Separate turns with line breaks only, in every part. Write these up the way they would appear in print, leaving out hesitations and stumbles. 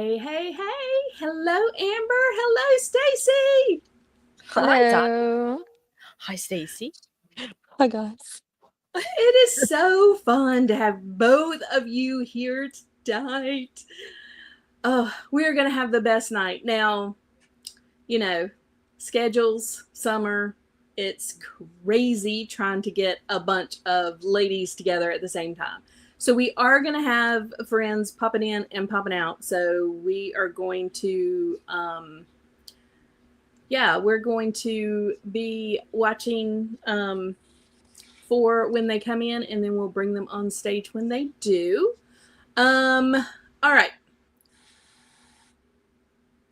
Hey, hey, hey. Hello, Amber. Hello, Stacy.
Hi, Dot.
Hello.
Hi, Stacy.
Hi, guys.
It is so fun to have both of you here tonight. Oh, we're going to have the best night. Now, you know, schedules, summer, it's crazy trying to get a bunch of ladies together at the same time. So we are going to have friends popping in and popping out. So we are going to we're going to be watching for when they come in, and then we'll bring them on stage when they do. All right.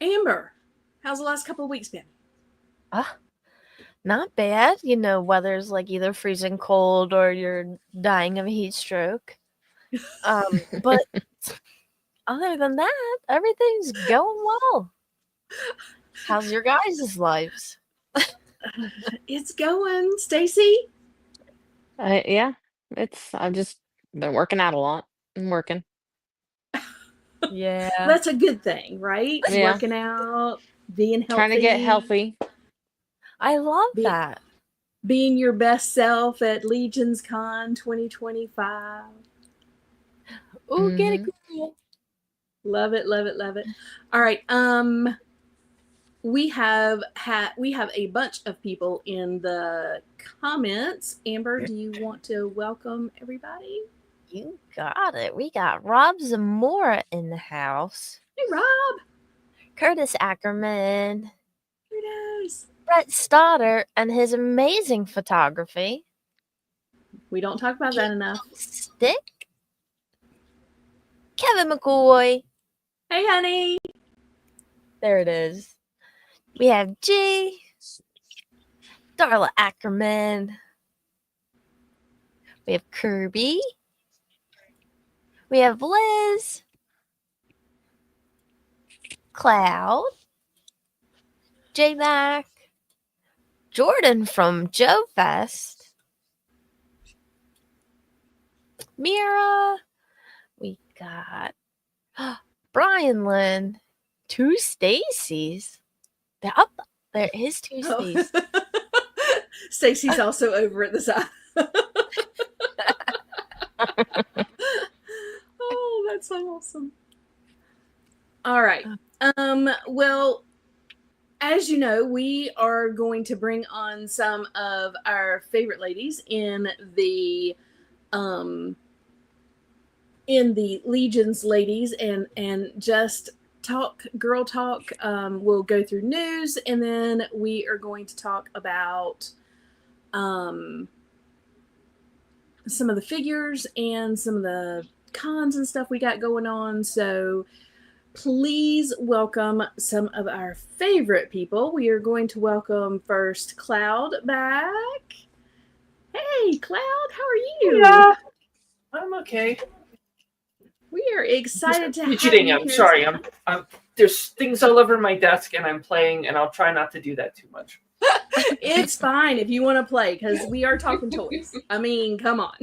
Amber, how's the last couple of weeks been?
Not bad. Weather's like either freezing cold or you're dying of a heat stroke. But other than that, everything's going well. How's your guys' lives?
It's going. Stacy?
Yeah, I've just been working out a lot. I'm working.
Yeah.
That's a good thing, right?
Yeah.
Working out, being healthy.
Trying to get healthy.
I love that.
Being your best self at Legion's Con 2025.
Ooh, get it, girl.
Love it, love it, love it. All right. We have a bunch of people in the comments. Amber, do you want to welcome everybody?
You got it. We got Rob Zamora in the house.
Hey, Rob.
Curtis Ackerman.
Kudos.
Brett Stoddard and his amazing photography.
We don't talk about that enough.
Stick. Kevin McCoy.
Hey, honey.
There it is. We have G. Darla Ackerman. We have Kirby. We have Liz. Cloud. J Mac. Jordan from Joe Fest. Mira. We got Brian Lynn. Two Stacys. They're up. There is two Stacys.
Stacy's also over at the side. Oh, that's so awesome. All right. Well, as you know, we are going to bring on some of our favorite ladies in the Legion's ladies and just talk girl talk. We'll go through news, and then we are going to talk about some of the figures and some of the cons and stuff we got going on. So please welcome some of our favorite people. We are going to welcome first Cloud back. Hey, Cloud, how are you?
Yeah, I'm okay.
We are excited to have
Fidgeting.
you
I'm
here.
sorry. I'm. There's things all over my desk, and I'm playing, and I'll try not to do that too much.
It's fine if you want to play, because we are talking toys. I mean, come on.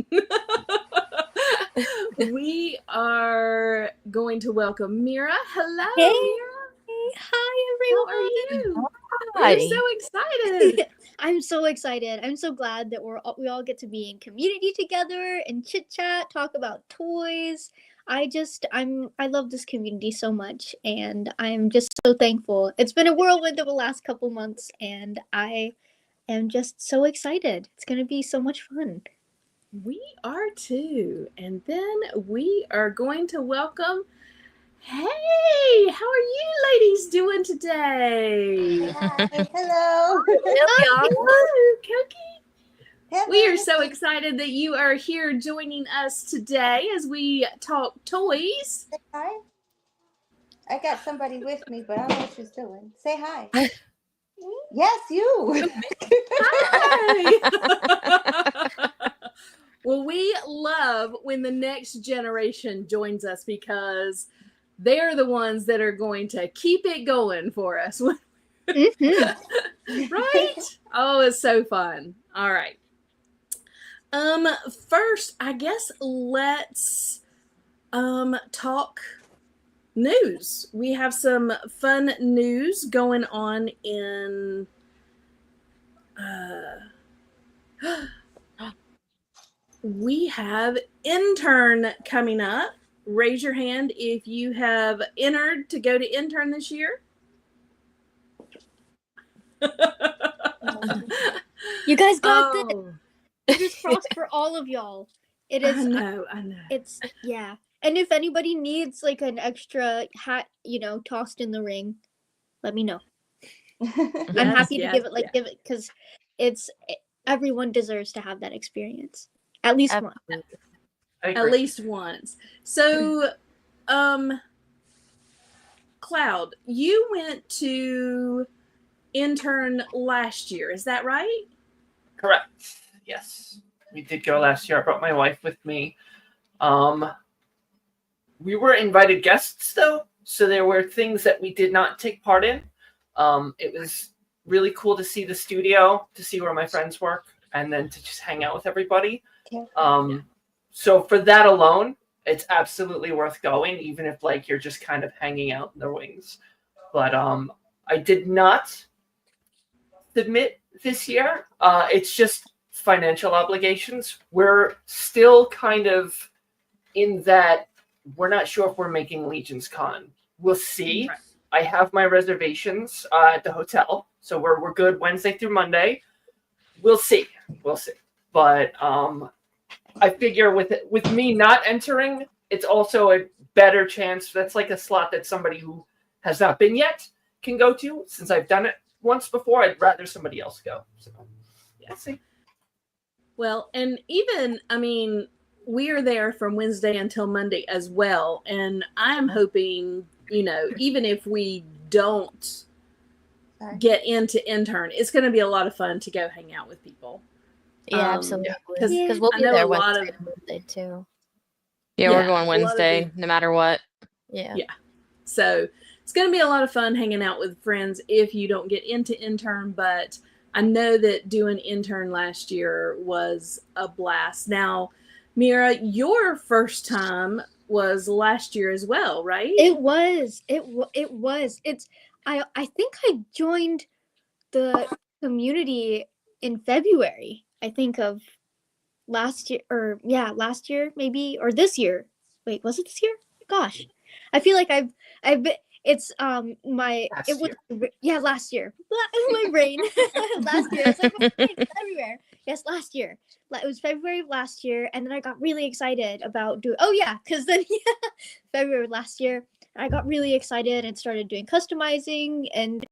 We are going to welcome Mira. Hello,
Hey.
Mira.
Hi,
How are
everyone.
you?
Hi.
We're so excited.
I'm so excited. I'm so glad that we all get to be in community together and chit chat, talk about toys. I love this community so much, and I'm just so thankful. It's been a whirlwind of the last couple months, and I am just so excited. It's gonna be so much fun.
We are too. And then we are going to welcome. Hey, how are you ladies doing today?
Hi, hello.
Hello, Cookie.
Hello.
We are so excited that you are here joining us today as we talk toys.
Say hi. I got somebody with me, but I don't know what she's doing. Say hi. Yes, you.
Hi. Well, we love when the next generation joins us, because they're the ones that are going to keep it going for us.
Mhm.
Right? Oh, it's so fun. All right. First, I guess let's talk news. We have some fun news going on in we have intern coming up. Raise your hand if you have entered to go to intern this year.
You guys got this.
Oh,
Fingers crossed for all of y'all. It
I
is.
know.
It's yeah. And if anybody needs like an extra hat, tossed in the ring, let me know. I'm happy to give it because everyone deserves to have that experience at least once.
Absolutely.
I
At
agree.
least once. So, Cloud, you went to intern last year. Is that right?
Correct. Yes. We did go last year. I brought my wife with me. We were invited guests though, so there were things that we did not take part in. It was really cool to see the studio, to see where my friends work, and then to just hang out with everybody. So for that alone, it's absolutely worth going, even if like you're just kind of hanging out in the wings. But I did not submit this year. It's just financial obligations. We're still kind of in that we're not sure if we're making Legion's Con. We'll see.
Right.
I have my reservations at the hotel, so we're good Wednesday through Monday. We'll see. But I figure with me not entering, it's also a better chance. That's like a slot that somebody who has not been yet can go to. Since I've done it once before, I'd rather somebody else go. So yeah, see.
Well, and even, I mean, we are there from Wednesday until Monday as well. And I'm hoping, even if we don't get into intern, it's going to be a lot of fun to go hang out with people.
Yeah, absolutely.
Because
Because we'll
I
be
know
there
a lot
Wednesday
of-
and Wednesday too.
Yeah,
Yeah,
we're
a
going
lot of
Wednesday, no matter what.
Yeah.
So it's going to be a lot of fun hanging out with friends if you don't get into intern. But I know that doing intern last year was a blast. Now, Mira, your first time was last year as well, right?
It was. It was. I think I joined the community in February. I think of last year maybe, or this year. Wait, was it this year? Gosh, I feel like I've been. It's last year. My brain last year. It's like February. Yes, last year. It was February of last year, and then I got really excited about doing. Oh yeah, because then February last year, I got really excited and started doing customizing, and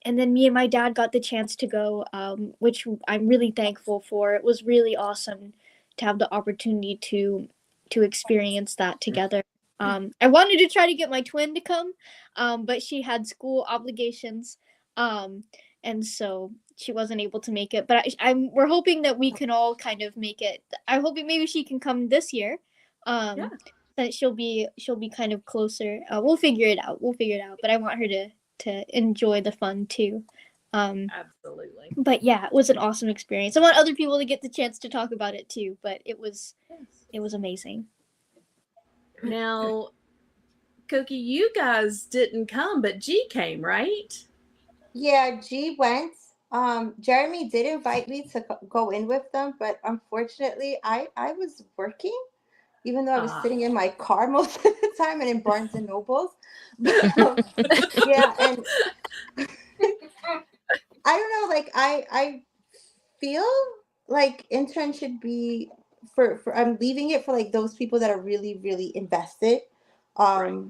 then me and my dad got the chance to go, which I'm really thankful for. It was really awesome to have the opportunity to experience that together. I wanted to try to get my twin to come, but she had school obligations, and so she wasn't able to make it. But we're hoping that we can all kind of make it. I'm hoping maybe she can come this year. That she'll be kind of closer. We'll figure it out. But I want her to enjoy the fun too.
Absolutely.
But yeah, it was an awesome experience. I want other people to get the chance to talk about it too, but it was amazing.
Now, Cookie, you guys didn't come, but G came, right?
Yeah, G went. Jeremy did invite me to go in with them, but unfortunately, I was working, even though I was sitting in my car most of the time and in Barnes and Nobles. Yeah, and I don't know, like I feel like intern should be for I'm leaving it for like those people that are really, really invested.
Right.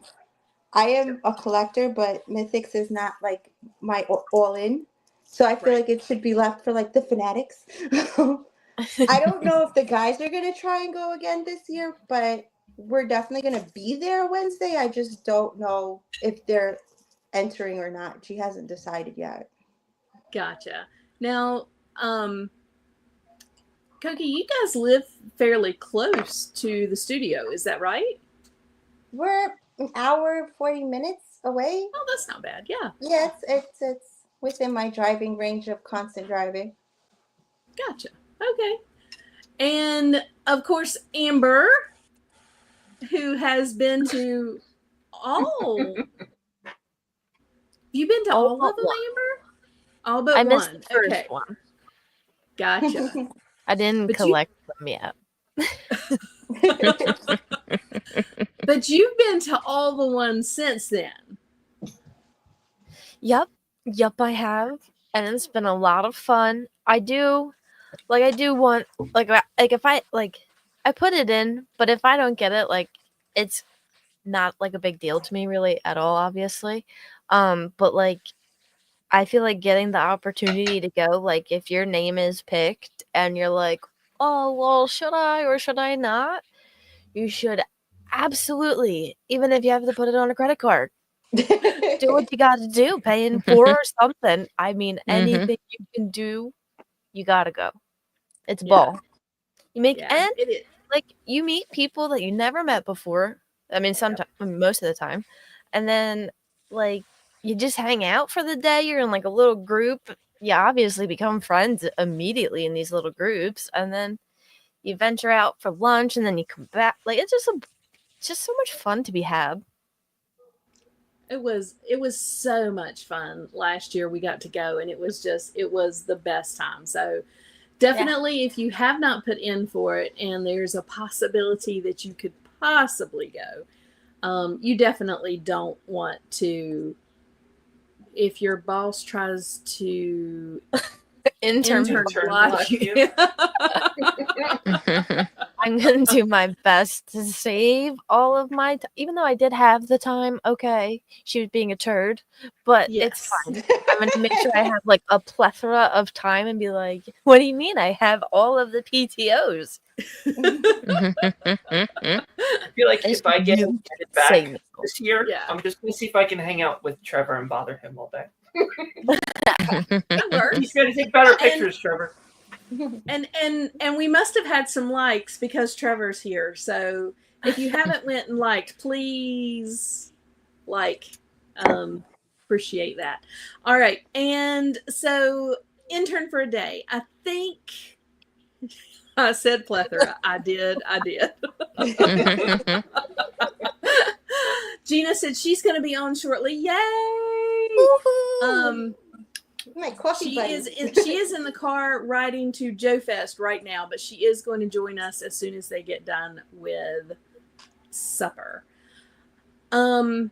I am a collector, but Mythics is not like my all in. So I feel like it should be left for like the fanatics. I don't know if the guys are gonna try and go again this year, but we're definitely gonna be there Wednesday. I just don't know if they're entering or not. She hasn't decided yet.
Gotcha. Now, Cookie, you guys live fairly close to the studio, is that right?
We're an hour, 40 minutes away.
Oh, that's not bad. Yeah.
Yeah, it's within my driving range of constant driving.
Gotcha. Okay. And of course, Amber, who has been to all. You been to
All
all
but
of them,
one.
Amber? All but
I
one.
missed the first
Okay,
one.
gotcha.
I didn't
But you-
collect them yet.
But you've been to all the ones since then.
Yep, I have, and it's been a lot of fun. I do want like if I I put it in, but if I don't get it, like it's not like a big deal to me really at all, obviously. But like I feel like getting the opportunity to go, like if your name is picked and you're like, oh well, should I or should I not? You should absolutely, even if you have to put it on a credit card. Do what you got to do, pay in full or something. I mean, anything you can do, you gotta go. It's a
Yeah.
ball. You make
Yeah,
and
it is.
like you meet people that you never met before. I mean, sometimes, most of the time, and then like you just hang out for the day. You're in like a little group. You obviously become friends immediately in these little groups, and then you venture out for lunch, and then you come back. Like it's just so much fun to be had.
It was so much fun last year. We got to go, and it was the best time. So definitely, if you have not put in for it, and there's a possibility that you could possibly go, you definitely don't want to. If your boss tries to
Intern
block you,
I'm gonna do my best to save all of my even though I did have the time. Okay, she was being a turd, but it's
yes.
fine. I'm gonna make sure I have like a plethora of time and be like, what do you mean I have all of the PTOs?
I feel like if I get it
Say
back
no.
this year,
Yeah.
I'm just gonna see if I can hang out with Trevor and bother him all day.
That works.
He's gonna take better pictures, Trevor.
And we must have had some likes because Trevor's here. So if you haven't went and liked, please appreciate that. All right. And so intern for a day. I think I said plethora. I did. Gina said she's going to be on shortly. Yay!
My coffee buddy.
She is in the car riding to Joe Fest right now, but she is going to join us as soon as they get done with supper. So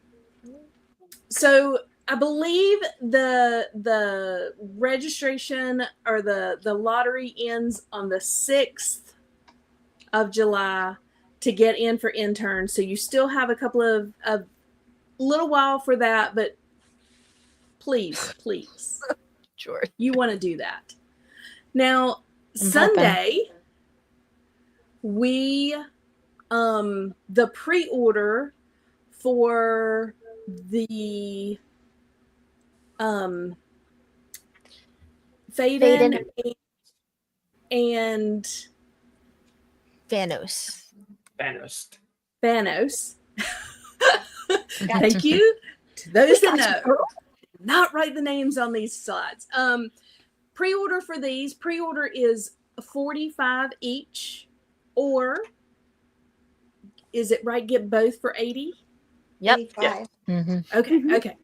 I believe the registration or the lottery ends on the 6th of July to get in for interns. So you still have a couple of little while for that, but please.
George.
You want to do that. Now,
I'm
Sunday, we the pre-order for the Faden and
Thanos.
Thanos. Thank you to those that know. Not write the names on these slides. Pre-order for these. Pre-order is $45 each, or is it right? Get both for $80.
Yep.
85.
Okay.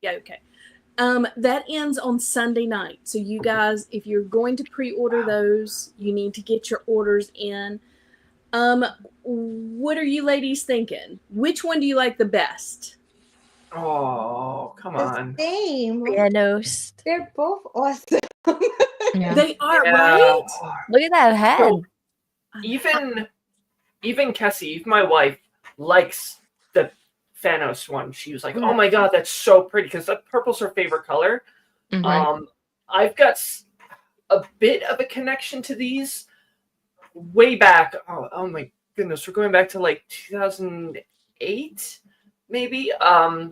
That ends on Sunday night. So you guys, if you're going to pre-order those, you need to get your orders in. What are you ladies thinking? Which one do you like the best?
Oh, come on.
The same.
Thanos.
They're both awesome.
Yeah.
They are,
Yeah.
right?
Look at that head.
So, even Cassie, my wife, likes the Thanos one. She was like, "Oh my god, that's so pretty," because the purple's her favorite color.
Mhm.
I've got a bit of a connection to these way back. Oh my goodness, we're going back to like 2008, maybe. I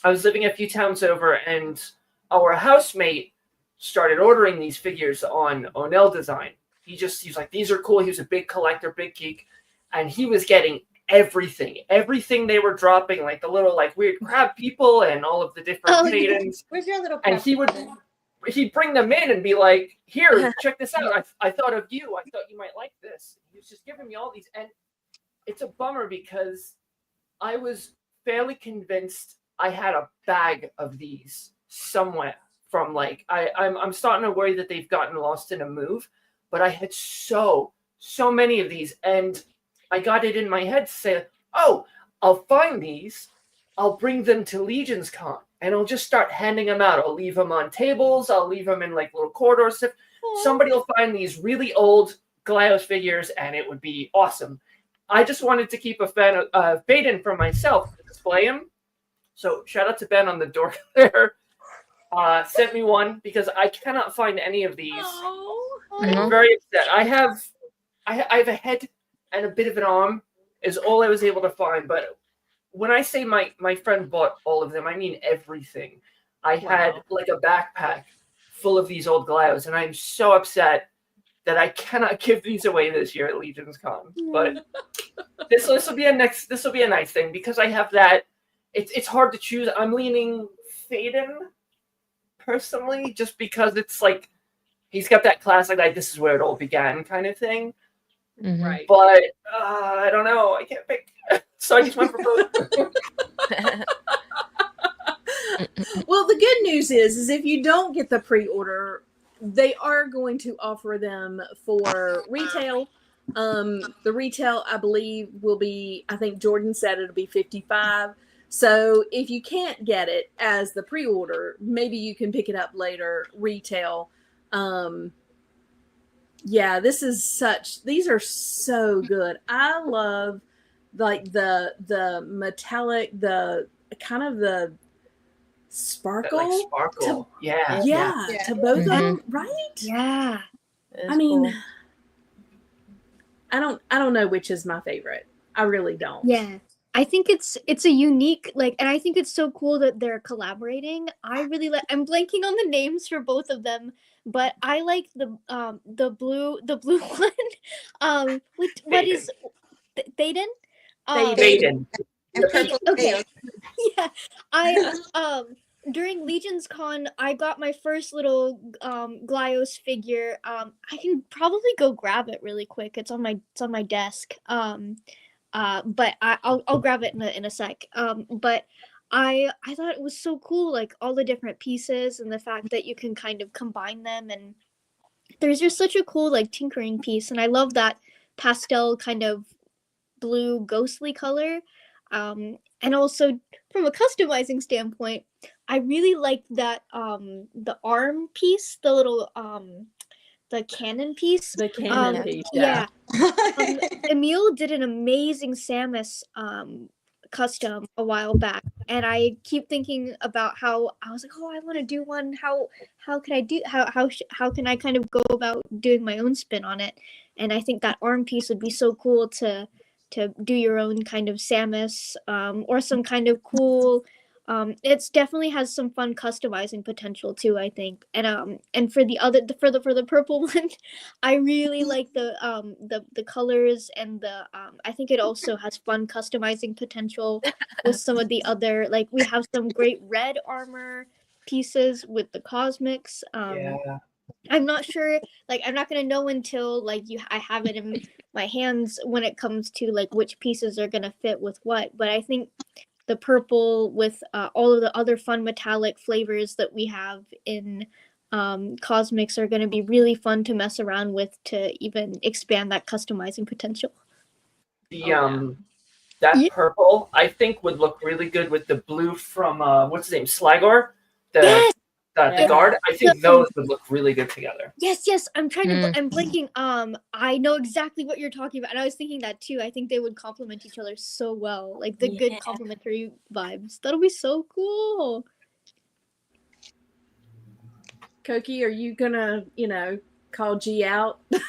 was living a few towns over, and our housemate started ordering these figures on Onel Design. He's like, these are cool. He was a big collector, big geek, and he was getting everything they were dropping, like the little like weird crab people and all of the different maidens.
Where's your little
And he'd bring them in and be like, here, check this out. I thought of you. I thought you might like this. He was just giving me all these, and it's a bummer because I was fairly convinced I had a bag of these somewhere from like I'm starting to worry that they've gotten lost in a move, but I had so many of these, and I got it in my head to say, oh, I'll find these, I'll bring them to Legions Con, and I'll just start handing them out. I'll leave them on tables, I'll leave them in like little corridors. Somebody will find these really old Glyos figures, and it would be awesome. I just wanted to keep a fan of Baden for myself to display him. So shout out to Ben on the door there. Sent me one because I cannot find any of these.
Oh,
I'm very upset. I have a head and a bit of an arm is all I was able to find. But when I say my friend bought all of them, I mean everything. I had like a backpack full of these old Glyos, and I'm so upset that I cannot give these away this year at Legions Con. But this will be a nice thing because I have that. It's hard to choose. I'm leaning Faden personally, just because it's like he's got that classic like this is where it all began kind of thing.
right.
But I don't know. I can't pick. So I just went for both.
Well, the good news is if you don't get the pre-order, they are going to offer them for retail. The retail, I believe, will be, I think Jordan said it'll be $55. So if you can't get it as the pre-order, maybe you can pick it up later retail. Yeah, these are so good. I love like the metallic, the kind of the sparkle.
Like sparkle. Yeah.
Yeah, to both of them, right?
Yeah.
I mean, I don't know which is my favorite. I really don't.
Yeah. I think it's a unique and I think it's so cool that they're collaborating. I really like. I'm blanking on the names for both of them, but I like the blue one. What is Thaden?
Baden.
And purple
Okay.
tails.
Yeah, I during Legions Con, I got my first little Glyos figure. I can probably go grab it really quick. It's on my desk. But I'll grab it in a sec. But I thought it was so cool, like all the different pieces and the fact that you can kind of combine them, and there's just such a cool like tinkering piece, and I love that pastel kind of blue ghostly color. And also from a customizing standpoint, I really like that the arm piece, the little the cannon piece.
The cannon piece,
yeah. Emil did an amazing Samus custom a while back, and I keep thinking about how I was like, oh, I want to do one. How can I do how can I kind of go about doing my own spin on it? And I think that arm piece would be so cool to do your own kind of Samus, or some kind of cool. It's definitely has some fun customizing potential too, I think. And for the purple one, I really like the colors, and I think it also has fun customizing potential with some of the other, like we have some great red armor pieces with the cosmics. I'm not sure, like I'm not gonna know until I have it in my hands when it comes to like which pieces are gonna fit with what, but I think the purple with all of the other fun metallic flavors that we have in Cosmics are going to be really fun to mess around with to even expand that customizing potential.
That purple I think would look really good with the blue from what's his name, Sligor, the guard. I think those would look really good together.
Yes. I'm trying to. I'm blinking. I know exactly what you're talking about, and I was thinking that too. I think they would complement each other so well, like the good complementary vibes. That'll be so cool.
Koki, are you gonna, call G out?
He's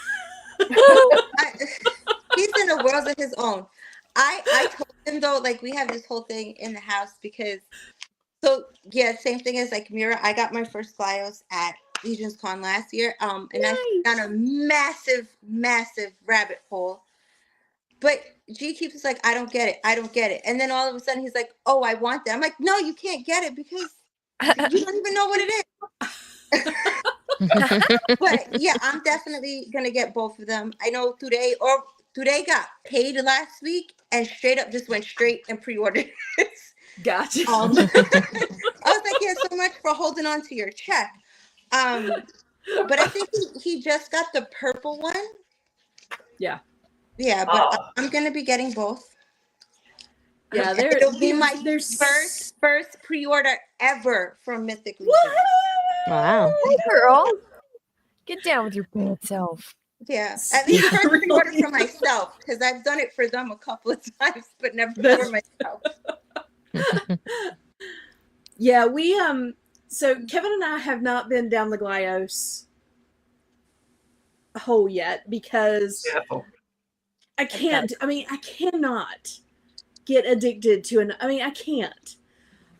in a world of his own. I told him though, like we have this whole thing in the house because. So yeah, same thing as like Mira. I got my first Glyos at Legions Con last year, and I found a massive rabbit hole. But G keeps like, I don't get it, and then all of a sudden he's like, oh, I want that. I'm like, no, you can't get it because you don't even know what it is. But yeah, I'm definitely gonna get both of them. I know today or They got paid last week and straight up just went straight and pre-ordered this.
Gotcha.
I was like, yeah, so much for holding on to your check. But I think he just got the purple one.
Yeah.
Yeah, but I'm gonna be getting both.
Yeah,
it'll be my
there's
first pre-order ever from Mythic Legion.
Wow.
Hey, girl. Get down with your bad self.
Yeah, at least first pre-order for myself because I've done it for them a couple of times, but never for myself.
Yeah, we so Kevin and I have not been down the Glyos hole yet because I can't. I mean, I cannot get addicted to I can't.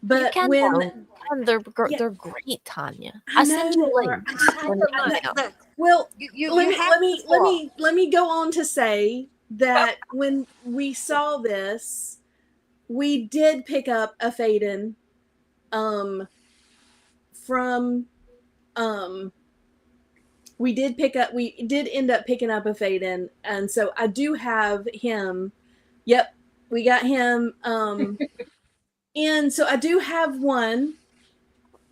But
can,
when
though. And they're great, Tanya.
I
I'll send you a
know,
link.
I just have
when
to
you
look.
come out.
Well,
You
let
have
me go on to say that when we saw this, we did pick up a Faden from we did end up picking up a Faden, and so I do have him. Yep, we got him and so I do have one,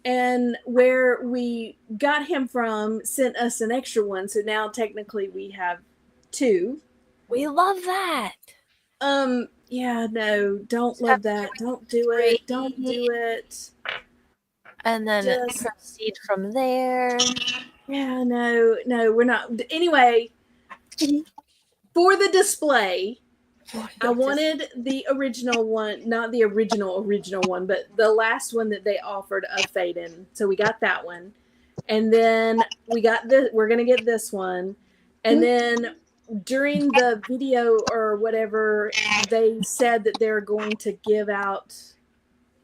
and where we got him from sent us an extra one, so now technically we have two.
We love that.
Yeah, no, don't love that. Don't do it. Don't do it.
And then
Just-
proceed from there.
Yeah, no, we're not. Anyway, for the display, I wanted the original one, not the original one, but the last one that they offered of Faden. So we got that one. And then we got this, we're going to get this one. And then during the video or whatever, they said that they're going to give out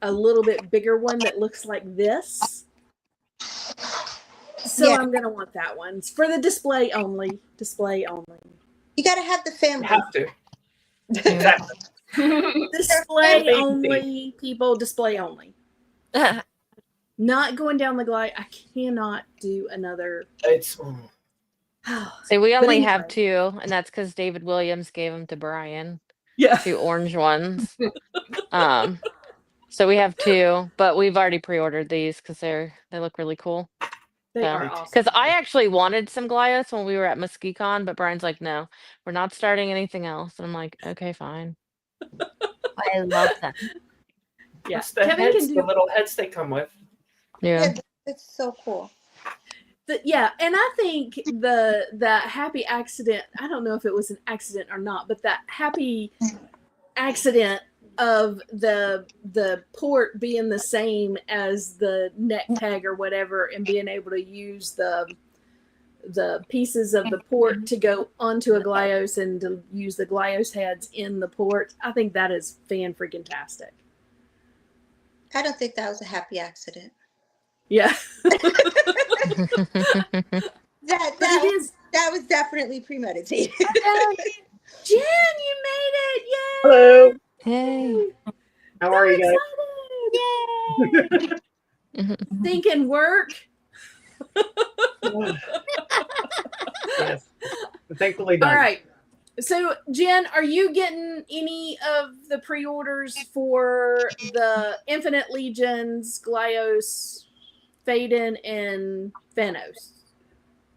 a little bit bigger one that looks like this. So
Yeah.
I'm going to want that one. It's for the display only. Display only.
You gotta have the family.
You have to. Exactly.
Display
Baby.
only, people. Display only. Not going down the glide. I cannot do another.
It's
See, we
But
only have
anyway.
two, and that's because David Williams gave them to Brian.
Yeah.
2 orange ones. So we have 2, but we've already pre-ordered these because they look really cool.
They
Yeah.
are awesome.
Because I actually wanted some Glyos when we were at MuskeCon, but Brian's like, no, we're not starting anything else. And I'm like, okay, fine.
I love them.
Yeah.
it's the
Kevin
heads,
can
the
do
little heads they come with.
Yeah.
It's so cool.
yeah, and I think the happy accident, I don't know if it was an accident or not, but that happy accident of the port being the same as the neck tag or whatever, and being able to use the pieces of the port to go onto a Glyos and to use the Glyos heads in the port. I think that is fan-freaking-tastic.
I don't think that was a happy accident.
Yeah.
That
But it is.
that was definitely premeditated.
Jen, you made it! Yay!
Hello.
Hey.
How are you guys?
Excited! Yay! Thinking work.
Yes. Thankfully done.
All right. So, Jen, are you getting any of the pre-orders for the Infinite Legions, Glyos, Faden, and Thanos?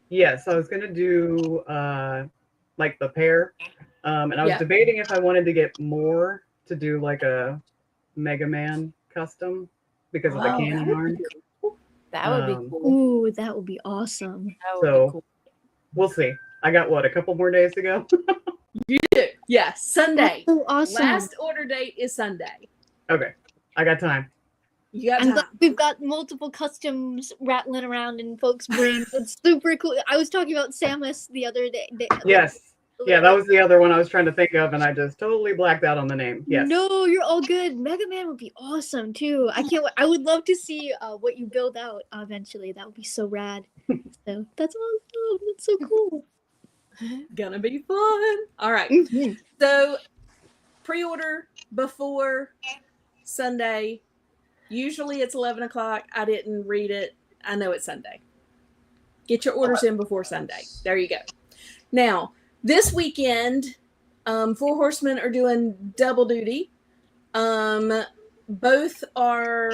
Yes, I was gonna do like the pair, and I was
Yeah.
debating if I wanted to get more to do like a Mega Man custom because of the
Oh, that
candy
would
yarn.
be
That would be
Um,
cool.
Ooh, that would be awesome.
That would
So
be cool.
we'll see. I got what, a couple more days to go?
You do. Yeah, Sunday.
Oh, awesome.
Last order date is Sunday.
Okay, I got time.
You got
I'm
time.
glad we've got multiple customs rattling around in folks' brains. It's super cool. I was talking about Samus the other day.
Yes, yeah, that was the other one I was trying to think of, and I just totally blacked out on the name. Yes.
No, you're all good. Mega Man would be awesome too. I can't wait. I would love to see what you build out eventually. That would be so rad. So that's awesome. That's so cool.
Gonna be fun. All right.
Mhm.
So, pre-order before Sunday. Usually it's 11 o'clock. I didn't read it. I know it's Sunday. Get your orders in before Sunday. There you go. Now, this weekend Four Horsemen are doing double duty. Both are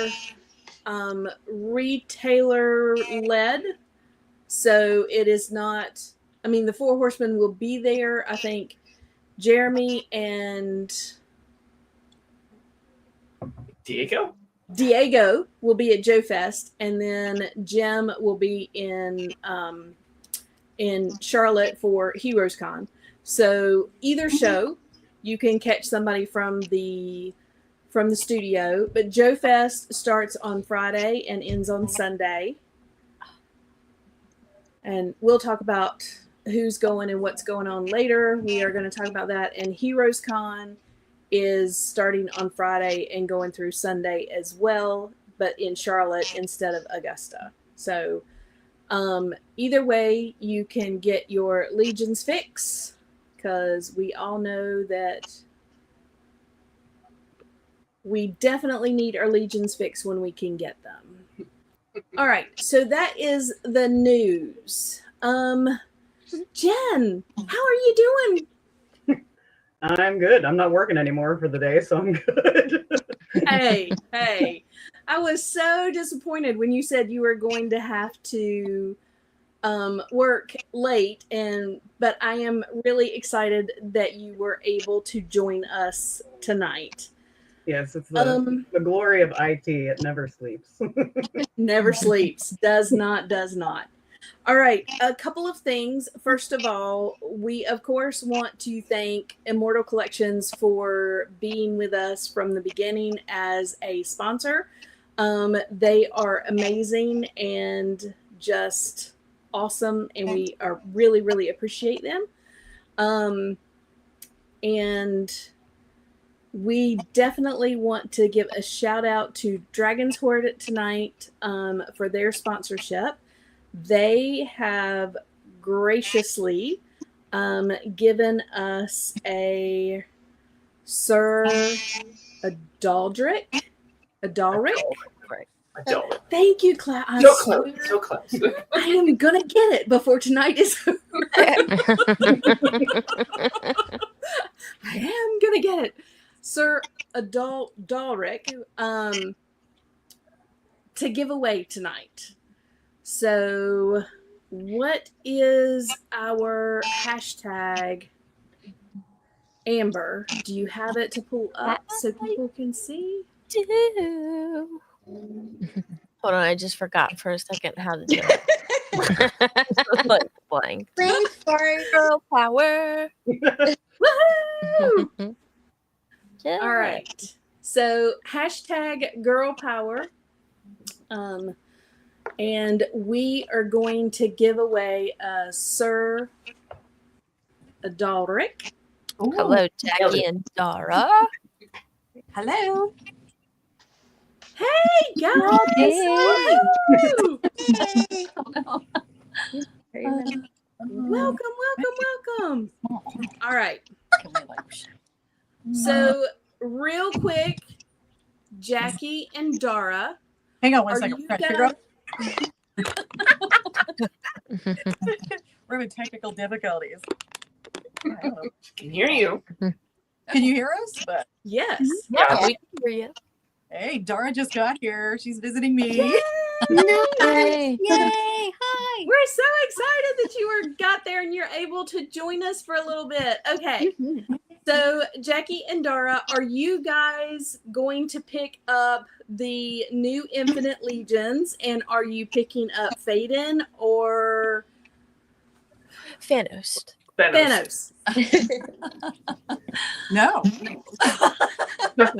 retailer led, so it is not. I mean, the Four Horsemen will be there. I think Jeremy and
Diego
will be at Joe Fest, and then Jim will be in Charlotte for Heroes Con. So either show, you can catch somebody from the studio. But Joe Fest starts on Friday and ends on Sunday. And we'll talk about who's going and what's going on later. We are going to talk about that. And Heroes Con is starting on Friday and going through Sunday as well, but in Charlotte instead of Augusta. So either way, you can get your Legions fix, because we all know that we definitely need our Legions fix when we can get them. All right, so that is the news. Jen, how are you doing?
I'm good. I'm not working anymore for the day, so I'm good.
Hey, I was so disappointed when you said you were going to have to work late, but I am really excited that you were able to join us tonight.
Yes, it's the glory of IT. It never sleeps.
Never sleeps. Does not. All right, a couple of things. First of all, we of course want to thank Immortal Collections for being with us from the beginning as a sponsor. They are amazing and just awesome, and we are really, really appreciate them. And we definitely want to give a shout out to Dragon's Hoard tonight for their sponsorship. They have graciously given us a Sir Adalric. Thank you, Cloud.
So close.
I am gonna get it before tonight is over. I am gonna get it. Sir Adalric to give away tonight. So what is our hashtag? Amber, do you have it to pull up so people can see?
Do. Hold on, I just forgot for a second how to do it. Like blank.
Sorry.
Girl power.
Woohoo!
Yeah.
All right. So hashtag girl power. And we are going to give away Sir Adalric.
Hello, Jackie and Dara.
Hello.
Hey guys!
Hey.
Woo! Welcome. All right. So real quick, Jackie and Dara.
Hang on one
Are
second.
you
We're trying to figure out- We're having technical difficulties.
Can hear you.
Can you hear us? But
Yes.
Yeah, we can hear you.
hey, Dara just got here. She's visiting me.
Hey.
Yay! Hi.
We're so excited that you got there and you're able to join us for a little bit. Okay. So Jackie and Dara, are you guys going to pick up the new Infinite Legions, and are you picking up Faden or
Thanos.
Thanos?
No.
No.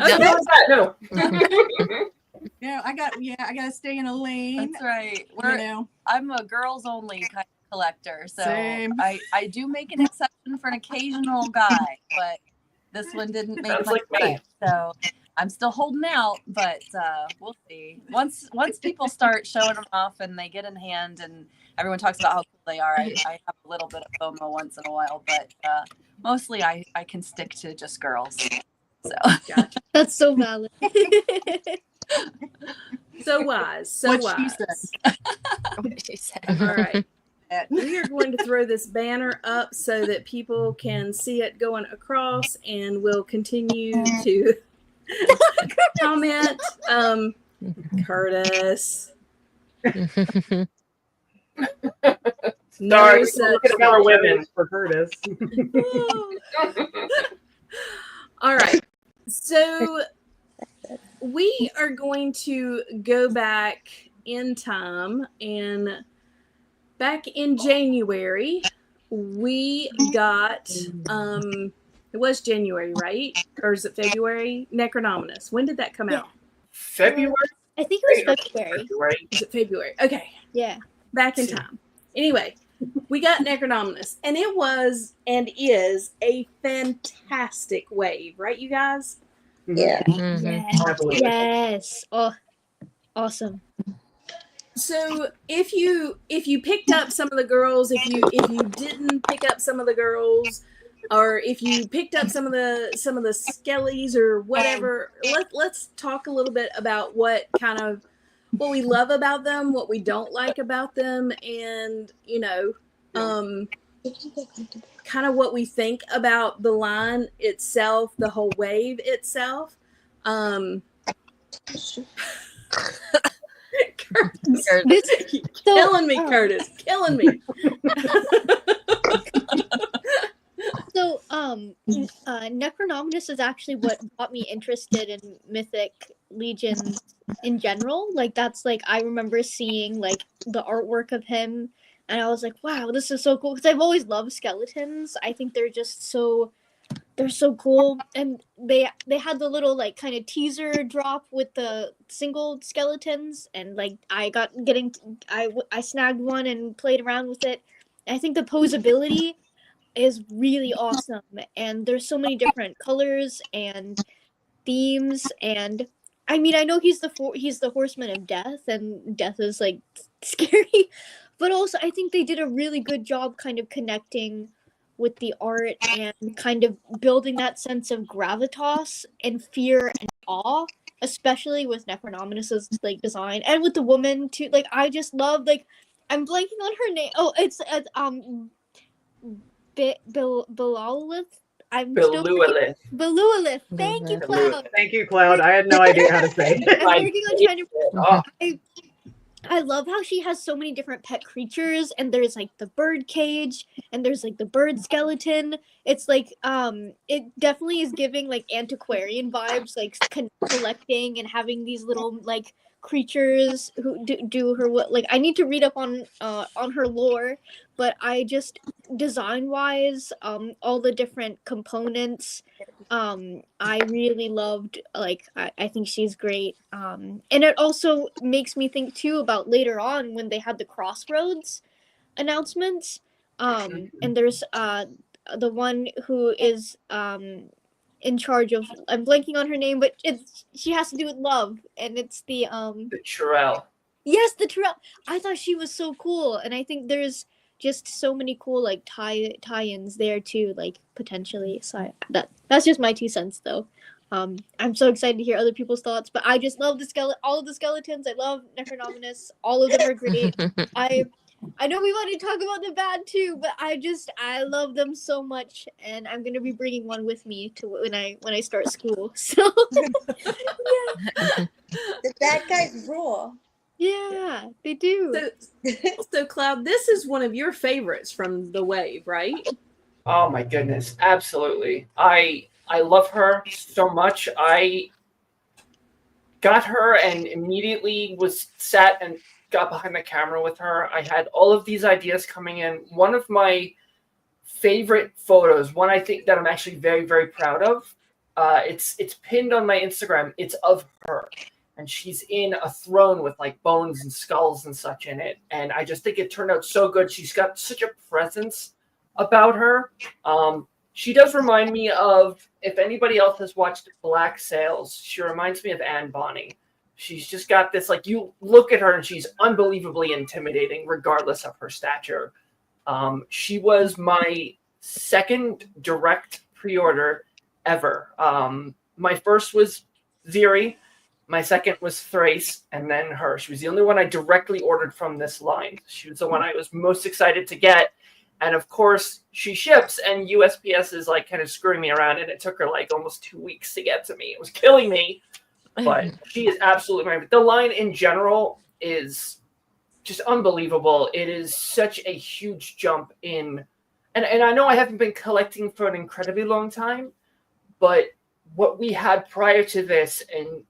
No, I gotta stay in a lane.
That's right.
You know.
I'm a girls only kind of collector, so
Same.
I do make an exception for an occasional guy, but this one didn't make
Sounds
my
like me.
cut. So I'm still holding out, but we'll see. Once people start showing them off and they get in hand and everyone talks about how cool they are, I have a little bit of FOMO once in a while, but mostly I can stick to just girls. So
Gotcha.
That's so valid.
So wise. So
What
wise.
she said.
What she said.
All right. we are going to throw this banner up so that people can see it going across, and we'll continue to comment. Curtis. No
Sorry,
such
look at our women.
For Curtis.
All right. So we are going to go back in time, and back in January, we got it was January, right? Or is it February? Necronominus. When did that come out?
February?
I think it was February.
Is it February? Okay.
Yeah.
Back in time. Anyway, we got Necronominus, and it was and is a fantastic wave, right, you guys?
Yeah.
Yes. Yes. Oh, awesome.
So if you picked up some of the girls, if you didn't pick up some of the girls, or if you picked up some of the skellies or whatever, let's talk a little bit about what we love about them, what we don't like about them, and kind of what we think about the line itself, the whole wave itself. Curtis, killing me, Curtis, killing me.
So, Necronominus is actually what got me interested in Mythic Legions in general. Like, that's like, I remember seeing like the artwork of him, and I was like, wow, this is so cool. Because I've always loved skeletons. I think they're just they're so cool. And they had the little like kind of teaser drop with the single skeletons, and like I snagged one and played around with it. And I think the posability is really awesome, and there's so many different colors and themes, and I mean, I know he's the horseman of death, and death is like scary, but also I think they did a really good job kind of connecting with the art and kind of building that sense of gravitas and fear and awe, especially with Necronominus's like design, and with the woman too. Like, I just love, like, I'm blanking on her name. Oh, it's Belualith.
Belualith.
Belualith. Thank you, Cloud.
Thank you, Cloud. I had no idea how to say it.
I'm working on trying to. I love how she has so many different pet creatures, and there's like the bird cage, and there's like the bird skeleton. It's like it definitely is giving like antiquarian vibes, like collecting and having these little like creatures who do her what. Like, I need to read up on her lore, but I just, design wise, all the different components, I really loved. Like, I think she's great, and it also makes me think too about later on when they had the Crossroads announcements, and there's the one who is in charge of, I'm blanking on her name, but she has to do with love, and it's the
Churel.
Yes, the Churel. I thought she was so cool, and I think there's just so many cool like tie-ins there too, like potentially. So that's just my 2 cents though. I'm so excited to hear other people's thoughts, but I just love all of the skeletons. I love Necronominus. All of them are great. I know we want to talk about the bad too, but I love them so much, and I'm gonna be bringing one with me to when I start school. So yeah.
The bad guys rule.
Yeah, they do.
So Cloud, this is one of your favorites from the wave, right?
Oh my goodness, absolutely. I love her so much. I got her and immediately was sat and got behind the camera with her. I had all of these ideas coming in. One of my favorite photos, one I think that I'm actually very, very proud of, it's pinned on my Instagram. It's of her, and she's in a throne with like bones and skulls and such in it. And I just think it turned out so good. She's got such a presence about her. She does remind me of, if anybody else has watched Black Sails, she reminds me of Anne Bonny. She's just got this, like, you look at her and she's unbelievably intimidating regardless of her stature. She was my second direct pre-order ever. My first was Ziri. My second was Thrace, and then her. She was the only one I directly ordered from this line. She was the one I was most excited to get. And of course, she ships, and USPS is like kind of screwing me around, and it took her like almost 2 weeks to get to me. It was killing me, but she is absolutely my. The line in general is just unbelievable. It is such a huge jump in, and I know I haven't been collecting for an incredibly long time, but what we had prior to this, and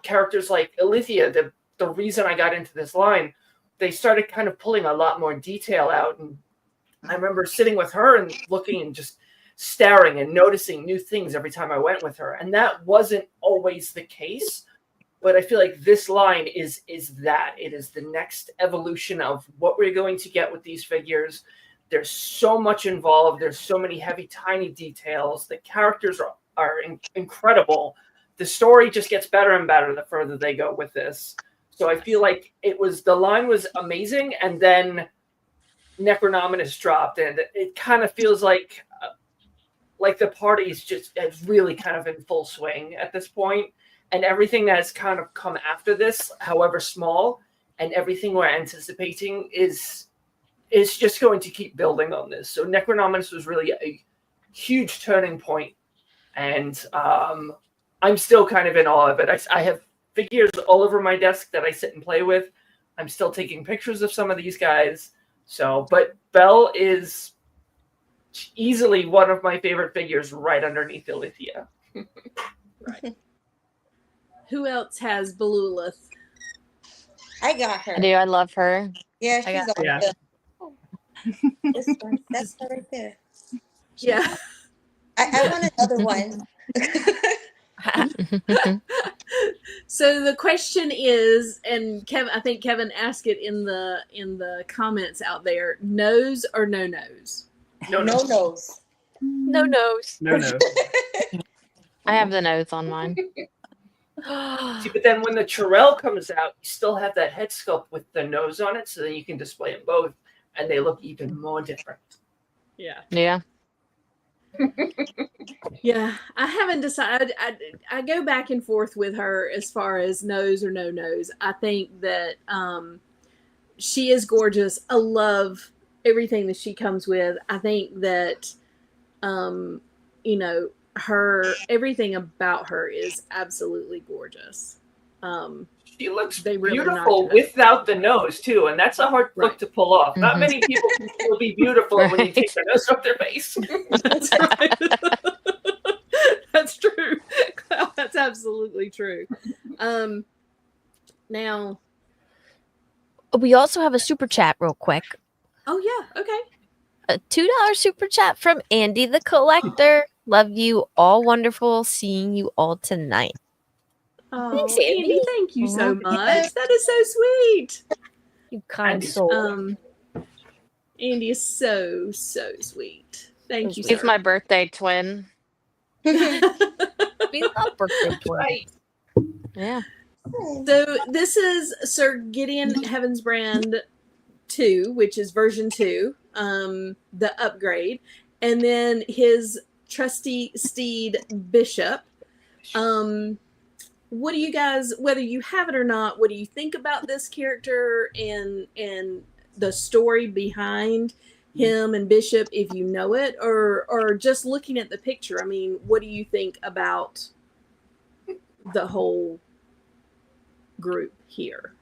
characters like Alithia, the reason I got into this line, they started kind of pulling a lot more detail out. And I remember sitting with her and looking and just staring and noticing new things every time I went with her. And that wasn't always the case. But I feel like this line is that. It is the next evolution of what we're going to get with these figures. There's so much involved. There's so many heavy, tiny details. The characters are incredible. The story just gets better and better the further they go with this. So I feel like the line was amazing, and then Necronominus dropped, and it kind of feels like the party's just is really kind of in full swing at this point, and everything that has kind of come after this, however small, and everything we're anticipating is just going to keep building on this. So Necronominus was really a huge turning point, and I'm still kind of in awe of it. I have figures all over my desk that I sit and play with. I'm still taking pictures of some of these guys. So, but Belle is easily one of my favorite figures, right underneath Alithia.
Right. Who else has Belulith?
I got her.
I do. I love her.
Yeah,
I
she's
got-
all
Yeah.
good. This one, that's her right there.
Yeah.
I want another one.
So the question is, and Kevin, I think Kevin asked it in the comments out there: nose or no nose?
No nose.
No nose.
No, no.
I have the nose on mine.
See, but then when the Chirel comes out, you still have that head sculpt with the nose on it, so then you can display them both, and they look even more different.
Yeah.
Yeah.
Yeah, I haven't decided. I go back and forth with her as far as nose or no nose. I think that she is gorgeous. I love everything that she comes with. I think that her everything about her is absolutely gorgeous.
She looks
They really
beautiful
knocked it out.
without the nose too, and that's a hard look
Right.
to pull off. Not
Mhm.
many people can still be beautiful when you take their nose off their face.
That's right. That's true. That's absolutely true. Now,
We also have a super chat real quick.
oh yeah, okay.
A $2 super chat from Andy the Collector. Love you all. Wonderful seeing you all tonight.
Oh,
Thanks, Andy.
Andy, thank you so
Mhm.
much. That is so sweet.
You kind
Andy's-
soul.
Andy is so sweet. Thank you.
He's
sir.
my birthday twin.
We love birthday twins.
Right.
Yeah.
So this is Sir Gideon Heavensbrand 2, which is version 2, the upgrade, and then his trusty steed Bishop. What do you guys, whether you have it or not, what do you think about this character and the story behind him and Bishop, if you know it, or just looking at the picture? I mean, what do you think about the whole group here?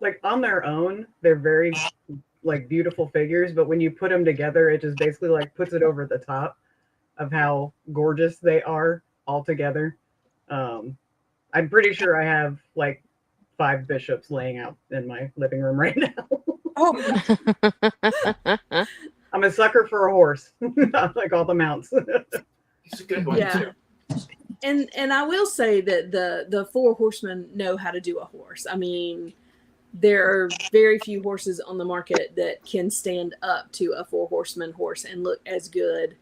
Like on their own, they're very like beautiful figures, but when you put them together, it just basically like puts it over the top of how gorgeous they are all together. I'm pretty sure I have like 5 bishops laying out in my living room right now. I'm a sucker for a horse. I like all the mounts.
He's a good one
Yeah.
too.
And I will say that the 4 horsemen know how to do a horse. I mean, there are very few horses on the market that can stand up to a 4 horseman horse and look as good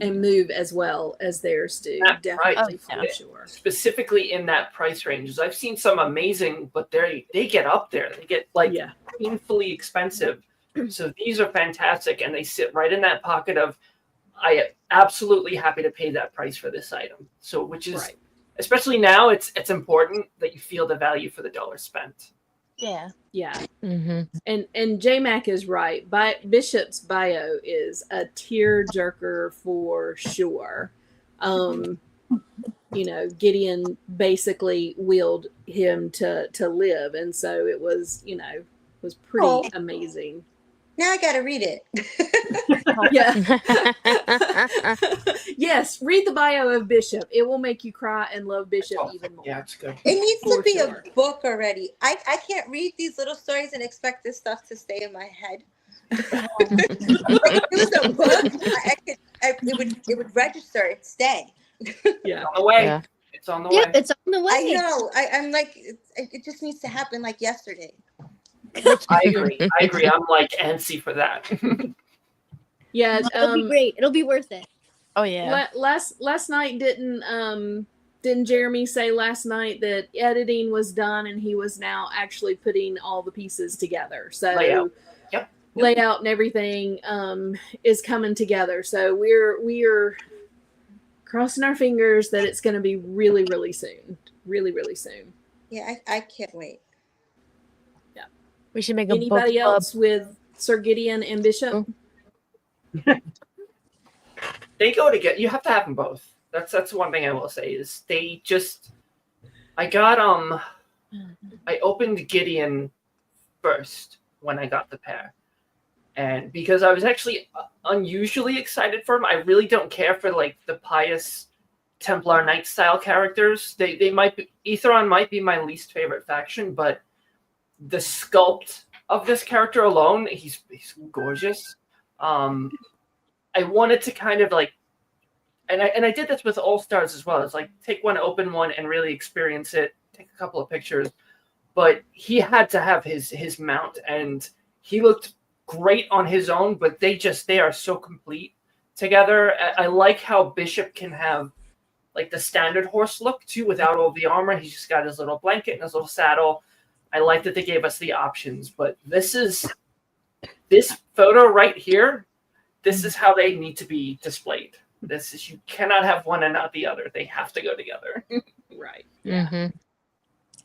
and move as well as theirs do.
That's
Definitely,
right.
for sure.
Specifically in that price range, I've seen some amazing, but they get up there. They get like
Yeah.
painfully expensive. So these are fantastic, and they sit right in that pocket of, I am absolutely happy to pay that price for this item. So, which is
Right.
especially now, it's important that you feel the value for the dollar spent.
Yeah.
Yeah.
Mm-hmm.
And J-Mac is right. Bishop's bio is a tearjerker for sure. Gideon basically willed him to live, and so it was, was pretty amazing.
Now I gotta read it.
Yeah. Yes, read the bio of Bishop. It will make you cry and love Bishop even more.
Yeah, it's good.
It needs
For
to be
sure.
a book already. I can't read these little stories and expect this stuff to stay in my head. Like, if it was a book, it would register and stay.
Yeah.
On the way.
Yeah.
It's on the
Yep,
way.
it's on the way.
I know. I'm like, it just needs to happen like yesterday.
I agree. I'm like antsy for that.
Yeah.
It'll be great. It'll be worth it.
Oh yeah.
Last night didn't Jeremy say last night that editing was done and he was now actually putting all the pieces together? So
Layout. Yep.
layout and everything is coming together. So we're crossing our fingers that it's going to be really, really soon. Really, really soon.
Yeah, I can't wait.
We should make a
Anybody
book club.
else with Sir Gideon and Bishop?
They go together. You have to have them both. That's one thing I will say is they just. I opened Gideon first when I got the pair, and because I was actually unusually excited for him. I really don't care for like the pious Templar Knight style characters. They might be, Aetheron might be my least favorite faction, but the sculpt of this character alone, he's gorgeous. I wanted to kind of like, and I did this with All Stars as well. It's like take one, open one, and really experience it. Take a couple of pictures, but he had to have his mount, and he looked great on his own. But they are so complete together. I like how Bishop can have like the standard horse look too, without all the armor. He's just got his little blanket and his little saddle. I like that they gave us the options, but this photo right here. This is how they need to be displayed. You cannot have one and not the other. They have to go together.
Right.
Yeah. Mm-hmm.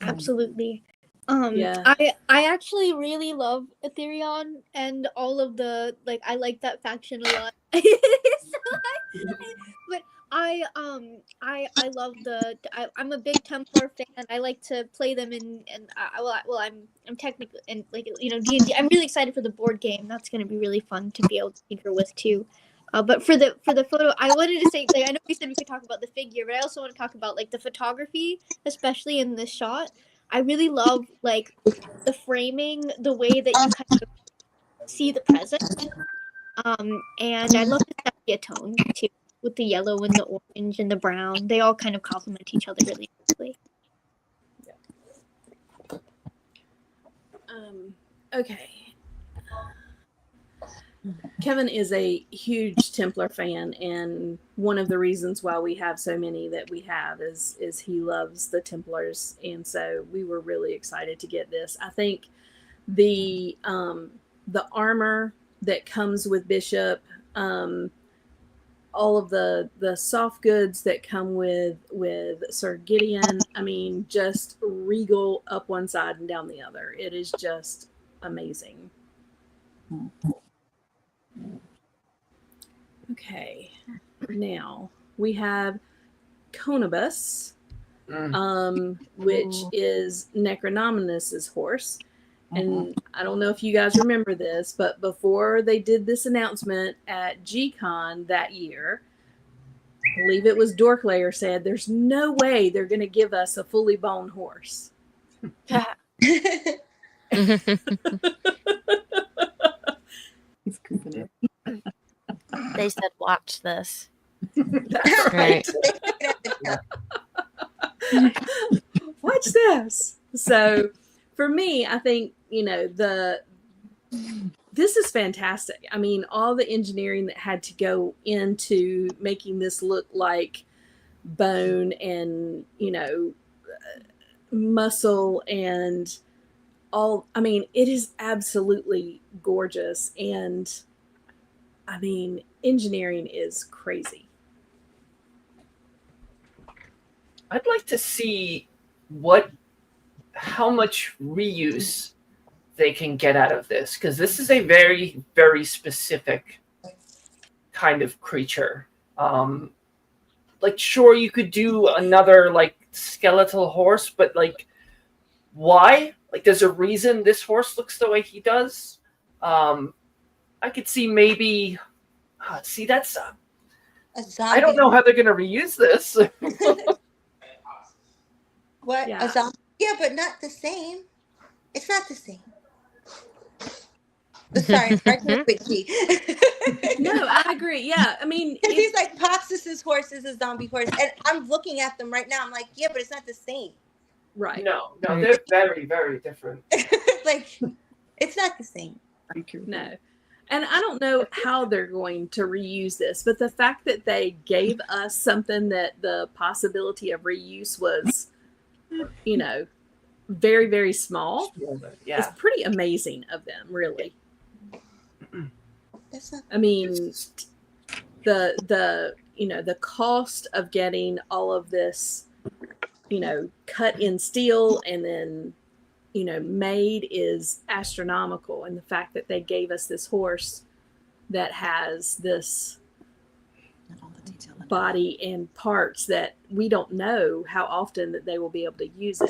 Absolutely.
Yeah.
I actually really love Aetherion and all of the I like that faction a lot. But I love I'm a big Templar fan. I like to play them I'm technically and D&D. I'm really excited for the board game. That's going to be really fun to be able to tinker with too. But for the photo, I wanted to say I know we said we could talk about the figure, but I also want to talk about the photography, especially in this shot. I really love the framing, the way that you kind of see the present. And I love the sepia tone too, with the yellow and the orange and the brown. They all kind of complement each other really nicely.
Okay. Kevin is a huge Templar fan, and one of the reasons why we have so many that we have is he loves the Templars, and so we were really excited to get this. I think the armor that comes with Bishop, all of the soft goods that come with Sir Gideon, I mean, just regal up one side and down the other. It is just amazing. Okay, now we have Conobus, which is Necronominus's horse. And I don't know if you guys remember this, but before they did this announcement at G-Con that year, I believe it was Dorklayer said, there's no way they're going to give us a fully boned horse.
They said, watch this.
That's right. Watch this. So for me, I think, this is fantastic. I mean, all the engineering that had to go into making this look like bone and, muscle and all. I mean, it is absolutely gorgeous. And I mean, engineering is crazy.
I'd like to see how much reuse they can get out of this, because this is a very, very specific kind of creature. Like, sure, you could do another like skeletal horse, but like, why? Like, there's a reason this horse looks the way he does. I could see maybe. See, that's.
A zombie.
I don't know how they're gonna reuse this.
What?
Yeah.
A zombie? Yeah, but not the same. It's not the same. Sorry, arguing with G.
No, I agree. Yeah, I mean,
Because he's like, Poxus's horse is a zombie horse. And I'm looking at them right now. I'm like, yeah, but it's not the same.
right.
No, they're very, very different.
Like, it's not the same.
No. And I don't know how they're going to reuse this, but the fact that they gave us something that the possibility of reuse was, you know, very, very small is
Yeah.
pretty amazing of them, really.
That's not.
I mean, the you know, the cost of getting all of this, you know, cut in steel and then, you know, made is astronomical. And the fact that they gave us this horse that has this body and parts that we don't know how often that they will be able to use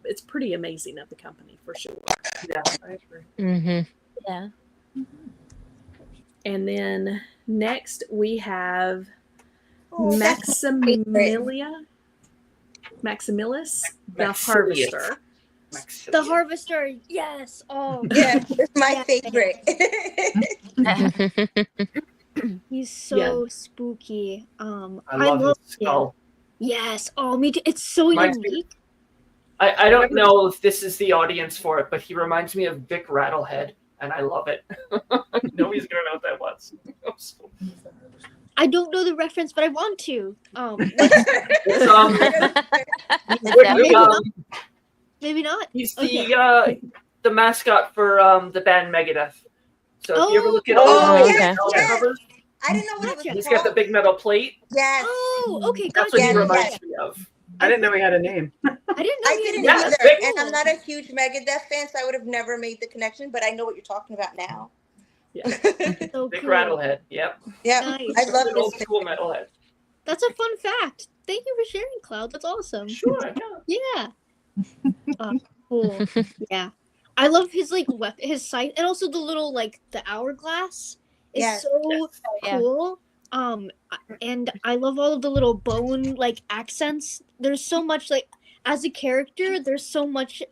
it's pretty amazing of the company for sure.
Yeah, I agree.
Mm-hmm.
Yeah.
And then next we have
Oh, that's my favorite.
Maximus, the
Maxilius.
Harvester.
The harvester, yes. Oh,
Yeah, it's my
Yeah.
favorite.
he's so spooky.
I love his skull.
Yes. Oh, me too. It's so
Reminds me-
unique.
I don't know if this is the audience for it, but he reminds me of Vic Rattlehead, and I love it. Nobody's gonna know what that was.
I don't know the reference, but I want to.
It's,
Maybe not. Maybe not.
he's
Okay.
the mascot for the band Megadeth. So if you ever look at all
Oh,
the
yes,
album
yes.
covers,
I didn't know what it was
Gotcha.
he's got the big metal plate.
Yes.
Oh, okay,
That's
gotcha.
what he
Yes,
reminds me of.
I didn't know he had a name.
I didn't know.
I
he
didn't
had a
either,
big
and I'm
one.
not a huge Megadeth fan, so I would have never made the connection. But I know what you're talking about now.
Yeah.
So
Big
cool.
Rattlehead. Yep.
Yeah,
Nice.
I love
An old
this.
school metalhead.
That's a fun fact. Thank you for sharing, Cloud. That's awesome.
Sure. Yeah.
Yeah. Cool. Yeah. I love his like his sight, and also the little like the hourglass is
Yes.
so
Yeah.
cool. And I love all of the little bone like accents. There's so much like as a character. There's so much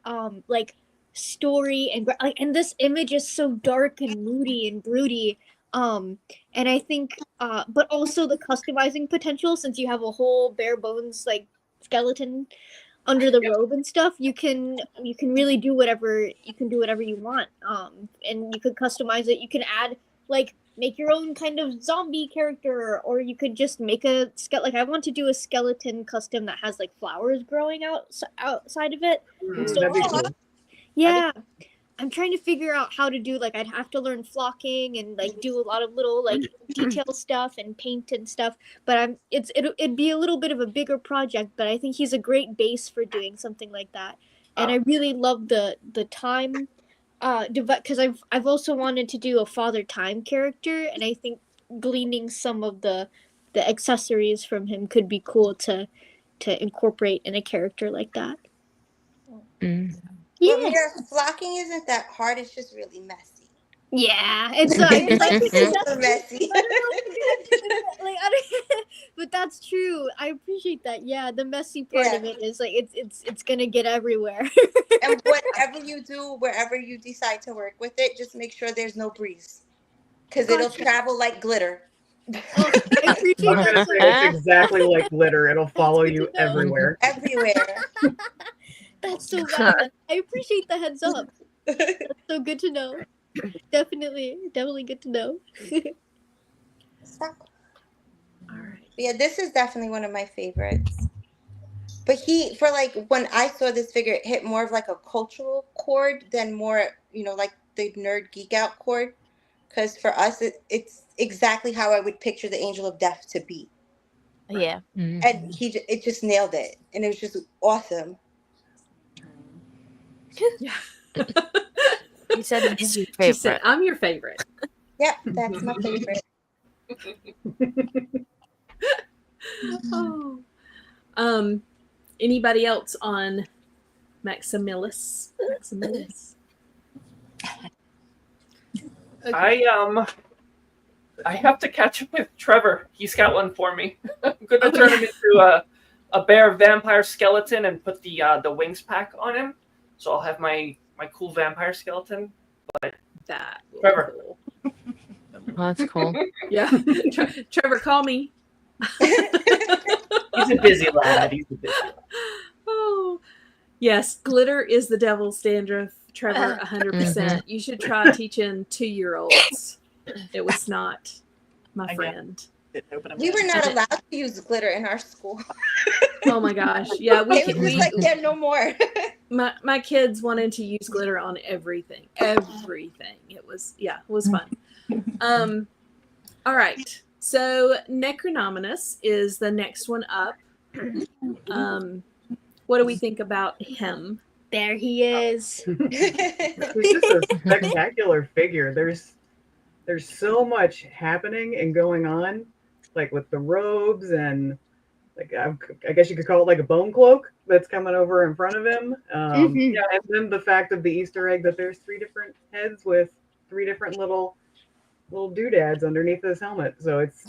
like story and like, and this image is so dark and moody and broody. And I think but also the customizing potential, since you have a whole bare bones like skeleton under the robe and stuff, you can really do whatever you want. And you could customize it. You can add like make your own kind of zombie character, or you could just make a like I want to do a skeleton custom that has like flowers growing outside of it.
Mm,
So
That'd be cool.
yeah. I'm trying to figure out how to do like I'd have to learn flocking and like do a lot of little like detail stuff and paint and stuff. But it'd be a little bit of a bigger project, but I think he's a great base for doing something like that. And I really love the time because I've also wanted to do a Father Time character, and I think gleaning some of the accessories from him could be cool to incorporate in a character like that.
Mm.
Well,
Yeah.
Mira, flocking isn't that hard. It's just really messy.
Yeah, it's
Super messy.
like I don't, but that's true. I appreciate that. Yeah, the messy part of it is like it's gonna get everywhere.
And whatever you do, wherever you decide to work with it, just make sure there's no breeze, because it'll
Gotcha.
travel like glitter.
Oh, I appreciate
I'm gonna
that.
say it's exactly like glitter. It'll follow you everywhere.
Everywhere.
That's so bad. I appreciate the heads up. That's so good to know. Definitely good to know.
Stop.
All right.
Yeah, this is definitely one of my favorites. But for like when I saw this figure, it hit more of like a cultural chord than more, like the nerd geek out chord. Because for us, it's exactly how I would picture the Angel of Death to be.
Yeah.
Mhm.
and it just nailed it, and it was just awesome.
Yeah.
You said he's your
She said,
favorite.
"I'm your favorite."
Yep, that's my favorite.
Oh. Anybody else on Maximus? Maximus. Okay.
I have to catch up with Trevor. He's got one for me. I'm gonna turn him into a bear vampire skeleton and put the wings pack on him. So I'll have my cool vampire skeleton.
That will be
Trevor.
cool.
Oh, that's cool.
Yeah. Trevor, call me.
He's a busy lad.
Oh, yes. Glitter is the devil's dandruff. Trevor, 100%. You should try teaching 2-year-olds. It was not my
I get-
friend.
Didn't open 'em
We
yet.
were not allowed to use glitter in our school.
Oh my gosh. Yeah,
They were just like, yeah, no more.
my kids wanted to use glitter on everything. Everything. It was fun. All right. So Necronominus is the next one up. What do we think about him?
There he is.
He's just a spectacular figure. There's so much happening and going on, like with the robes and like I guess you could call it like a bone cloak that's coming over in front of him.
Mhm.
Yeah, and then the fact of the Easter egg that there's 3 different heads with 3 different little doodads underneath his helmet. So it's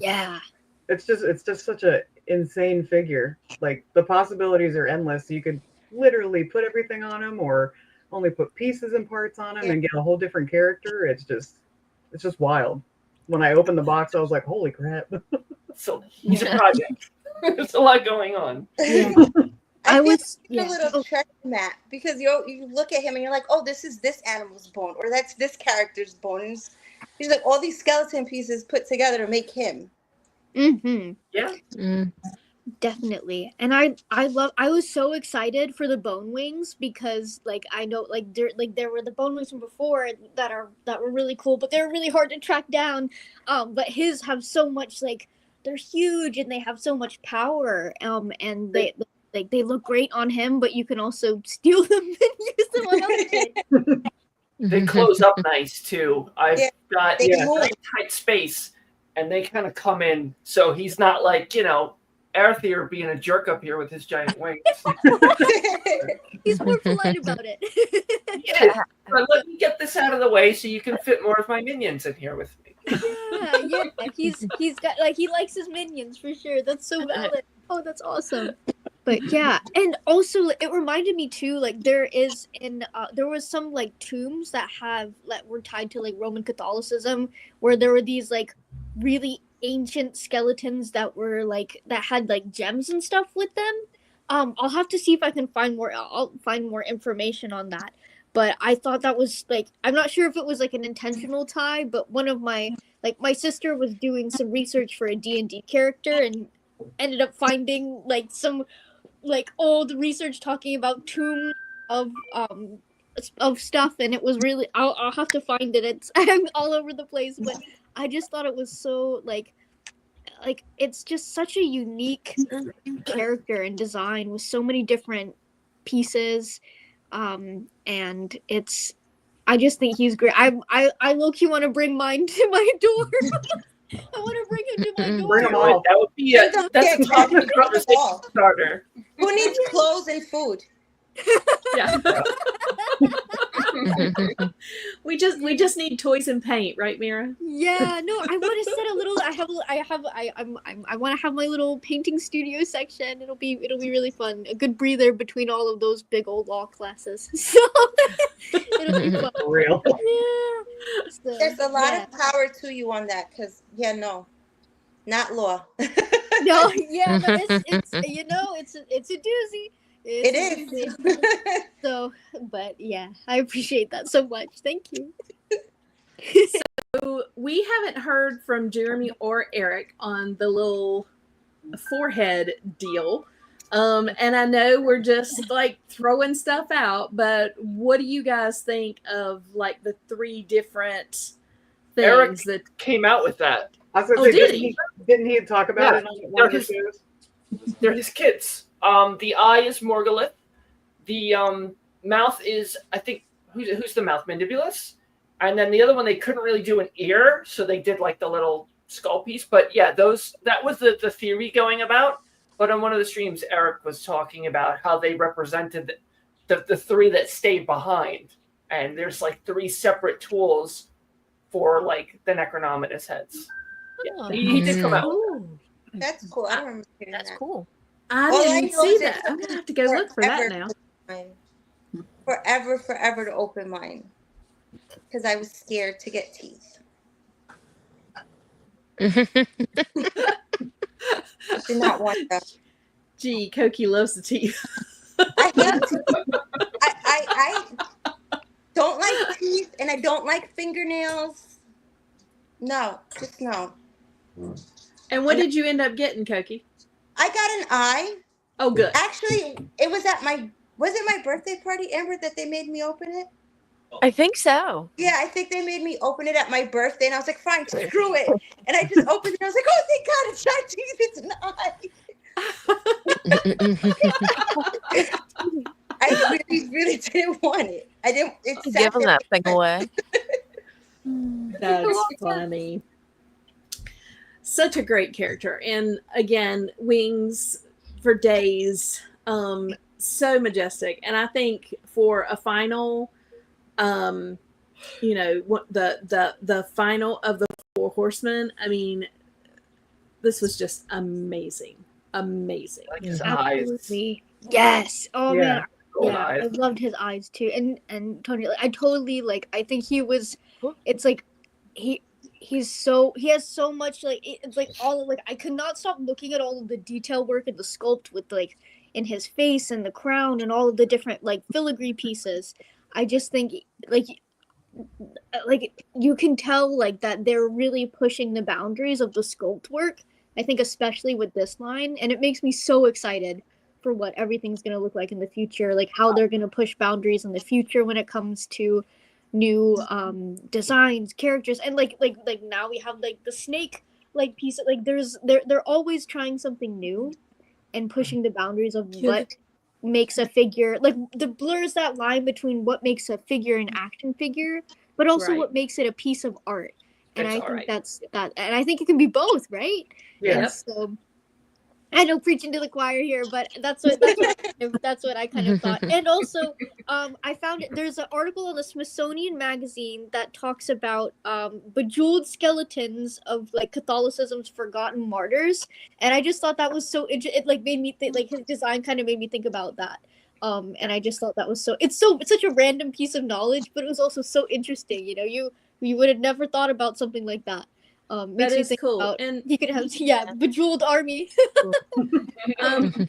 just such a insane figure. Like the possibilities are endless. You could literally put everything on him or only put pieces and parts on him and get a whole different character. It's just wild. When I opened the box, I was like, holy crap.
So he's a project. There's a lot going on.
I
was
a little treasure map because you look at him and you're like, oh, this is this animal's bone or that's this character's bone. And he's like all these skeleton pieces put together to make him.
Mm-hmm.
Yeah.
Definitely. And I was so excited for the bone wings because like I know there were the bone wings from before that were really cool, but they're really hard to track down. But his have so much, like they're huge and they have so much power. And they look great on him, but you can also steal them and use them on other kids.
They close up nice too. I've got
they
a
move.
very tight space, and they kind of come in, so he's not like Arthur being a jerk up here with his giant wings.
He's more polite about it.
Yeah, but let me get this out of the way so you can fit more of my minions in here with me.
Yeah. He's got like he likes his minions for sure. That's so valid. Oh, that's awesome. But yeah, and also it reminded me too, like there was some like tombs that were tied to like Roman Catholicism, where there were these like really ancient skeletons that had like gems and stuff with them. I'll have to see if I can find more information on that. But I thought that was like, I'm not sure if it was like an intentional tie, but one of my sister was doing some research for a D&D character and ended up finding like some like old research talking about tombs of stuff, and it was really I'll have to find it. I'm all over the place, but I just thought it was so like it's just such a unique character and design with so many different pieces, and I just think he's great. I low-key want to bring mine to my door. I want to bring him to my door.
Bring 'em all.
That would be that's a topic conversation starter.
Who needs clothes and food?
Yeah. We just need toys and paint, right, Mira?
Yeah, no, I want to set a little. I want to have my little painting studio section. It'll be really fun. A good breather between all of those big old law classes. So it'll be fun.
For real.
Yeah. So,
There's a lot of power to you on that because not law.
No, yeah, but it's it's a doozy.
It is.
So, but yeah, I appreciate that so much. Thank you.
So we haven't heard from Jeremy or Eric on the little forehead deal. And I know we're just like throwing stuff out, but what do you guys think of like the 3 different things
Eric
that
came out with that.
I was gonna
Oh,
say,
did he?
didn't he talk about
Yeah.
it on one of the
Because
shows?
they're his kids. The eye is Morgulith. The mouth is, I think, who's the mouth? Mandibulus. And then the other one, they couldn't really do an ear, so they did like the little skull piece. But yeah, that was the theory going about. But on one of the streams, Eric was talking about how they represented the three that stayed behind. And there's like 3 separate tools for like the Necronominus heads. Yeah, he did come out with that.
Ooh,
That's cool. I don't remember hearing
That's
that.
cool.
I
All I
didn't
know
see
is it
that. I'm
took
gonna have to go look for that
forever
now.
to mine. Forever to open mine. Because I was scared to get teeth. Did not want them.
Gee, Koki loves the teeth.
I hate teeth. I don't like teeth and I don't like fingernails. No, just no.
And what did you end up getting, Koki?
I got an eye.
Oh, good.
Actually, it was at was it my birthday party, Amber, that they made me open it?
I think so.
Yeah, I think they made me open it at my birthday, and I was like, fine, screw it. And I just opened it. I was like, oh, thank God, it's not teeth, it's not. I really didn't want it. I didn't. It sat
Give them
there.
that thing away.
That's funny. Such a great character. And again, wings for days. So majestic. And I think for a final, the final of the 4 horsemen, I mean, this was just amazing. Amazing.
Like his eyes.
Absolutely. Yes. Oh
Yeah.
man.
Gold
Yeah, I
eyes.
loved his eyes too. And Tony, I totally I think he was. It's like he has so much it's like all I could not stop looking at all of the detail work and the sculpt with in his face and the crown and all of the different filigree pieces. I just think you can tell that they're really pushing the boundaries of the sculpt work. I think especially with this line, and it makes me so excited for what everything's going to look like in the future, how they're going to push boundaries in the future when it comes to new designs, characters, and now we have the snake piece. They're always trying something new and pushing the boundaries of what makes a figure, the blurs that line between what makes a figure an action figure, but also
Right.
what makes it a piece of art. And
That's
I
all
think
right.
that's that, and I think it can be both, right?
Yeah.
And so I know preaching to the choir here, but that's what I kind of thought. And also, I found there's an article on the Smithsonian Magazine that talks about bejeweled skeletons of Catholicism's forgotten martyrs, and I just thought that was so it made me think his design kind of made me think about that. And I just thought that was it's such a random piece of knowledge, but it was also so interesting. You would have never thought about something like that. Makes
That
me
is
think
cool.
about
And
you could have bejeweled army.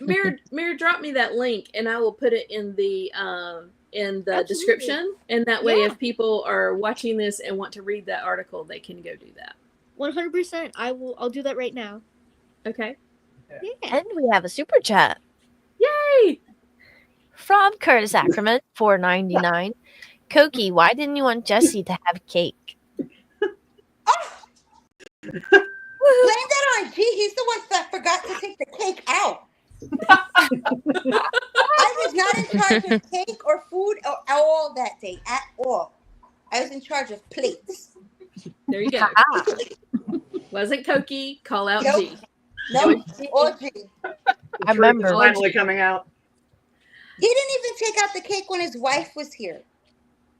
Mirror, drop me that link, and I will put it in the
Absolutely.
description. And that way,
Yeah.
if people are watching this and want to read that article, they can go do that.
100%. I'll do that right now.
Okay.
Yeah.
And we have a super chat
Yay!
from Curtis Ackerman, $4.99. Koki, why didn't you want Jesse to have cake?
Blame that on G. He's the one that forgot to take the cake out. I was not in charge of cake or food or all that day at all. I was in charge of plates.
There you go. Wasn't Koki? Call out
Nope.
G.
No, or G.
The
I
truth
remember.
is finally coming out.
He didn't even take out the cake when his wife was here.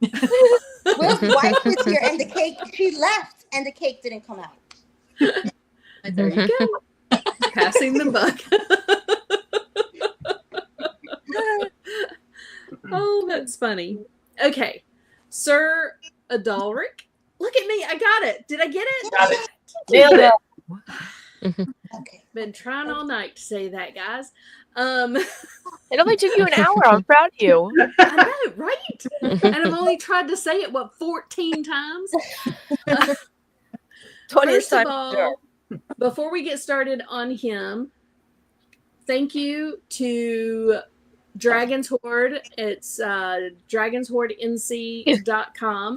Will's wife was here and the cake, she left and the cake didn't come out.
There you go. Passing the buck. Oh, that's funny. Okay. Sir Adalric. Look at me. I got it. Did I get it?
Got it.
Nailed it.
Okay.
Been trying all night to say that, guys.
It only took you an hour. I'm proud of you.
I know, right? And I've only tried to say it, 14 times?
20th
First of
time.
all, before we get started on him, thank you to Dragon's Horde. It's dragonshordenc.com.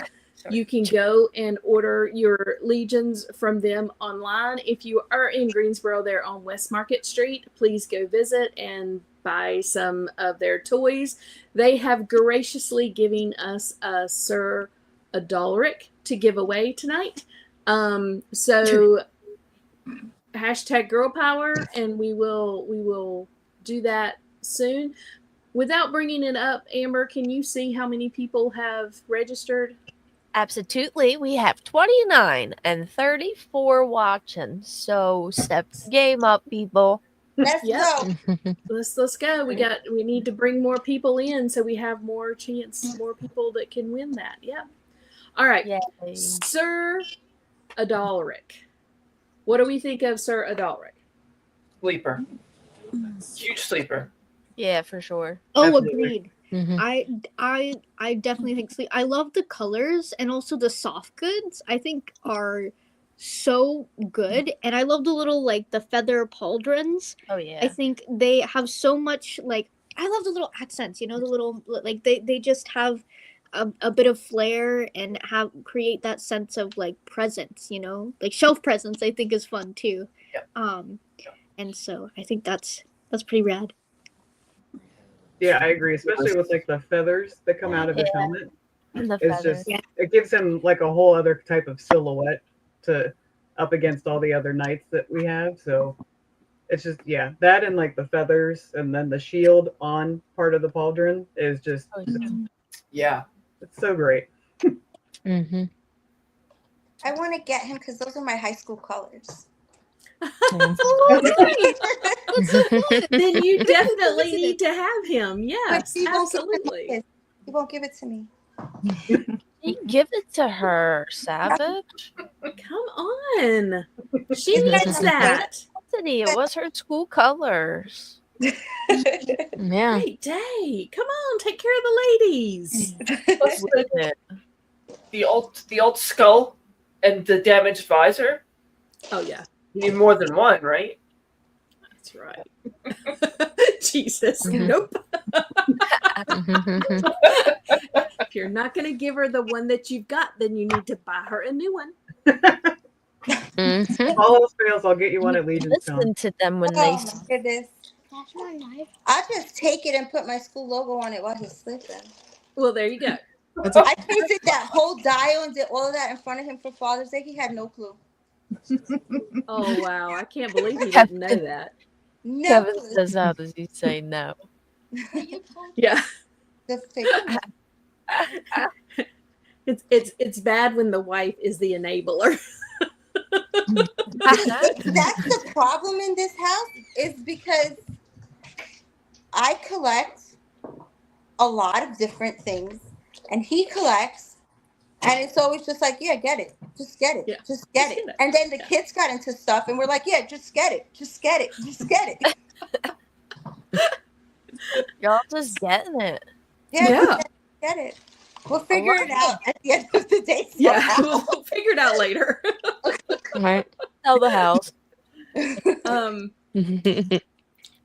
You can go and order your Legions from them online. If you are in Greensboro, they're on West Market Street. Please go visit and buy some of their toys. They have graciously given us a Sir Adalric to give away tonight. So hashtag girl power, and we will do that soon. Without bringing it up, Amber, can you see how many people have registered?
Absolutely. We have 29 and 34 watching. So step the game up, people.
Let's
Yep.
go.
Let's go. We need to bring more people in so we have more people that can win that. Yeah. All right.
Yay.
Sir Adalric. What do we think of Sir Adalric?
Sleeper. Huge sleeper.
Yeah, for sure.
Oh,
Absolutely.
agreed. I definitely think sleep. I love the colors and also the soft goods. I think are so good, and I love the little like the feather pauldrons.
Oh yeah.
I think they have so much like I love the little accents. You know, the little like they just have a bit of flair and create that sense of like presence. You know, like shelf presence. I think is fun too.
Yep.
And so I think that's pretty rad.
Yeah, I agree, especially with like the feathers that come out of his helmet.
And the
It's
feathers.
just it gives him like a whole other type of silhouette to up against all the other knights that we have. So it's just that and like the feathers and then the shield on part of the pauldron is just
Yeah.
it's so great.
Mm-hmm.
I want to get him because those are my high school colors.
Then you definitely need to have him. Yes,
he won't give
absolutely.
it- He won't give it to me.
You give it to her, Savage.
Come on. She needs that.
Anthony, it was her school colors.
Yeah.
Great day. Come on, take care of the ladies.
With it.
The old skull and the damaged visor.
Oh, yeah.
You need more than one, right?
That's right. Jesus.
Mhm.
Nope.
Mhm.
If you're not going to give her the one that you've got, then you need to buy her a new one.
Mhm.
All else fails, I'll get you one at Legion's Town.
Listen to them when
Oh
they
my goodness.
That's my knife.
I'll just take it and put my school logo on it while he's sleeping.
Well, there you go.
I pasted that whole dial and did all of that in front of him for Father's Day. He had no clue.
Oh, wow. I can't believe you didn't know that.
No
Kevin
clue.
says, how does he say no?
Yeah.
Just take it.
It's bad when the wife is the enabler.
That's the problem in this house is because I collect a lot of different things and he collects and it's always just like, yeah, get it. Just get it.
Yeah.
Just get it. And then the kids got into stuff and we're like, yeah, just get it. Just get it. Just get it.
Y'all just getting it.
Yeah.
Yeah.
Get it. We'll figure it out at the end of the day.
Yeah.
somehow.
We'll figure it out later.
Right.
Sell the house.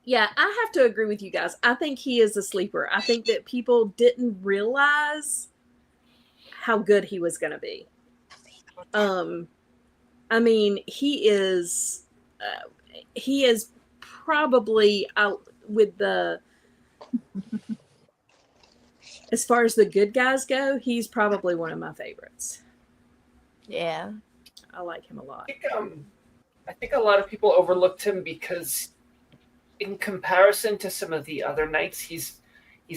Yeah, I have to agree with you guys. I think he is a sleeper. I think that people didn't realize how good he was going to be. I mean, he is probably out with the, as far as the good guys go, he's probably one of my favorites.
Yeah.
I like him a lot.
I think a lot of people overlooked him because in comparison to some of the other knights, he's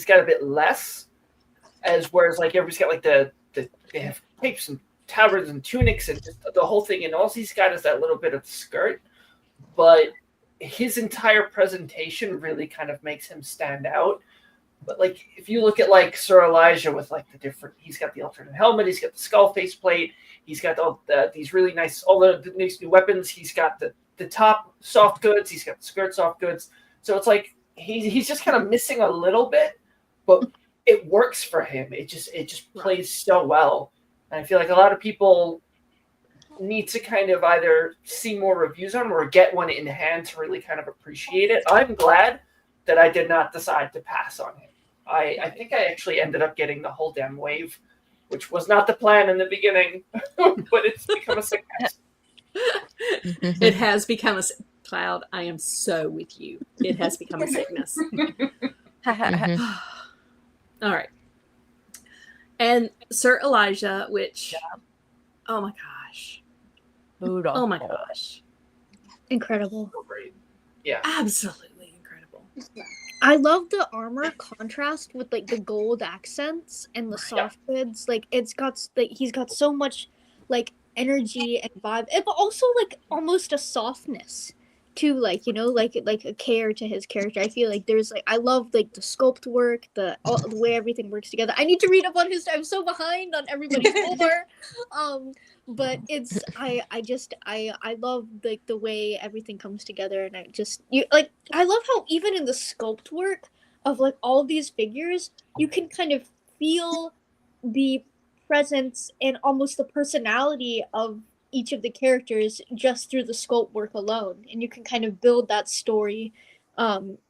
got a bit less. Whereas like everybody's got like they have capes and tabards and tunics and just the whole thing, and all he's got is that little bit of skirt. But his entire presentation really kind of makes him stand out. But like if you look at like Sir Elijah with like he's got the alternate helmet, he's got the skull face plate, he's got these really nice nice new weapons, he's got the top soft goods, he's got the skirt soft goods. So it's like he's just kind of missing a little bit, but it works for him. It just plays so well. And I feel like a lot of people need to kind of either see more reviews on him or get one in hand to really kind of appreciate it. I'm glad that I did not decide to pass on him. I think I actually ended up getting the whole damn wave which was not the plan in the beginning, but it's become a sickness.
It has become a Cloud. I am so with you. It has become a sickness.
Mhm.
All right. And Sir Elijah, which, oh my gosh. Oh my gosh.
Incredible.
So great. Yeah.
Absolutely incredible.
I love the armor contrast with like the gold accents and the soft goods. Like it's got like he's got so much like energy and vibe, but also like almost a softness to like like a care to his character. I feel like there's like I love like the sculpt work, the way everything works together. I need to read up on his. I'm so behind on everybody's lore. But it's I love like the way everything comes together, and I love how even in the sculpt work of like all these figures, you can kind of feel the presence and almost the personality of each of the characters just through the sculpt work alone, and you can kind of build that story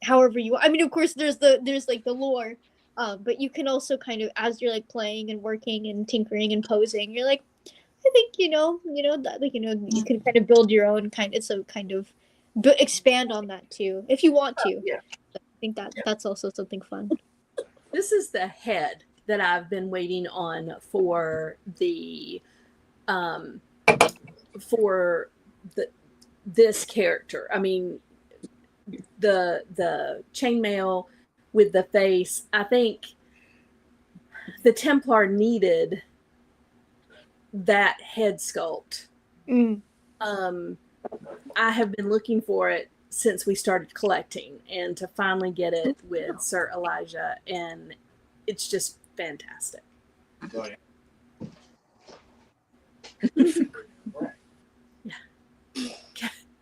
however you want. I mean, of course there's like the lore, but you can also kind of, as you're like playing and working and tinkering and posing, you're like, I think that like you can kind of build your own it's a kind of expand on that too if you want to.
Yeah.
I think that's also something fun.
This is the head that I've been waiting on for this character. I mean, the chainmail with the face. I think the Templar needed that head sculpt. I have been looking for it since we started collecting, and to finally get it with Sir Elijah, and it's just fantastic.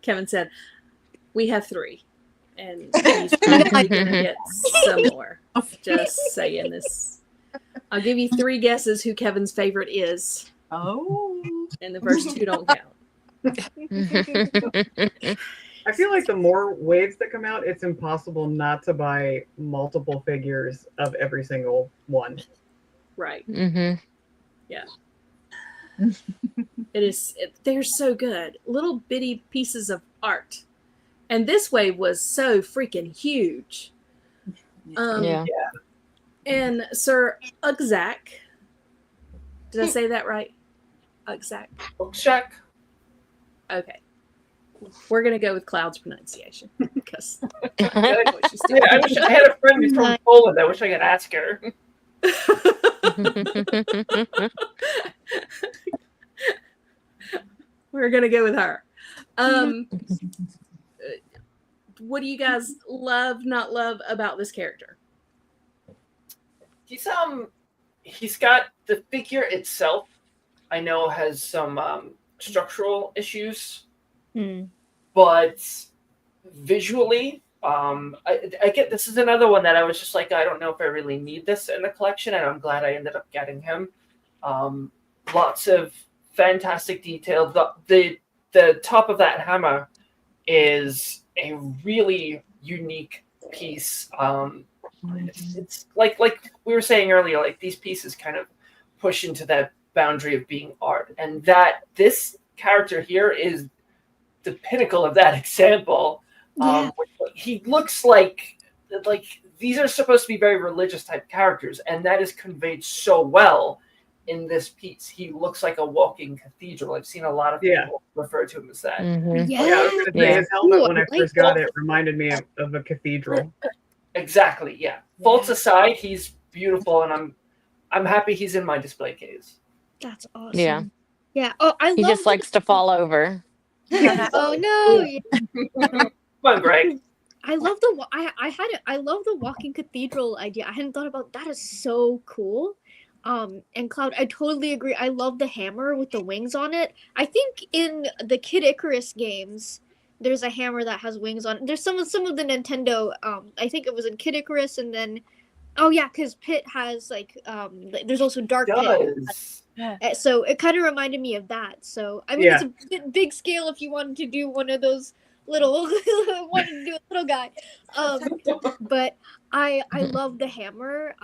Kevin said, "We have 3, and he's probably gonna get some more." Just saying this. I'll give you 3 guesses who Kevin's favorite is.
Oh.
And the first 2 don't count.
I feel like the more waves that come out, it's impossible not to buy multiple figures of every single one.
Right.
Mhm.
Yeah. They're so good. Little bitty pieces of art. And this wave was so freaking huge.
Yeah.
And Sir Ugzak, did I say that right? Ugzak.
Check.
Okay. We're going to go with Cloud's pronunciation. Because
I wish I had a friend from Poland. I wish I could ask her.
We're going to go with her. What do you guys love, not love about this character?
He's got the figure itself, I know, has some structural issues, but visually, I get this is another one that I was just like, I don't know if I really need this in the collection, and I'm glad I ended up getting him. Lots of fantastic detail. The top of that hammer is a really unique piece. It's like we were saying earlier, like these pieces kind of push into that boundary of being art, and that this character here is the pinnacle of that example. He looks like these are supposed to be very religious type characters, and that is conveyed so well in this piece. He looks like a walking cathedral. I've seen a lot of people refer to him as that.
Mhm.
Yeah, I was going to say his helmet when I first got it reminded me of a cathedral.
Exactly. Yeah. Faults aside, he's beautiful, and I'm happy he's in my display case.
That's awesome.
Yeah.
Yeah. Oh,
He just likes to fall over.
Oh no.
Come on, Greg.
I love I love the walking cathedral idea. I hadn't thought about that. Is so cool. And Cloud, I totally agree. I love the hammer with the wings on it. I think in the Kid Icarus games, there's a hammer that has wings on it. There's some of the Nintendo. I think it was in Kid Icarus, and then, oh yeah, because Pit has like there's also Dark Pit. So it kind of reminded me of that. So I mean, it's a big scale if you wanted to do one of those little wanted to do a little guy. But I love the hammer.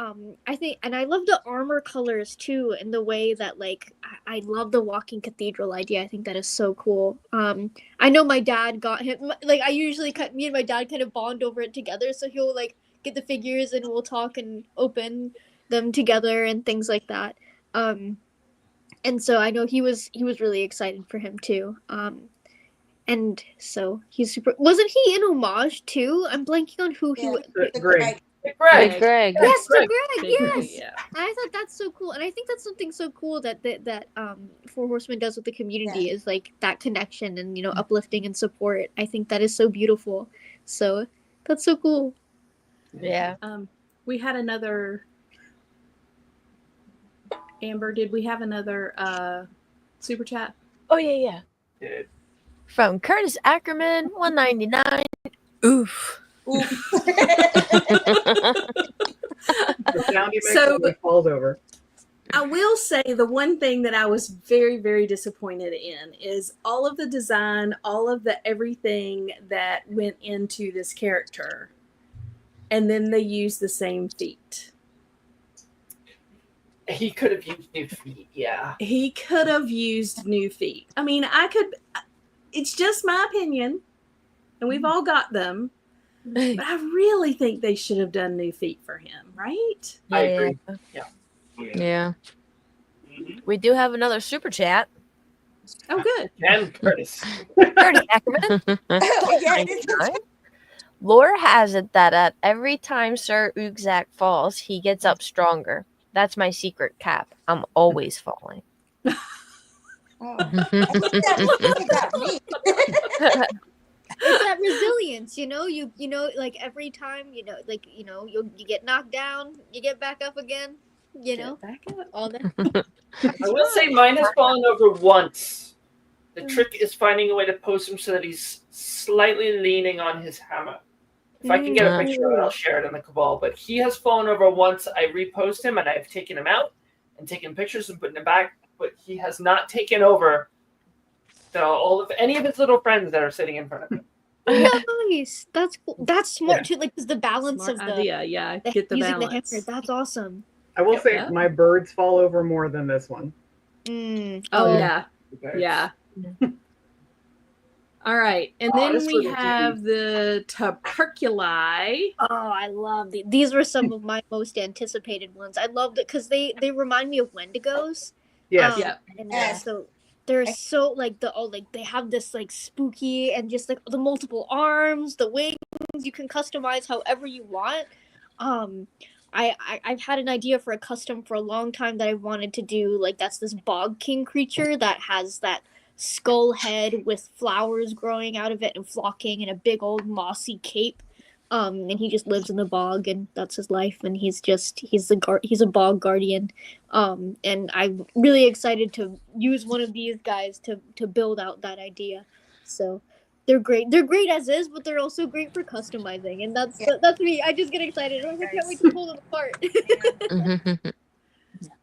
I think, and I love the armor colors too, and the way that like I love the walking cathedral idea. I think that is so cool. I know my dad got him, like I usually me and my dad kind of bond over it together, so he'll like get the figures and we'll talk and open them together and things like that. And so I know he was really excited for him too. And so he's super. Wasn't he in Homage too? I'm blanking on who he was.
Greg.
Greg.
Big Greg.
Yes,
Greg.
to Greg. Yes.
Yeah.
I thought that's so cool, and I think that's something so cool that Four Horsemen does with the community is like that connection and uplifting and support. I think that is so beautiful. So that's so cool.
Yeah.
We had another. Amber, did we have another super chat?
Oh yeah.
Yeah.
From Curtis Ackerman, 199. Oof.
The sound he makes
So-
when he falls over.
I will say the one thing that I was very, very disappointed in is all of the design, all of the everything that went into this character, and then they used the same feet.
He could have used new feet. Yeah.
He could have used new feet. I mean, it's just my opinion, and we've all got them, but I really think they should have done new feet for him, right?
I agree.
Yeah.
We do have another super chat.
Oh, good.
And Curtis.
Curtis Ackerman.
Oh, yeah, it is.
199. Lore has it that at every time Sir Oogzak falls, he gets up stronger. That's my secret cap. I'm always falling.
Oh, I think that got me.
It's that resilience, you like every time, you get knocked down, you get back up again,
Back up.
all that.
I will say mine has fallen over once. The trick is finding a way to post him so that he's slightly leaning on his hammer. If I can get a picture of it, I'll share it in the Cabal. But he has fallen over once. I repost him and I've taken him out and taken pictures and put him back. But he has not taken over any of his little friends that are sitting in front of him.
Nice. That's cool. That's smart too. Like, cause the balance
Smart
of the
idea. Yeah,
the-
get the
using
balance.
the hammer. That's awesome.
I will say
Yeah.
my birds fall over more than this one.
Oh, yeah.
Okay.
Yeah. All right. And
Oh,
then
this
we
little
have the tuberculi.
Oh, I love these were some of my most anticipated ones. I loved it because they remind me of Wendigos.
Yes.
Yeah.
And
Yes.
so they're so like they have this like spooky and just like the multiple arms, the wings. You can customize however you want. I've had an idea for a custom for a long time that I wanted to do. Like that's this bog king creature that has that skull head with flowers growing out of it and flocking and a big old mossy cape. And he just lives in the bog and that's his life. And he's a bog guardian. And I'm really excited to use one of these guys to build out that idea. So they're great. They're great as is, but they're also great for customizing. And that's me. I just get excited. I can't wait to pull them apart.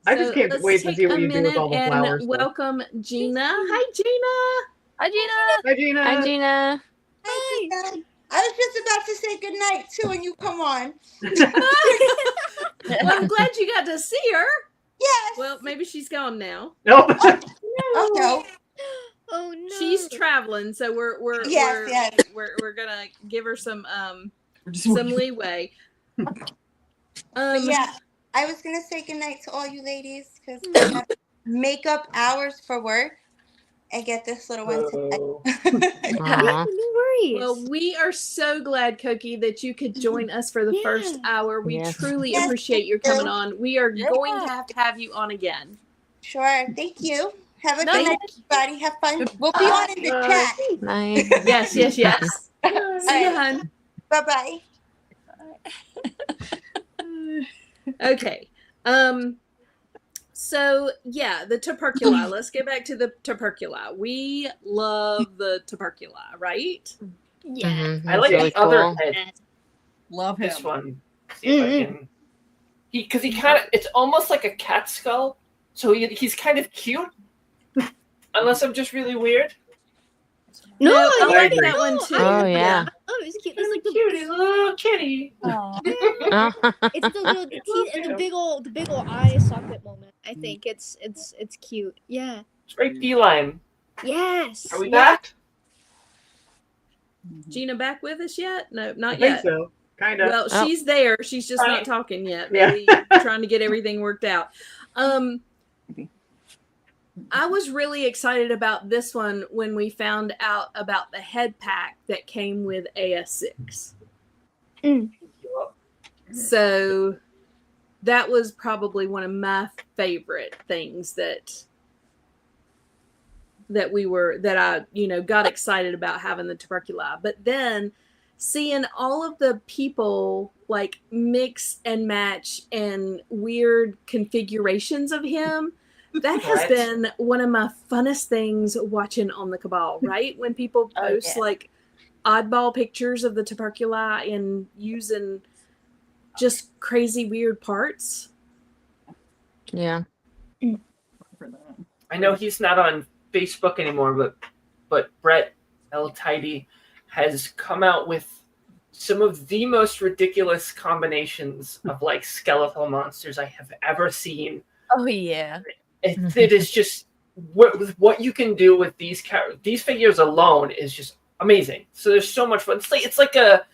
I just can't
let's
wait to
take
see what
a
you do with all the
minute
flowers.
and welcome Gina. Hi, Gina.
Hi, Gina.
Hi, Gina.
Hi, Gina.
Hi, Gina. I was just about to say goodnight too, and you come on.
Well, I'm glad you got to see her.
Yes.
Well, maybe she's gone now.
Nope.
Oh no.
Oh no.
She's traveling, so we're
Yes,
we're gonna give her some
Just
some leeway.
Yeah, I was gonna say goodnight to all you ladies because I have makeup hours for work and get this little one
Oh.
to
Aw.
No worries.
Well, we are so glad, Cookie, that you could join us for the first hour. We
Yes.
truly
Yes,
appreciate your
thank
coming
you.
on. We are going to have you on again.
Sure. Thank you. Have a
No,
good night, everybody. Have fun. We'll be on in the chat.
Nice.
Yes, yes, yes. See you, hun.
Bye bye.
Okay. So yeah, the tuberculi. Let's get back to the tuberculi. We love the tuberculi, right?
yeah.
Mhm,
I like
that's really
the other
cool.
head.
love him.
This one. See if I can. Because he kind of, it's almost like a cat skull. So he's kind of cute. Unless I'm just really weird.
No,
No,
I
I
love
like
it.
that
one
No,
too.
Oh, yeah.
Oh, it was cute.
It's
It's
a
like the
cutie little kitty.
Oh.
it's the little the teeth and the big old eye socket moment. I think it's cute. Yeah.
It's very feline.
Yes.
Are we
yeah.
back?
Gina back with us yet? No,
I
not
think
yet.
so. Kind of.
Well,
Oh.
she's there. She's just
Right.
not talking yet.
Yeah.
Maybe trying to get everything worked out. I was really excited about this one when we found out about the head pack that came with AS6. So that was probably one of my favorite things that I got excited about having the tuberculi. But then seeing all of the people like mix and match and weird configurations of him, that has
Right.
been one of my funnest things watching on the Cabal, right? When people
Oh,
post
yeah.
like oddball pictures of the tuberculi and using just crazy weird parts.
Yeah.
I know he's not on Facebook anymore, but Brett L. Tidy has come out with some of the most ridiculous combinations of like skeletal monsters I have ever seen.
Oh yeah.
It is just what you can do with these figures alone is just amazing. So there's so much fun. It's like a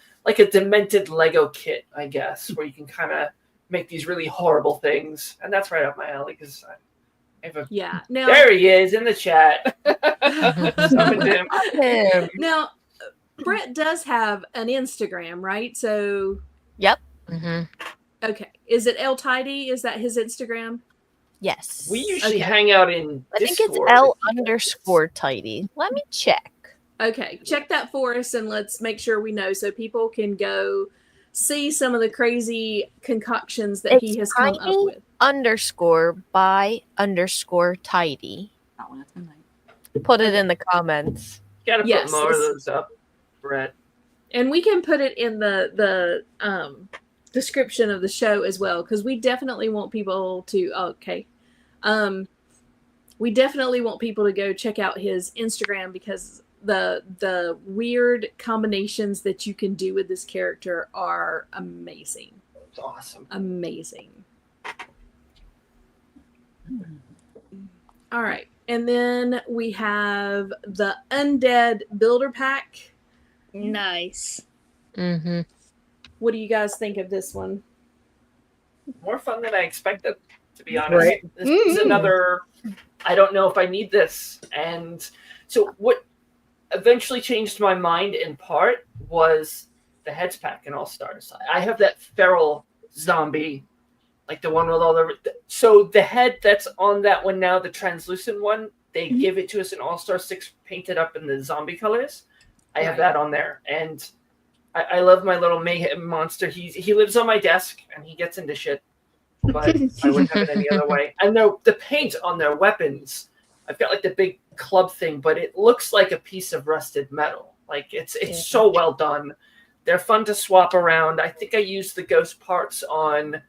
demented Lego kit, I guess, where you can kind of make these really horrible things, and that's right up my alley because I have a.
Yeah. Now,
There he is in the chat. Summoned him.
now, Brett does have an Instagram, right? So,
Hmm.
okay. Is it L Tidy? Is that his Instagram?
Yes.
We usually
Okay.
hang out in
I think it's
Discord.
L_tidy. Let me check.
Okay. Check that for us and let's make sure we know so people can go see some of the crazy concoctions that he
It's
has come
tiny.
up with.
_by_tidy.
That one, it's midnight.
Put it in the comments.
Gotta
Yes,
put more of
it's-
those up, Brett.
And we can put it in the description of the show as well, because we definitely want people to. Okay, we definitely want people to go check out his Instagram because the weird combinations that you can do with this character are amazing,
It's awesome.
amazing. All right, and then we have the Undead Builder Pack.
Nice.
Hmm.
What do you guys think of this one?
More fun than I expected, to be honest.
Right.
This is another. I don't know if I need this, and so what eventually changed my mind in part was the heads pack in All Stars. I have that feral zombie, like the one with all the. So the head that's on that one now, the translucent one, they give it to us in All Star 6 painted up in the zombie colors. I have
Right.
that on there, and I love my little mayhem monster. He lives on my desk and he gets into shit, but I wouldn't have it any other way. And the paint on their weapons, I've got like the big club thing, but it looks like a piece of rusted metal. Like it's so well done. They're fun to swap around. I think I used the ghost parts on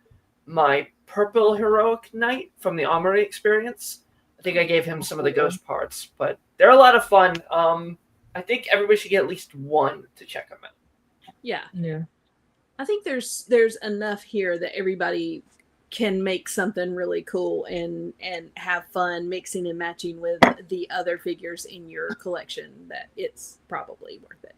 my purple heroic knight from the Armory experience. I think I gave him some of the ghost parts, but they're a lot of fun. I think everybody should get at least one to check them out.
Yeah.
Yeah.
I think there's enough here that everybody can make something really cool and have fun mixing and matching with the other figures in your collection that it's probably worth it.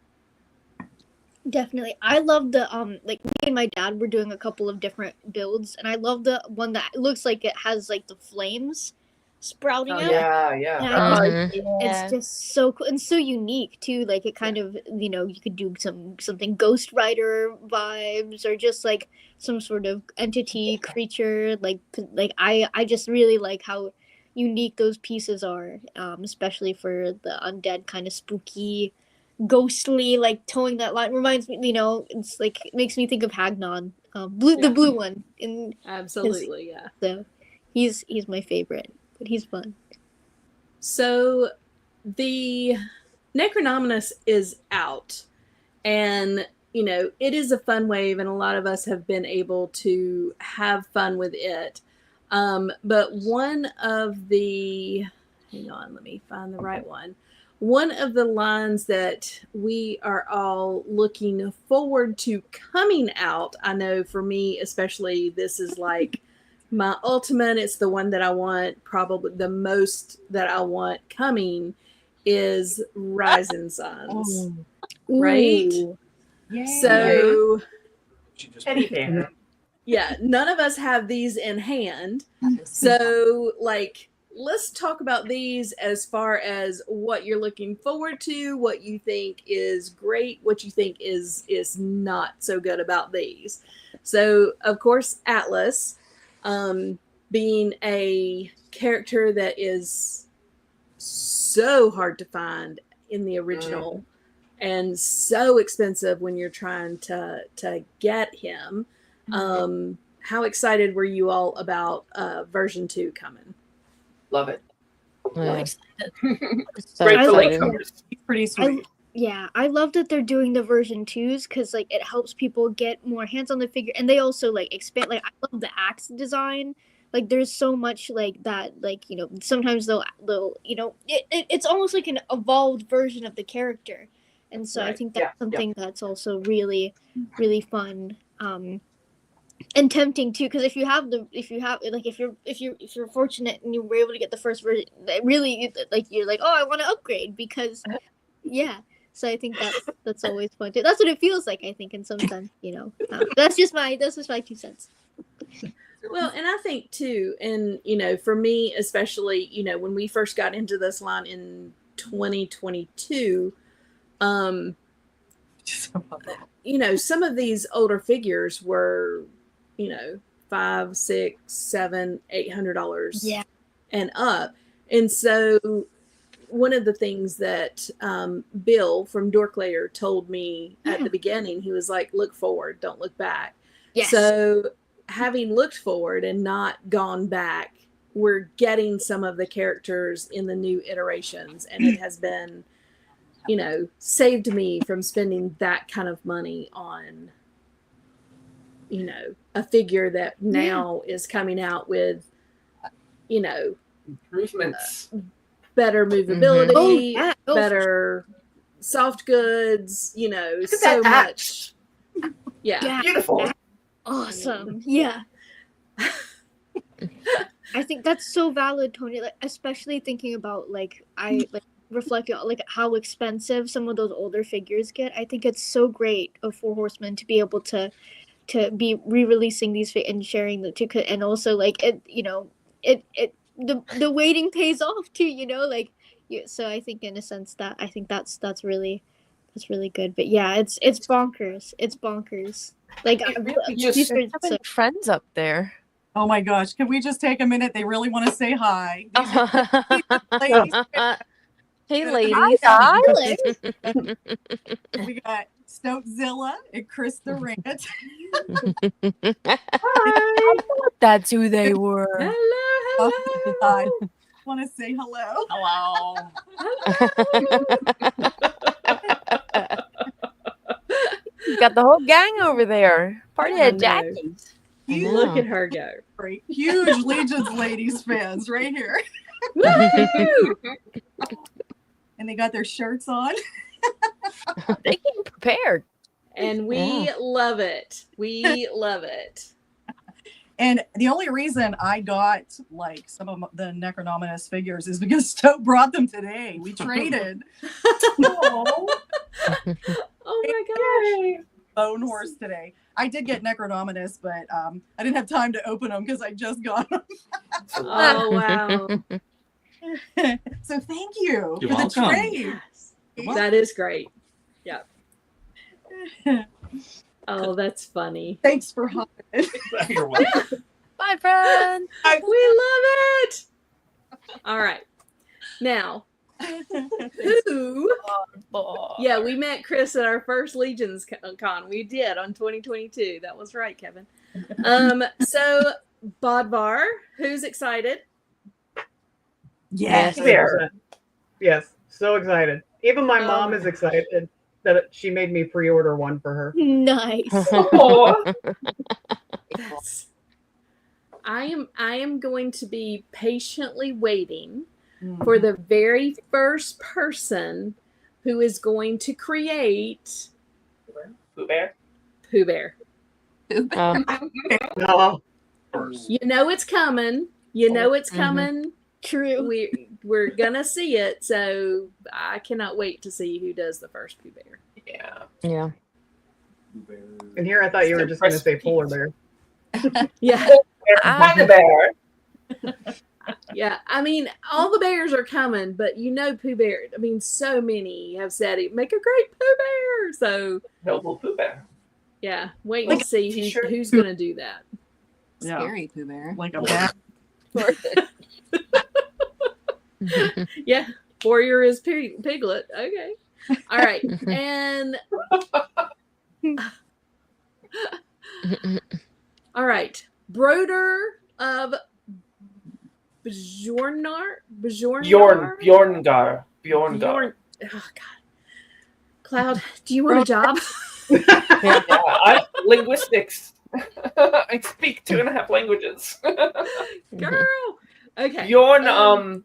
Definitely. I love the like me and my dad were doing a couple of different builds and I love the one that looks like it has like the flames sprouting out.
Yeah.
And I just,
Mhm.
it's just so cool and so unique too. Like it kind of, you could do something Ghost Rider vibes or just like some sort of entity creature. Like I just really like how unique those pieces are, especially for the undead kind of spooky, ghostly, like towing that line. Reminds me, it's like it makes me think of Hagnon, the blue one. And
Absolutely, yeah.
so he's my favorite. But he's fun.
So the Necronominus is out and it is a fun wave and a lot of us have been able to have fun with it. But one of the let me find the right one. one of the lines that we are all looking forward to coming out, I know for me especially, this is like my ultimate, it's the one that I want, probably the most that I want coming, is Rising Suns. Right?
Ooh.
So
Teddy bear.
yeah, none of us have these in hand. So, like, let's talk about these as far as what you're looking forward to, what you think is great, what you think is not so good about these. So, of course, Atlas, being a character that is so hard to find in the original and so expensive when you're trying to get him. How excited were you all about version 2 coming?
Love it.
Yeah.
excited.
So
Great for
excited.
latecomers.
Pretty sweet.
I love that they're doing the version 2s because like it helps people get more hands on the figure, and they also like expand. Like I love the axe design. Like there's so much like that. Like sometimes they'll it's almost like an evolved version of the character, and so I
Right.
think that's
Yeah.
something that's also really really fun. And tempting too, because if you're fortunate and you were able to get the first version, that really like you're like, oh, I want to upgrade because yeah. So I think that's always fun too. That's what it feels like, I think, in some sense. That's just my 2 cents.
Well, and I think too, and for me especially, when we first got into this line in 2022, some of these older figures were, $500, $600, $700, $800
Yeah.
and up. And so one of the things that Bill from Dorklayer told me at the beginning, he was like, look forward, don't look back.
Yes.
So having looked forward and not gone back, we're getting some of the characters in the new iterations, and it has been, saved me from spending that kind of money on, a figure that now is coming out with,
Improvements.
better movability,
Oh, yeah. Oh, for
better soft goods,
Look at
so
that
much. Yeah.
Yeah.
Beautiful.
Awesome. Yeah. I think that's so valid, Tony. Like, especially thinking about reflecting on how expensive some of those older figures get. I think it's so great of Four Horsemen to be able to be re-releasing these and sharing the two, and also the waiting pays off too. So I think in a sense that's really good. But yeah, it's bonkers. It's bonkers. Like
It really just-
these are
Having friends up there.
Oh my gosh. Can we just take a minute? They really want to say hi. Ladies,
Hey,
Hi,
ladies.
we got Stokezilla and Chris Durant.
That's who they were.
Hello.
I want to say hello.
You got the whole gang over there. Party
I
at
know.
Jackie's.
Huge,
Look at her go.
huge Legion's ladies fans right here.
Woo!
And they got their shirts on.
They came prepared.
And we love it. We love it.
And the only reason I got some of the Necronominus figures is because Stoke brought them today. We traded.
Oh my gosh.
Bone Horse today. I did get Necronominus, but I didn't have time to open them because I just got them.
Oh wow.
So thank you
You're
for
welcome.
the trade.
That is great. Yeah. Oh, that's funny.
Thanks for hopping.
You're welcome.
Bye, friend.
We love it. All right. Now, who? Yeah, we met Chris at our first Legions Con. We did on 2022. That was right, Kevin. So Bodvar, who's excited?
Yes.
There.
Yes, so excited. Even my mom
Oh.
is excited that she made me pre-order one for her.
nice.
Oh,
That's, I am going to be patiently waiting for the very first person who is going to create
Pooh Bear.
Pooh Bear.
No.
You know it's coming. You know it's coming.
True.
We're gonna see it, so I cannot wait to see who does the first Pooh Bear.
Yeah.
Yeah.
And here I thought you were just going to say polar bear.
Yeah,
Panda Bear.
yeah. I mean, all the bears are coming, but you know Pooh Bear. I mean, so many have said it make a great Pooh Bear. So
Noble Pooh Bear.
yeah, wait and see
T-shirt.
who's gonna do that.
Yeah.
Scary Pooh Bear.
Like a bat.
Yeah, Warrior is Piglet. Okay, all right, and all right, Broder of Bjornar.
Bjorngar.
Bjorn. Oh God, Cloud, do you want a job?
Yeah, I'm linguistics. I speak 2.5 languages.
Girl. Okay.
Bjorn,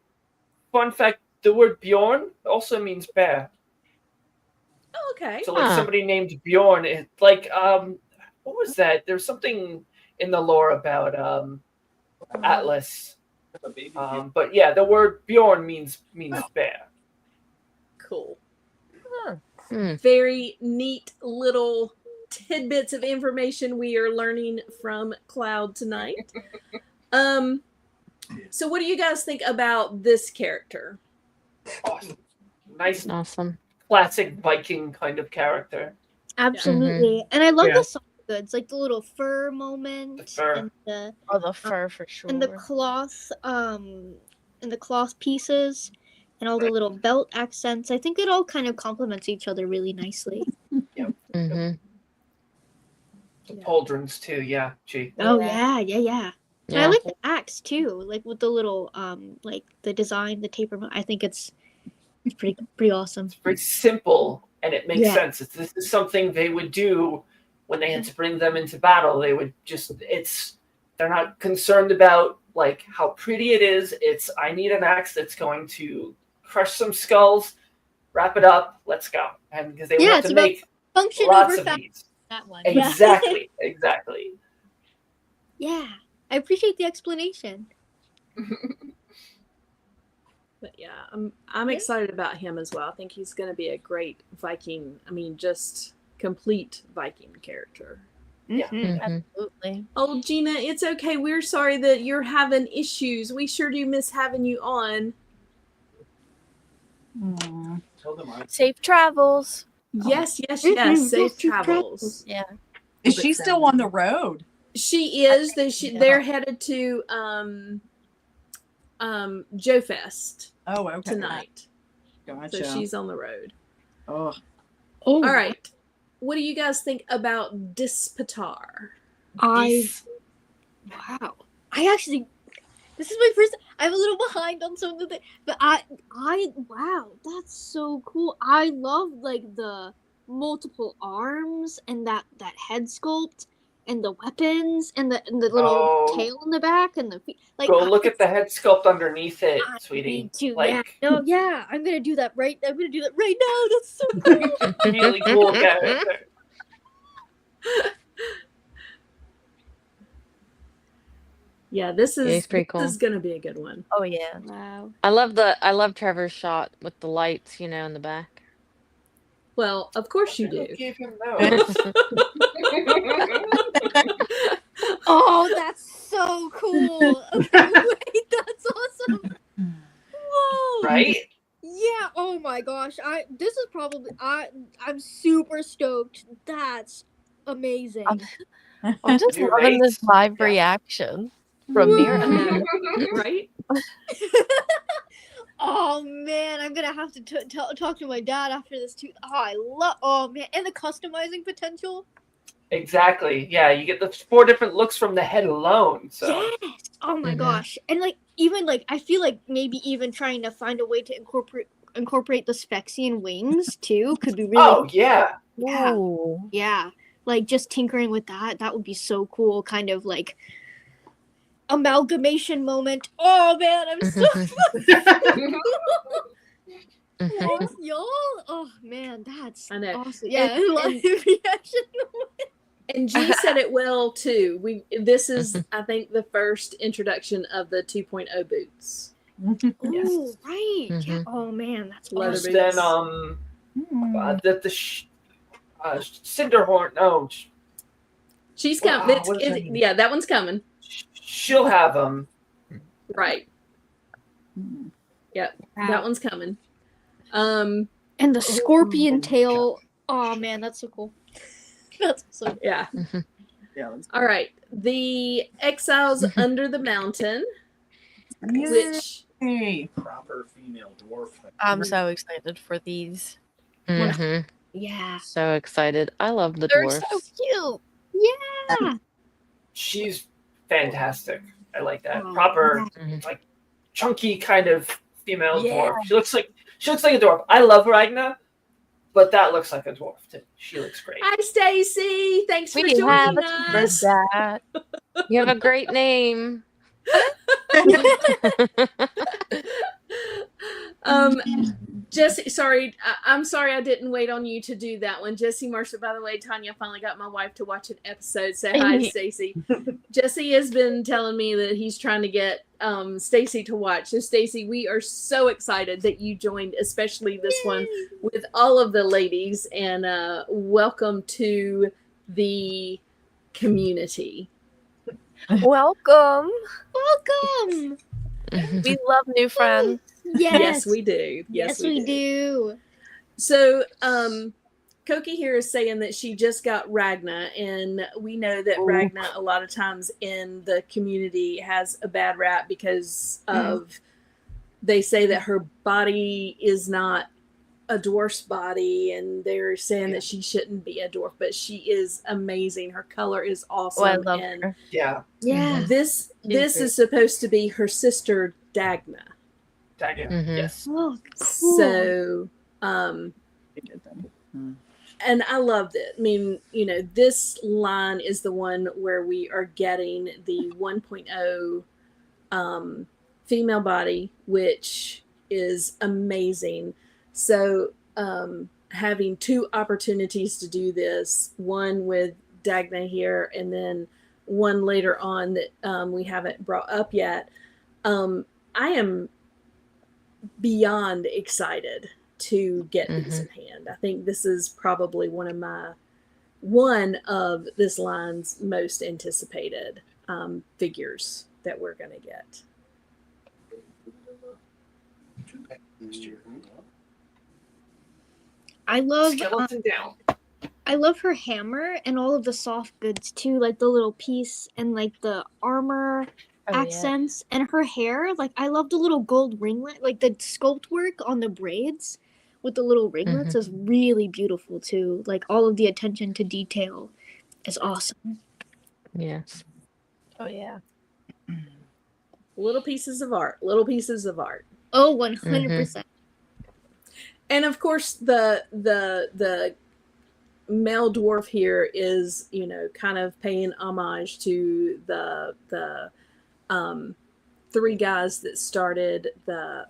fun fact, the word Bjorn also means bear.
Oh, okay.
So like somebody named Bjorn, it's like what was that? There's something in the lore about Atlas. But yeah, the word Bjorn means bear.
Cool.
Hmm.
Very neat little tidbits of information we are learning from Cloud tonight. So what do you guys think about this character?
Awesome. Nice,
Awesome.
classic Viking kind of character.
Absolutely. And I love
Yeah.
the soft goods, like the little fur moment
The fur.
and the
fur for sure.
and the cloth pieces and all the little belt accents. I think it all kind of complements each other really nicely.
Mm-hmm.
The pauldrons too, yeah. Gee.
Oh yeah. And I
Yeah.
like the axe too, like with the little like the design, the taper. I think it's pretty awesome.
Very simple and it makes
Yeah.
sense. This is something they would do when they had to bring them into battle. They would they're not concerned about like how pretty it is. It's I need an axe that's going to crush some skulls, wrap it up, let's go. And because they
Yeah,
want
it's
to
about
make
function
lots
over
of
fact.
these.
That one.
Exactly. Exactly.
Yeah. I appreciate the explanation.
But yeah, I'm excited about him as well. I think he's going to be a great Viking. I mean, just complete Viking character.
Yeah.
Mhm.
Absolutely.
Oh, Gina, it's okay. We're sorry that you're having issues. We sure do miss having you on.
Mm.
Safe travels.
Yes, yes,
Mhm.
yes.
Yes,
Safe
safe
travels.
Yeah.
Is she still on the road?
She is. They're headed to Joe Fest
Oh, okay.
tonight.
Gotcha.
So she's on the road.
Oh,
Oh,
All right. What do you guys think about Dispatar?
Wow. I actually, this is my first. I'm a little behind on some of the things, but wow, that's so cool. I love like the multiple arms and that head sculpt and the weapons and the little
Oh.
tail in the back and the feet. Like,
Go look at the head sculpt underneath it,
I
sweetie.
need to,
Like
yeah. No, yeah. I'm gonna do that right now. That's so cool.
really cool character.
Yeah, this
Yeah, he's
is
pretty cool.
This is gonna be a good one.
Oh yeah.
Wow.
I love Trevor's shot with the lights, in the back.
Well, of course you
Who
do.
gave him those?
Oh, that's so cool. Okay, wait, that's awesome. Whoa.
Right?
Yeah, oh my gosh. This is probably I'm super stoked. That's amazing.
I'm just
You're
loving
right.
this live
Yeah.
reaction from Mira.
Right?
Oh man, I'm gonna have to talk to my dad after this too. Oh man, and the customizing potential.
Exactly. Yeah, you get the 4 different looks from the head alone. So
Yes. Oh my
Mhm.
gosh. And like even like I feel like maybe even trying to find a way to incorporate the Sphexian wings too could be really
oh yeah.
Yeah.
Ooh.
Yeah. Like just tinkering with that would be so cool. Kind of like amalgamation moment. Oh man, I'm so
Mhm.
y'all. Oh man, that's
I know.
awesome. Yeah,
And-
live
and-
reaction.
And G said it well too. This is, I think, the first introduction of the 2.0 boots.
Oh right. Yeah.
Mhm.
Oh man, that's
Leather
awesome.
boots.
Then
Hmm.
Cinderhorn. No,
She's
Wow,
coming.
what is her name?
Yeah, that one's coming.
she'll have them.
Right.
Hmm.
That one's coming. Um.
And the scorpion
Oh,
tail. Oh man, that's so cool. That's so cool.
Yeah.
Yeah. That's
All right. The Exiles Under the Mountain, which
Yay.
Proper female dwarf.
I'm so excited for these.
Mhm.
Yeah.
So excited. I love the
They're
dwarfs.
so cute.
Yeah.
She's fantastic. I like that.
Oh,
Proper,
Mhm.
like chunky kind of female
Yeah.
dwarf. She looks like a dwarf. I love Ragna, but that looks like a dwarf too. She looks great.
hi Stacy. Thanks for
We have
joining
a
us.
that.
You have a great name.
Jesse, sorry, I'm sorry I didn't wait on you to do that one. Jesse Mercer, by the way, Tanya finally got my wife to watch an episode. Say hi, Stacy. Jesse has been telling me that he's trying to get Stacy to watch. So Stacy, we are so excited that you joined, especially this one with all of the ladies, and welcome to the community.
Welcome.
Welcome.
We love new friends.
Yes.
Yes, we do.
Yes, we do.
So, Koki here is saying that she just got Ragna, and we know that Ragna a lot of times in the community has a bad rap because of they say that her body is not a dwarf's body, and they're saying that she shouldn't be a dwarf, but she is amazing. Her color is awesome.
Oh, I love
and
her.
Yeah,
Yeah.
This is supposed to be her sister Dagna.
Dagon.
Mhm.
Yes.
Oh, cool.
So, and I loved it. I mean, this line is the one where we are getting the 1.0 female body, which is amazing. So, having two opportunities to do this, one with Dagna here, and then one later on that we haven't brought up yet. I am beyond excited to get these in hand. I think this is probably one of this line's most anticipated figures that we're going to get.
I love
Skeleton down.
I love her hammer and all of the soft goods too, like the little piece and like the armor accents and her hair. Like I love the little gold ringlet, like the sculpt work on the braids with the little ringlets is really beautiful too. Like all of the attention to detail is awesome.
Yes.
Oh yeah.
Little pieces of art.
Oh, 100%.
And of course the male dwarf here is, kind of paying homage to the three guys that started the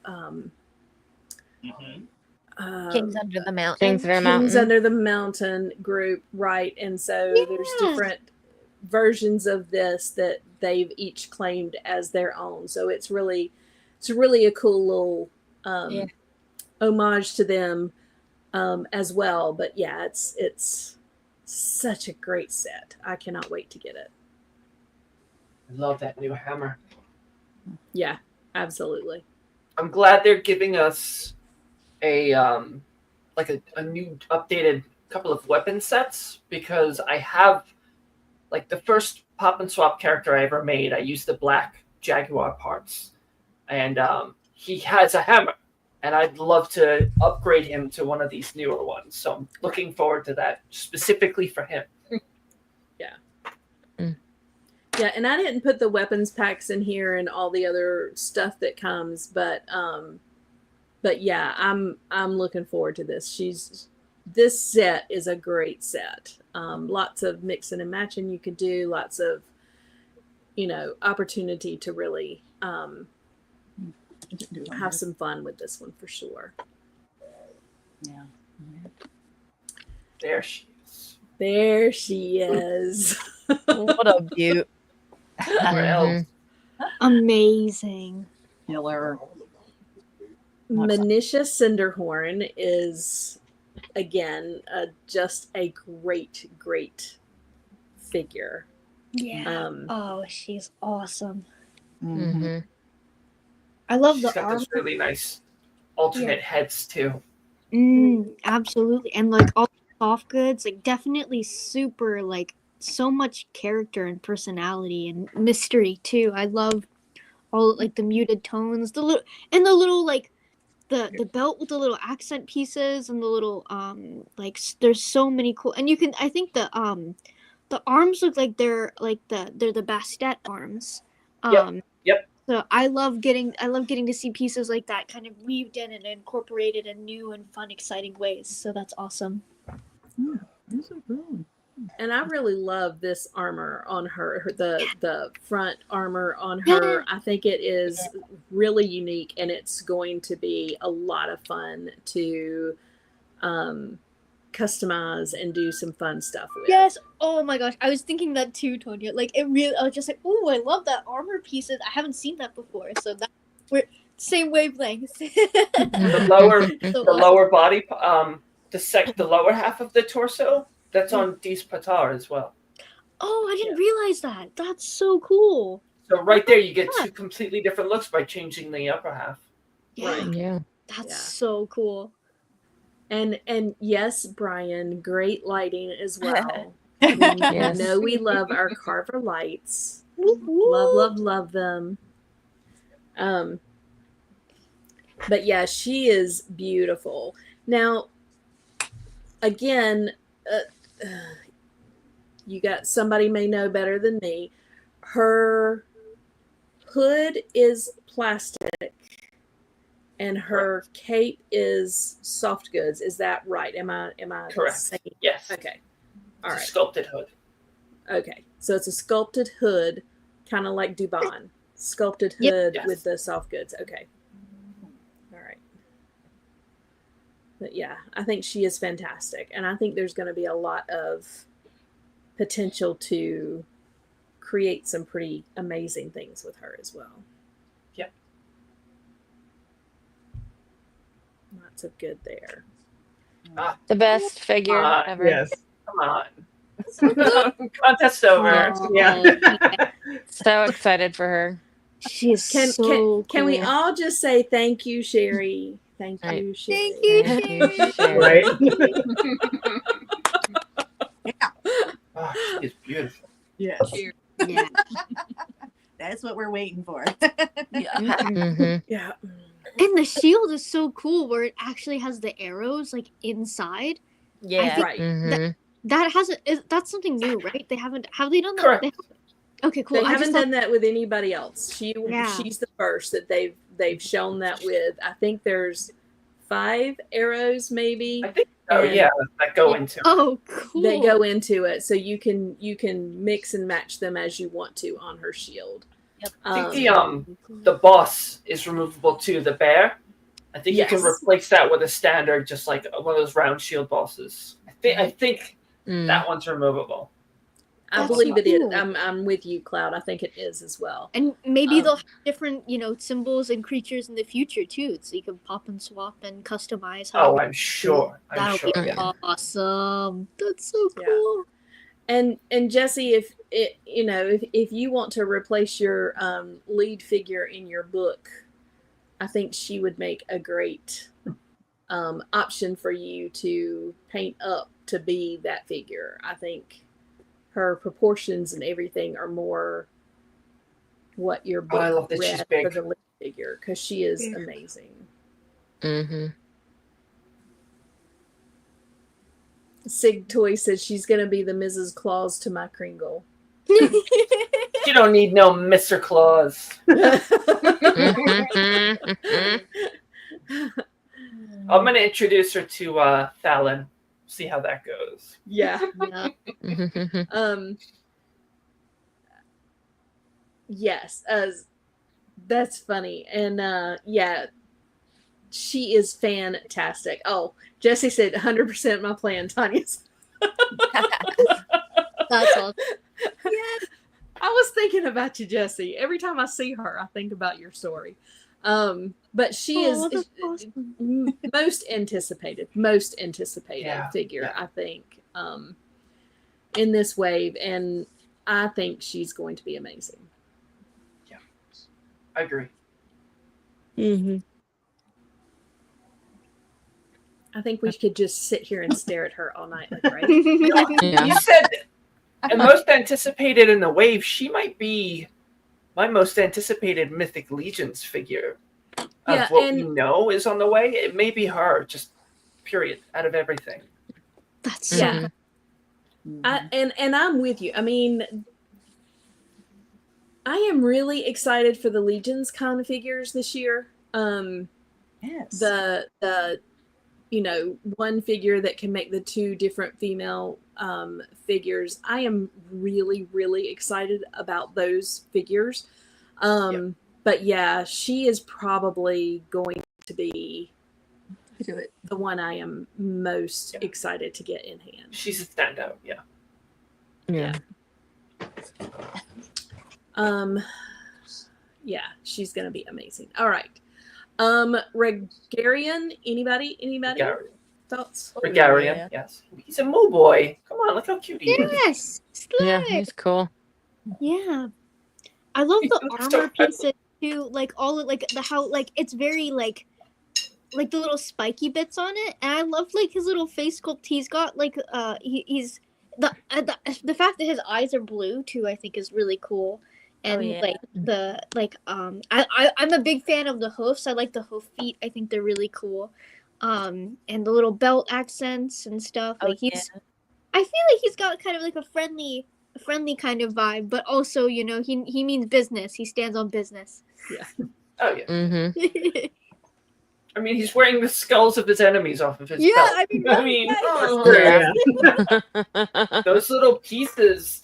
Kings Under the Mountain.
Kings Under the
Kings
Mountain.
Under the Mountain group, right? And so there's
Yeah.
different versions of this that they've each claimed as their own. So it's really a cool little homage to them as well. But yeah, it's such a great set. I cannot wait to get it.
I love that new hammer.
Yeah, absolutely.
I'm glad they're giving us a new updated couple of weapon sets, because I have like the first pop and swap character I ever made. I used the black Jaguar parts, and he has a hammer, and I'd love to upgrade him to one of these newer ones. So I'm looking forward to that specifically for him.
Yeah, and I didn't put the weapons packs in here and all the other stuff that comes, but yeah, I'm looking forward to this. This set is a great set. Lots of mixing and matching you can do, lots of opportunity to really have some fun with this one for sure.
Yeah.
There she is.
There she is.
What a beaut.
Where else?
Amazing.
Killer.
Manisha Cinderhorn is, again, just a great, great figure.
Yeah. Oh, she's awesome.
Mm-hmm.
I love
She's
the
got
armor.
those really nice alternate heads too.
Absolutely. And like all the soft goods, like definitely super, like so much character and personality and mystery too. I love all like the muted tones, the little like the belt with the little accent pieces and the little there's so many cool, and you can, I think the arms look like they're the Bastet arms.
Yep.
So I love getting to see pieces like that kind of weaved in and incorporated in new and fun, exciting ways. So that's awesome.
And I really love this armor on her, the front armor on her. I think it is really unique, and it's going to be a lot of fun to customize and do some fun stuff with.
Yes. Oh my gosh, I was thinking that too, Tonya. Like it really, I was just like, oh, I love that armor pieces. I haven't seen that before, so that we're same wavelengths.
The lower body, the lower half of the torso, that's on Dee's Patar as well.
Oh, I didn't realize that. That's so cool.
So right there, you get two completely different looks by changing the upper half.
Yeah.
Yeah.
That's so cool.
And yes, Brian, great lighting as well.
Yes.
We love our Carver lights. Love them. But yeah, she is beautiful. Now, again, you got, somebody may know better than me. Her hood is plastic and her cape is soft goods. Is that right? Am I
Correct.
saying?
Yes.
Okay. All
It's
right.
a sculpted hood.
Okay. So it's a sculpted hood, kind of like Dubon. Sculpted hood
Yes.
with the soft goods. Okay. All right. But yeah, I think she is fantastic. And I think there's going to be a lot of potential to create some pretty amazing things with her as well.
Yep.
Lots of good there.
The best figure ever.
Yes.
Come on. Contest over. Yeah.
So excited for her.
She's
Can we
cool.
all just say thank you, Sherry? Thank
Right.
you, Sherry.
Thank you,
Thank you,
Sherry.
Sherry.
Right.
Oh, she is beautiful.
Yes.
Yeah.
That's what we're waiting for.
Yeah.
Mhm.
Yeah.
And the shield is so cool where it actually has the arrows like inside.
Yeah.
think-
Right.
Mhm.
That hasn't that's something new, right? Have they done that?
Correct.
Okay, cool.
They
I
haven't
just
done that with anybody else.
Yeah.
She's the first that they've shown that with. I think there's 5 arrows, maybe.
I think so.
And-
Yeah, that go into.
Oh, cool.
They go into it, so you can mix and match them as you want to on her shield.
Yep.
I think the boss is removable too. The bear. I think you can
Yes.
replace that with a standard, just like one of those round shield bosses. I think
Mm.
that one's removable.
I
That's
believe it is.
cool.
I'm with you, Cloud. I think it is as well.
And maybe
Um,
they'll have different, symbols and creatures in the future too, so you can pop and swap and customize.
Oh, I'm sure. I'm
That'll
sure.
be
Yeah.
awesome. That's so
Yeah.
cool.
And Jesse, if you want to replace your lead figure in your book, I think she would make a great option for you to paint up to be that figure. I think her proportions and everything are more what your book
I love that she's
read for
big.
the lead figure, because she is
Yeah.
amazing.
Mhm.
Sig Toy says she's going to be the Mrs. Claus to my Kringle.
You don't need no Mr. Claus.
Mhm. Mhm.
I'm gonna introduce her to Fallon. See how that goes.
Yeah.
Yeah.
Mhm.
yes, that's funny. And yeah, she is fantastic. Oh, Jesse said 100% my plan, Tanya's.
That's awesome.
Yes. I was thinking about you, Jesse. Every time I see her, I think about your story. But she
Oh,
is
that's awesome.
most anticipated
Yeah,
figure,
yeah.
I think, in this wave. And I think she's going to be amazing.
I agree.
Mm-hmm. I think we could just sit here and stare at her all night, like, right?
Yeah.
You said and most anticipated in the wave, she might be my most anticipated Mythic Legions figure of
Yeah,
what we
and-
know is on the way. It may be her, just period, out of everything.
That's
Yeah.
Mhm.
And I'm with you. I mean, I am really excited for the Legions kind of figures this year.
Yes.
The one figure that can make the two different female figures. I am really, really excited about those figures. But yeah, she is probably going to be
Do it.
the one I am most excited to get in hand.
She's a standout, yeah.
Yeah.
Yeah, she's gonna be amazing. All right. Regarian, anybody?
Regarian.
Thoughts?
Regarian,
yeah.
yes. He's a moo boy. Come on, look how cute he is.
Yes.
Yeah,
Slay.
he's cool.
Yeah. I love the
He's so
armor pieces too. Like all like the how like it's very like the little spiky bits on it, and I love like his little face sculpt. He's got like he's the fact that his eyes are blue too. I think is really cool. And
yeah.
like the I'm a big fan of the hoofs. I like the hoof feet. I think they're really cool. And the little belt accents and stuff.
Oh,
Like he's I feel like he's got kind of like a friendly kind of vibe, but also, you know, he means business. He stands on business.
Oh, yeah.
Mm-hmm.
I mean, he's wearing the skulls of his enemies off of his
Yeah,
belt.
I mean,
I mean,
yeah.
Yeah.
those little pieces,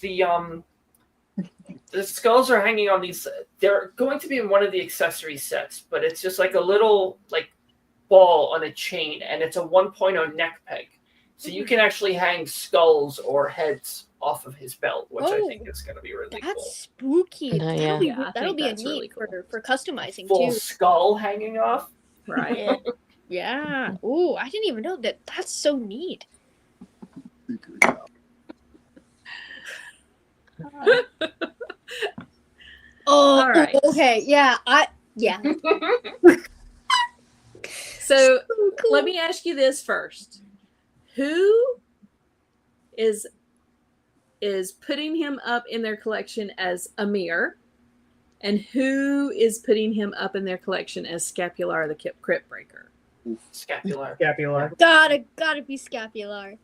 the skulls are hanging on these. They're going to be in one of the accessory sets, but it's just like a little like ball on a chain, and it's a 1.0 neck peg, so you can actually hang skulls or heads off of his belt, which I think is going to be really
That's
cool.
spooky.
Yeah.
That'll be,
Yeah, I
that'll
think
be a
that's really
neat
cool.
for customizing
Full
too.
skull hanging off.
Right.
Yeah.
Yeah. Ooh, I didn't even know that. That's so neat. Oh,
All right.
okay. Yeah. Yeah.
So
Cool.
let me ask you this first. Who is putting him up in their collection as Amir, and who is putting him up in their collection as Scapular the Crypt Breaker?
Scapular.
Scapular.
Gotta be Scapular.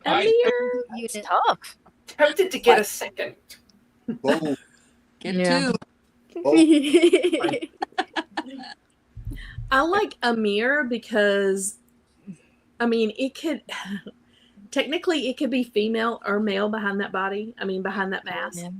Amir.
It's
Unit.
tough.
Tempted to get a second.
Boom.
Get
Yeah.
two.
I like Amir because, I mean, it could technically it could be female or male behind that body. I mean, behind that mask.
Yeah.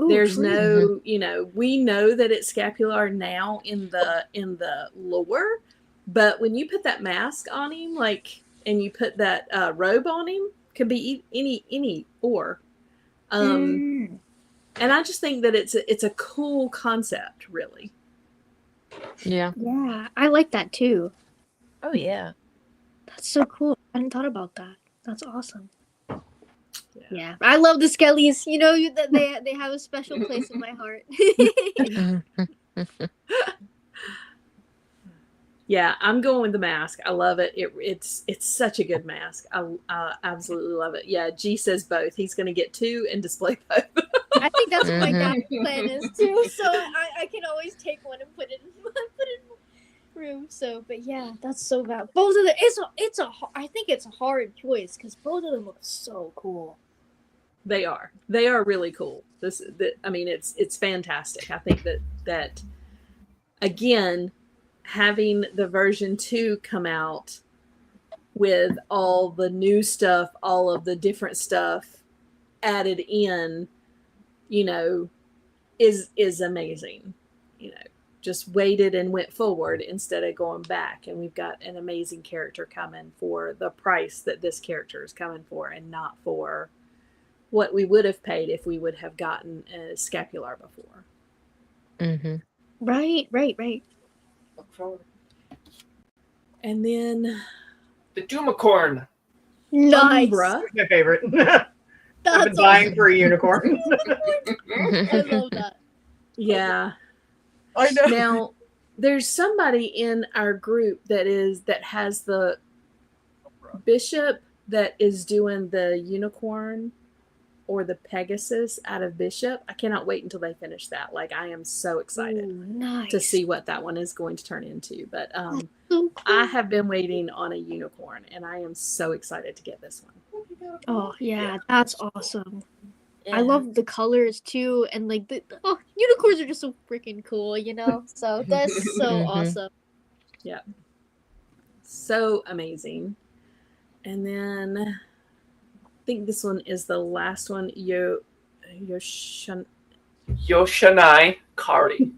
Ooh,
There's
true.
no, you know, we know that it's Scapular now in the lore, but when you put that mask on him, like, and you put that robe on him, could be any or.
Mm.
And I just think that it's a cool concept, really.
Yeah.
Yeah, I like that too.
Oh yeah.
That's so cool. I hadn't thought about that. That's awesome. Yeah, I love the Skellies. You know, that they have a special place in my heart.
Yeah, I'm going with the mask. I love it. It's such a good mask. I absolutely love it. Yeah, G says both. He's going to get two and display both.
I think that's what my
Mhm.
dad's plan is too. So I can always take one and put it in my room. So, but yeah, that's so bad. Both of them. I think it's a hard choice because both of them look so cool.
They are really cool. I mean, it's fantastic. I think that again, having the version 2 come out with all the new stuff, all of the different stuff added in, you know, is amazing. You know, just waited and went forward instead of going back. And we've got an amazing character coming for the price that this character is coming for, and not for what we would have paid if we would have gotten a scapular before.
Mm-hmm.
Right.
Look forward.
And then
The Doomacorn.
Nice.
Umbra.
My favorite. I've been
That's
dying
awesome.
for a unicorn.
I love that.
Yeah.
I know.
Now, there's somebody in our group that has the bishop that is doing the unicorn or the Pegasus out of Bishop. I cannot wait until they finish that. Like, I am so excited
Ooh, nice.
to see what that one is going to turn into. But
So cool.
I have been waiting on a unicorn, and I am so excited to get this one.
Oh yeah, that's awesome.
Yeah.
I love the colors too, and like unicorns are just so freaking cool, you know. So that's so
Mhm.
awesome.
So amazing. And then I think this one is the last one. Yoshanai.
Kari.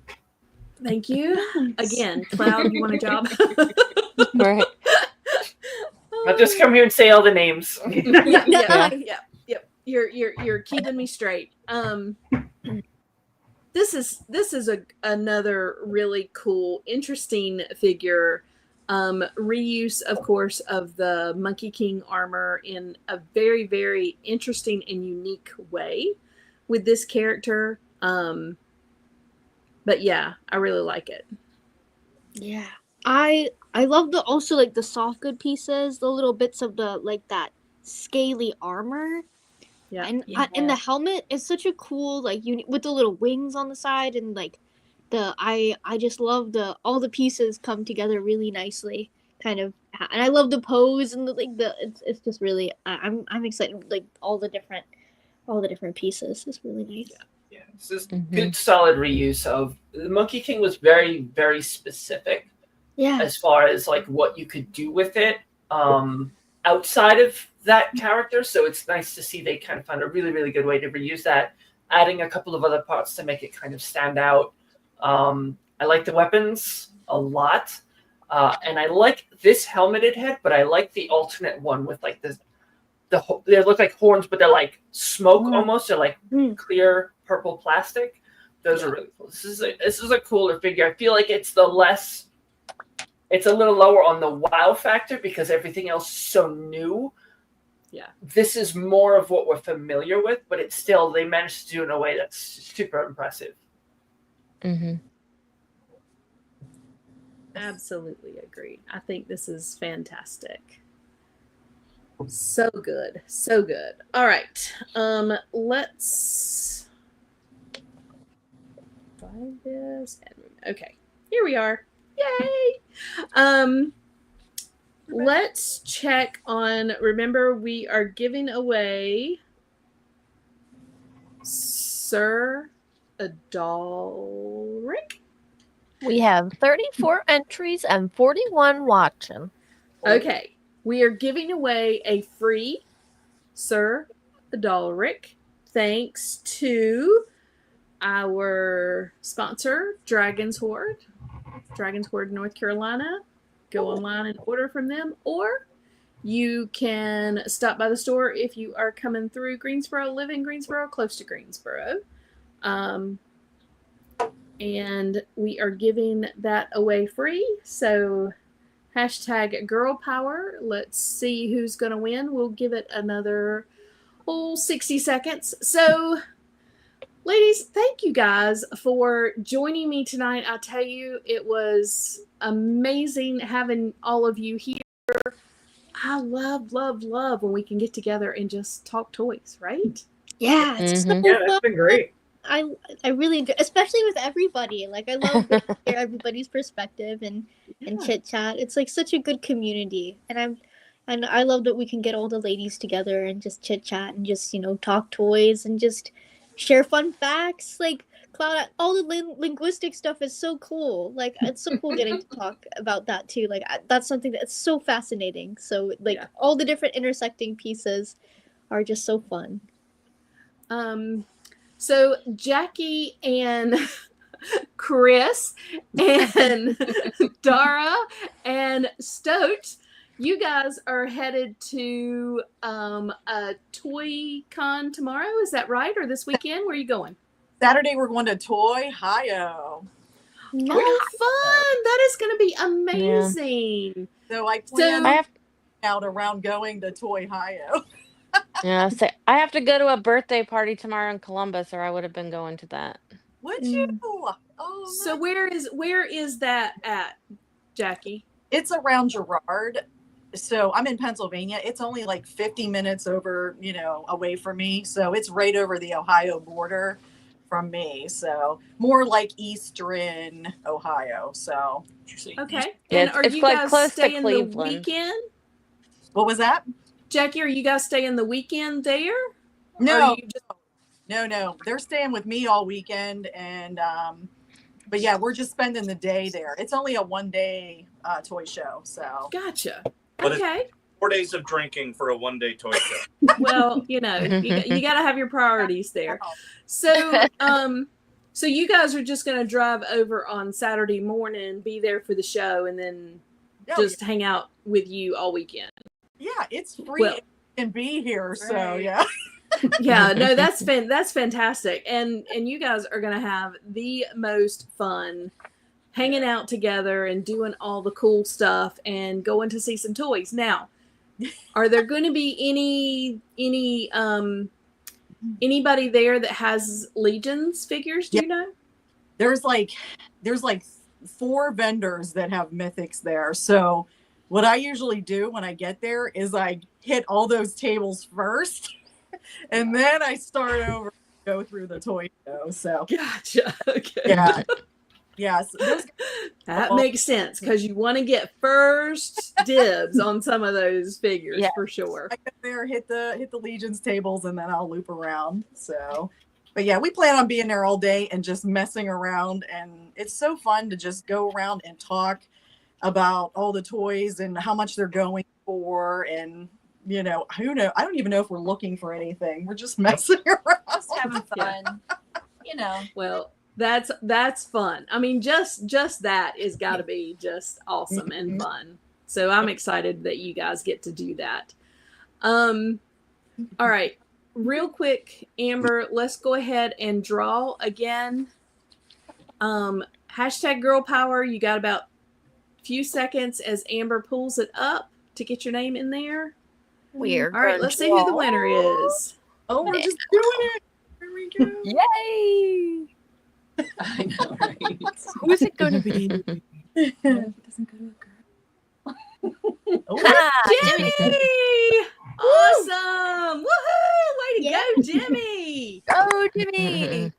Thank you. Again, Cloud, you want a job?
Right.
I'll just come here and say all the names.
Yeah. You're keeping me straight. This is another really cool, interesting figure. Reuse, of course, of the Monkey King armor in a very, very interesting and unique way with this character. But yeah, I really like it.
Yeah, I love the also like the soft good pieces, the little bits of the like that scaly armor.
Yeah.
And the helmet is such a cool like with the little wings on the side, and like I just love all the pieces come together really nicely, kind of, and I love the pose and it's just really I'm excited, like all the different pieces. It's really nice.
Yeah, this is
Mhm.
good, solid reuse of the Monkey King. Was very, very specific
Yeah.
as far as like what you could do with it outside of that character. So it's nice to see they kind of found a really, really good way to reuse that, adding a couple of other parts to make it kind of stand out. I like the weapons a lot, and I like this helmeted head, but I like the alternate one with like they look like horns, but they're like smoke almost. They're like clear purple plastic. Those are really cool. This is a cooler figure. I feel like it's a little lower on the wow factor because everything else is so new.
Yeah.
This is more of what we're familiar with, but it's still, they managed to do it in a way that's super impressive.
Mm-hmm.
Absolutely agree. I think this is fantastic. So good. So good. All right. Let's find this. Okay. Here we are. Yay. Let's check on, remember we are giving away Sir Adalric.
We have 34 entries and 41 watching.
Okay. We are giving away a free Sir Adalric thanks to our sponsor, Dragon's Horde North Carolina. Go online and order from them, or you can stop by the store if you are coming through Greensboro, live in Greensboro, close to Greensboro. And we are giving that away free. So hashtag girl power. Let's see who's going to win. We'll give it another 60 seconds. So ladies, thank you guys for joining me tonight. I tell you, it was amazing having all of you here. I love when we can get together and just talk toys, right?
Yeah, it's so
Yeah,
fun.
that's been great.
I really enjoy, especially with everybody. Like, I love to hear everybody's perspective and chit chat. It's like such a good community, and I love that we can get all the ladies together and just chit chat and just talk toys and just share fun facts. Like, Cloud, all the linguistic stuff is so cool. Like, it's so cool getting to talk about that too. Like, that's something that's so fascinating. So like all the different intersecting pieces are just so fun.
So Jackie and Chris and Dara and Stoat, you guys are headed to a Toy Con tomorrow. Is that right? Or this weekend? Where are you going?
Saturday we're going to Toy Hio.
Oh, fun! That is going to be amazing.
So I
So
plan out around going to Toy Hio.
Yeah, so I have to go to a birthday party tomorrow in Columbus, or I would have been going to that.
Would you? Oh,
so where is that at, Jackie?
It's around Girard. So I'm in Pennsylvania. It's only like 50 minutes over, away from me. So it's right over the Ohio border from me. So more like Eastern Ohio. So
Okay.
Yeah,
And are
it's
you
like
guys
close to
staying the
Cleveland.
weekend?
What was that?
Jackie, are you guys staying the weekend there?
No,
Or are you just...
no. They're staying with me all weekend. And, but yeah, we're just spending the day there. It's only a 1-day toy show. So
Gotcha.
But it's
Okay.
4 days of drinking for a 1-day toy show.
Well, you got to have your priorities there. So, so you guys are just going to drive over on Saturday morning, be there for the show, and then just hang out with you all weekend.
Yeah, it's free and be here. So yeah.
Yeah, no, that's fantastic. And you guys are going to have the most fun hanging out together and doing all the cool stuff and going to see some toys. Now, are there going to be anybody there that has Legions figures? Do you know?
There's like 4 vendors that have Mythics there. So what I usually do when I get there is I hit all those tables first and then I start over and go through the toy show. So
gotcha. Okay.
Yeah. Yes.
That makes sense because you want to get first dibs on some of those figures for sure.
I get there, hit the Legions tables, and then I'll loop around. So, but yeah, we plan on being there all day and just messing around, and it's so fun to just go around and talk about all the toys and how much they're going for, and who knows? I don't even know if we're looking for anything. We're just messing around,
Just having fun.
Well, that's fun. I mean, just that is got to be just awesome and fun. So I'm excited that you guys get to do that. All right, real quick, Amber, let's go ahead and draw again. Hashtag girl power. You got about a few seconds as Amber pulls it up to get your name in there.
We're
all right. Let's see who the winner is.
Oh, we're just doing it. Here we go.
Yay!
I know, right?
Who's it going to be?
It doesn't go to a girl.
Jimmy! Awesome! Woohoo! Way to go, Jimmy!
Oh, Jimmy!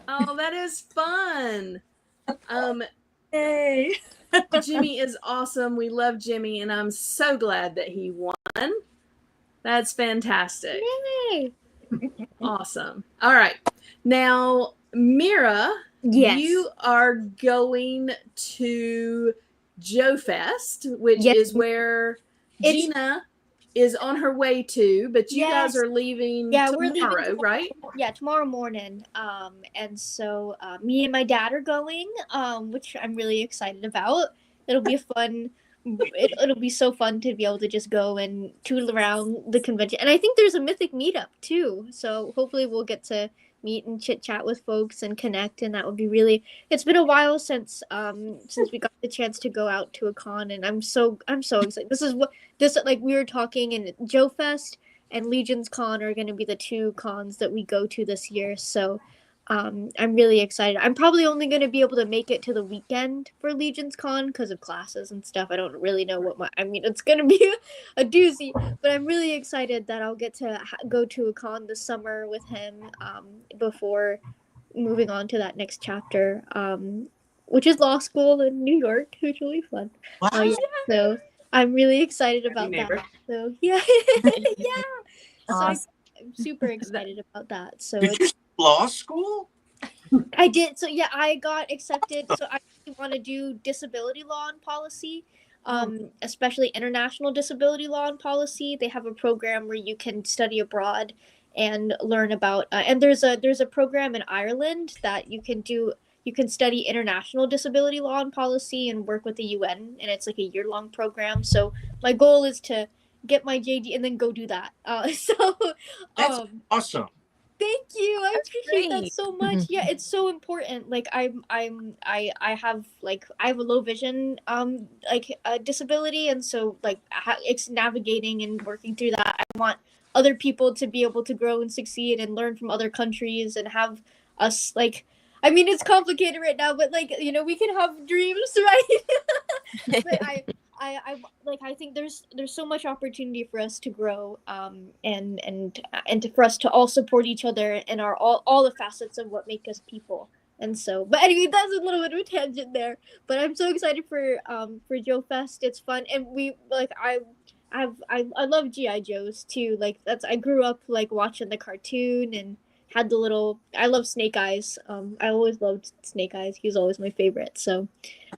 Oh, that is fun.
Hey.
Jimmy is awesome. We love Jimmy, and I'm so glad that he won. That's fantastic.
Yay!
Awesome. All right. Now, Mira, you are going to Joe Fest, which is where Gina is on her way to, but you guys are leaving tomorrow,
we're leaving
right?
Yeah, tomorrow morning. And so me and my dad are going, which I'm really excited about. It'll be it'll be so fun to be able to just go and tool around the convention. And I think there's a Mythic meetup too. So hopefully we'll get to meet and chit chat with folks and connect, and that would be really. It's been a while since we got the chance to go out to a con, and I'm so excited. This like we were talking, and Joe Fest and Legions Con are going to be the 2 cons that we go to this year. So I'm really excited. I'm probably only going to be able to make it to the weekend for Legions Con because of classes and stuff. I don't really know it's going to be a doozy, but I'm really excited that I'll get to go to a con this summer with him before moving on to that next chapter, which is law school in New York, which will be fun.
Wow.
So I'm really excited about that. So yeah. Yeah.
Awesome.
So I'm super excited about that. So
Did you law school?
I did. So yeah, I got accepted. So I want to do disability law and policy, especially international disability law and policy. They have a program where you can study abroad and learn about. And there's a program in Ireland that you can do. You can study international disability law and policy and work with the UN, and it's like a year-long program. So my goal is to get my JD and then go do that.
That's
Um,
awesome.
Thank you. I appreciate that
great.
so much. Yeah, it's so important. Like I have a low vision disability, and so like it's navigating and working through that. I want other people to be able to grow and succeed and learn from other countries and have us like. I mean, it's complicated right now, but like we can have dreams, right? But I think there's so much opportunity for us to grow, for us to all support each other and all the facets of what make us people. And so, but anyway, that's a little bit of a tangent there. But I'm so excited for Joe Fest. It's fun, and we like I love GI Joes too. Like I grew up like watching the cartoon and had the little. I love Snake Eyes. I always loved Snake Eyes. He was always my favorite. So.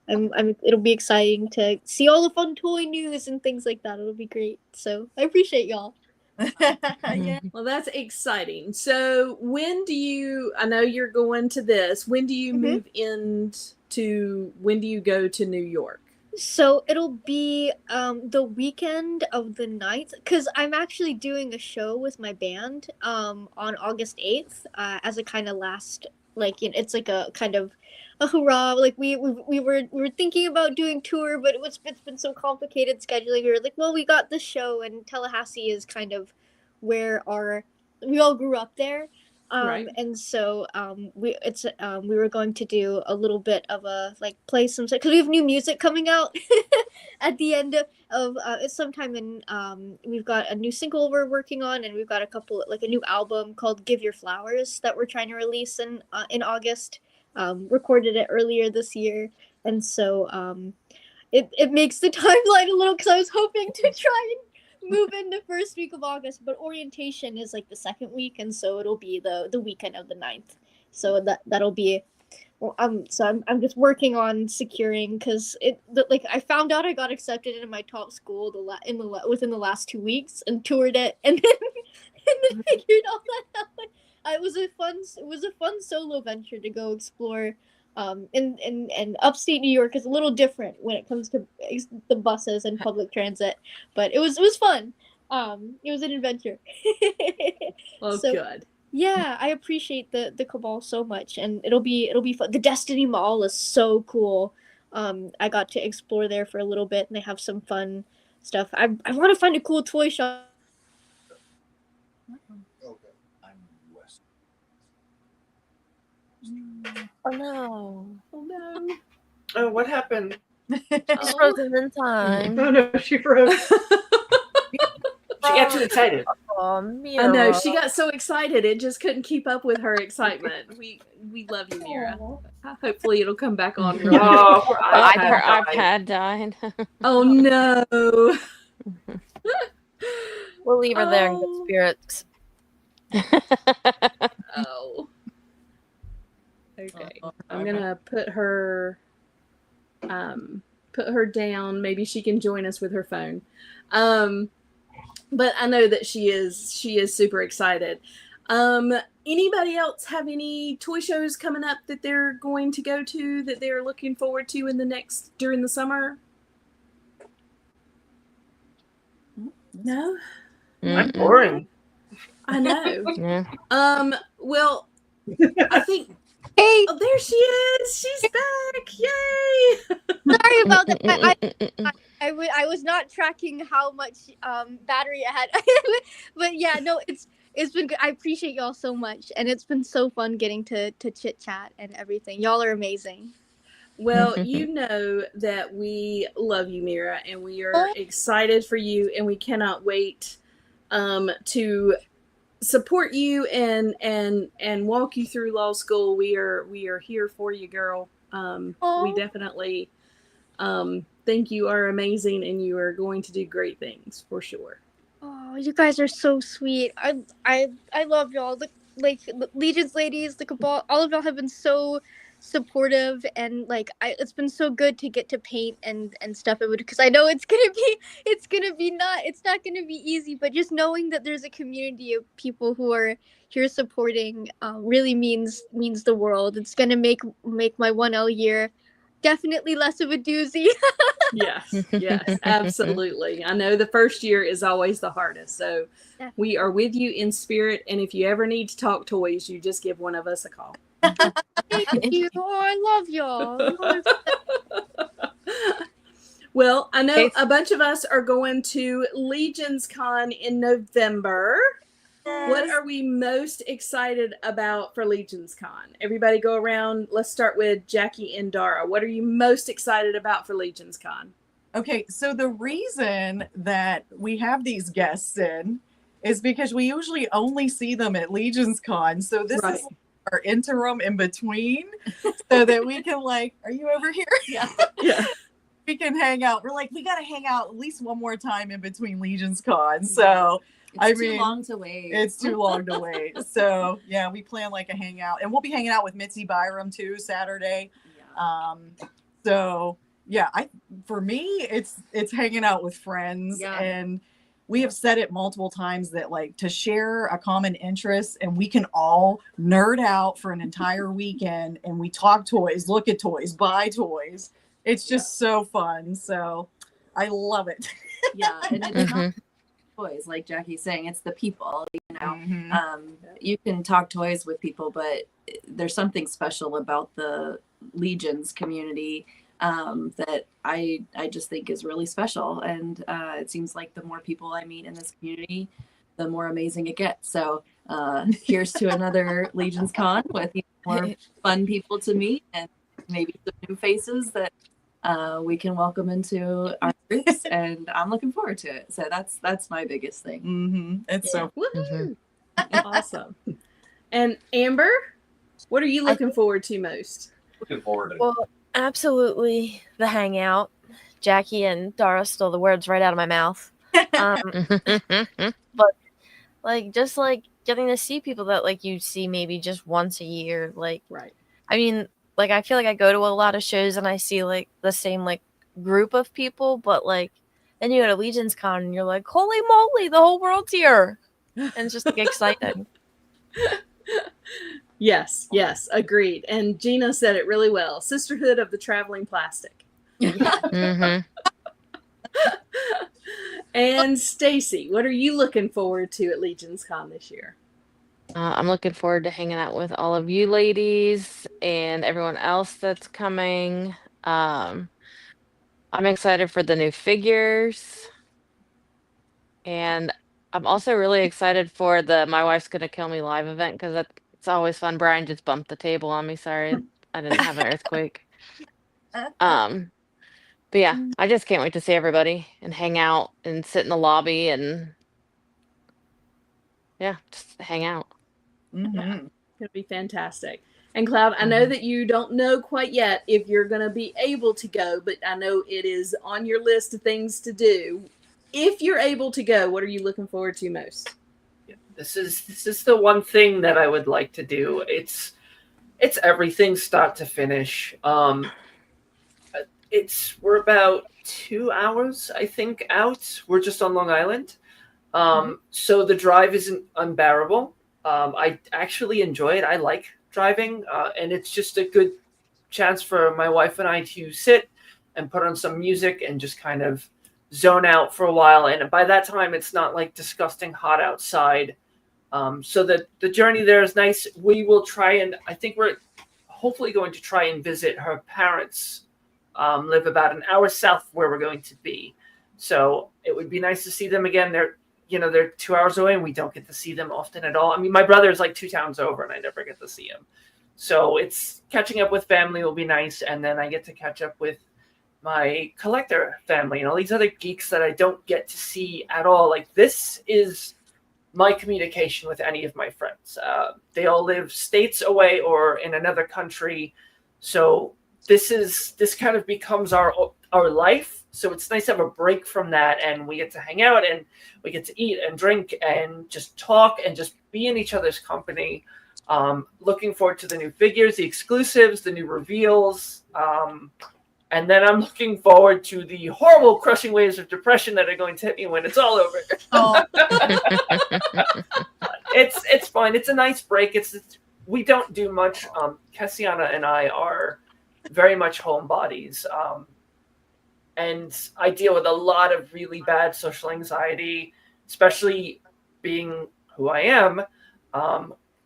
It'll be exciting to see all the fun toy news and things like that. It'll be great. So I appreciate y'all.
Yeah.
Well, that's exciting. So I know you're going to this. When do you move when do you go to New York?
So it'll be the weekend of the 9th, because I'm actually doing a show with my band on August 8th as a kind of last, it's like a kind of a hurrah. Like we were thinking about doing tour, but it's been so complicated scheduling. We were like, well, we got this show, and Tallahassee is kind of where we all grew up there.
Right.
And so we were going to do a little bit of a play some, because we have new music coming out at the end of it's sometime in we've got a new single we're working on, and we've got a new album called Give Your Flowers that we're trying to release in August. Recorded it earlier this year, and so it makes the timeline a little, because I was hoping to try and move in the first week of August, but orientation is like the second week, and so it'll be the weekend of the 9th. So that'll be. Well, so I'm just working on securing, because I found out I got accepted into my top school within the last 2 weeks and toured it, and then figured all that out. It was a fun solo venture to go explore. And upstate New York is a little different when it comes to the buses and public transit, but it was fun. It was an adventure.
Oh, good.
Yeah, I appreciate the Cabal so much, and it'll be fun. The Destiny Mall is so cool. I got to explore there for a little bit, and they have some fun stuff. I want to find a cool toy shop.
Oh no.
Oh no.
Oh, what happened?
She's frozen in time.
Oh no, she froze.
She got too excited.
Oh,
I know, she got so excited it just couldn't keep up with her excitement. We love you, Mira. Hopefully it'll come back on. Real
Oh,
Her iPad died.
Oh no.
We'll leave her there in good spirits.
Oh. Okay. I'm gonna put her down. Maybe she can join us with her phone. But I know that she is super excited. Anybody else have any toy shows coming up that they're going to go to that they're looking forward to during the summer? No?
I'm boring.
I know.
Yeah.
Well, I think.
Hey,
Oh, there she is. She's back. Yay.
sorry about that. I was not tracking how much battery I had, but yeah, no, it's been good. I appreciate y'all so much, and it's been so fun getting to chit chat and everything. Y'all are amazing.
Well, you know that we love you, Mira, and we are excited for you, and we cannot wait to support you and walk you through law school. We are here for you, girl. We definitely think you are amazing, and you are going to do great things for sure.
Oh, you guys are so sweet. I love y'all. The Legion's ladies, the Cabal, all of y'all have been so supportive, and like it's been so good to get to paint and stuff, because I know it's not gonna be easy, but just knowing that there's a community of people who are here supporting really means the world. It's gonna make my 1L year definitely less of a doozy.
Yes, absolutely. I know the first year is always the hardest. So we are with you in spirit. And if you ever need to talk toys, you just give one of us a call.
Thank you. Oh, I love y'all.
Well, I know a bunch of us are going to Legions Con in November. What are we most excited about for Legions Con? Everybody go around. Let's start with Jackie and Dara. What are you most excited about for Legions Con?
Okay, so the reason that we have these guests in is because we usually only see them at Legions Con. So this is our interim in between so that we can are you over here?
Yeah.
We can hang out. We're like, we got to hang out at least one more time in between Legions Con. So
it's too long to wait.
It's too long to wait. So yeah, we plan a hangout, and we'll be hanging out with Mitzi Byram too Saturday. Yeah. So yeah, for me, it's hanging out with friends, and we have said it multiple times that to share a common interest, and we can all nerd out for an entire weekend, and we talk toys, look at toys, buy toys. It's just so fun. So I love it.
Yeah, and it's not toys, like Jackie's saying, it's the people. You can talk toys with people, but there's something special about the Legions community that I just think is really special. And it seems like the more people I meet in this community, the more amazing it gets. So here's to another Legions Con with even more fun people to meet, and maybe some new faces that we can welcome into our groups, and I'm looking forward to it. So that's my biggest thing.
It's so
awesome. And Amber, what are you looking forward to most?
Looking forward to
Well, absolutely the hangout. Jackie and Dara stole the words right out of my mouth. But just getting to see people that you see maybe just once a year. I mean, I feel like I go to a lot of shows and I see the same group of people, but then you go to Legions Con and you're like, holy moly, the whole world's here. And it's just exciting.
Yes, agreed. And Gina said it really well. Sisterhood of the Traveling Plastic. And Stacy, what are you looking forward to at Legions Con this year?
I'm looking forward to hanging out with all of you ladies and everyone else that's coming. I'm excited for the new figures. And I'm also really excited for the My Wife's Gonna Kill Me live event, because it's always fun. Brian just bumped the table on me. Sorry, I didn't have an earthquake. But yeah, I just can't wait to see everybody and hang out and sit in the lobby and just hang out.
It's gonna be fantastic. And Cloud, I know that you don't know quite yet if you're gonna be able to go, but I know it is on your list of things to do. If you're able to go, what are you looking forward to most?
This is the one thing that I would like to do. It's everything start to finish. We're about 2 hours, I think, out. We're just on Long Island. So the drive isn't unbearable. I actually enjoy it. I like driving, and it's just a good chance for my wife and I to sit and put on some music and just kind of zone out for a while. And by that time, it's not disgusting hot outside. So the journey there is nice. We will try, and I think we're hopefully going to try and visit her parents. Live about an hour south where we're going to be. So it would be nice to see them again. They're 2 hours away, and we don't get to see them often at all. I mean, my brother is 2 towns over, and I never get to see him. So it's catching up with family will be nice, and then I get to catch up with my collector family and all these other geeks that I don't get to see at all. This is my communication with any of my friends. They all live states away or in another country, so this kind of becomes our life. So it's nice to have a break from that, and we get to hang out and we get to eat and drink and just talk and just be in each other's company. Looking forward to the new figures, the exclusives, the new reveals. And then I'm looking forward to the horrible crushing waves of depression that are going to hit me when it's all over.
Oh,
It's fun. It's a nice break. We don't do much. Cassiana and I are very much homebodies. And I deal with a lot of really bad social anxiety, especially being who I am.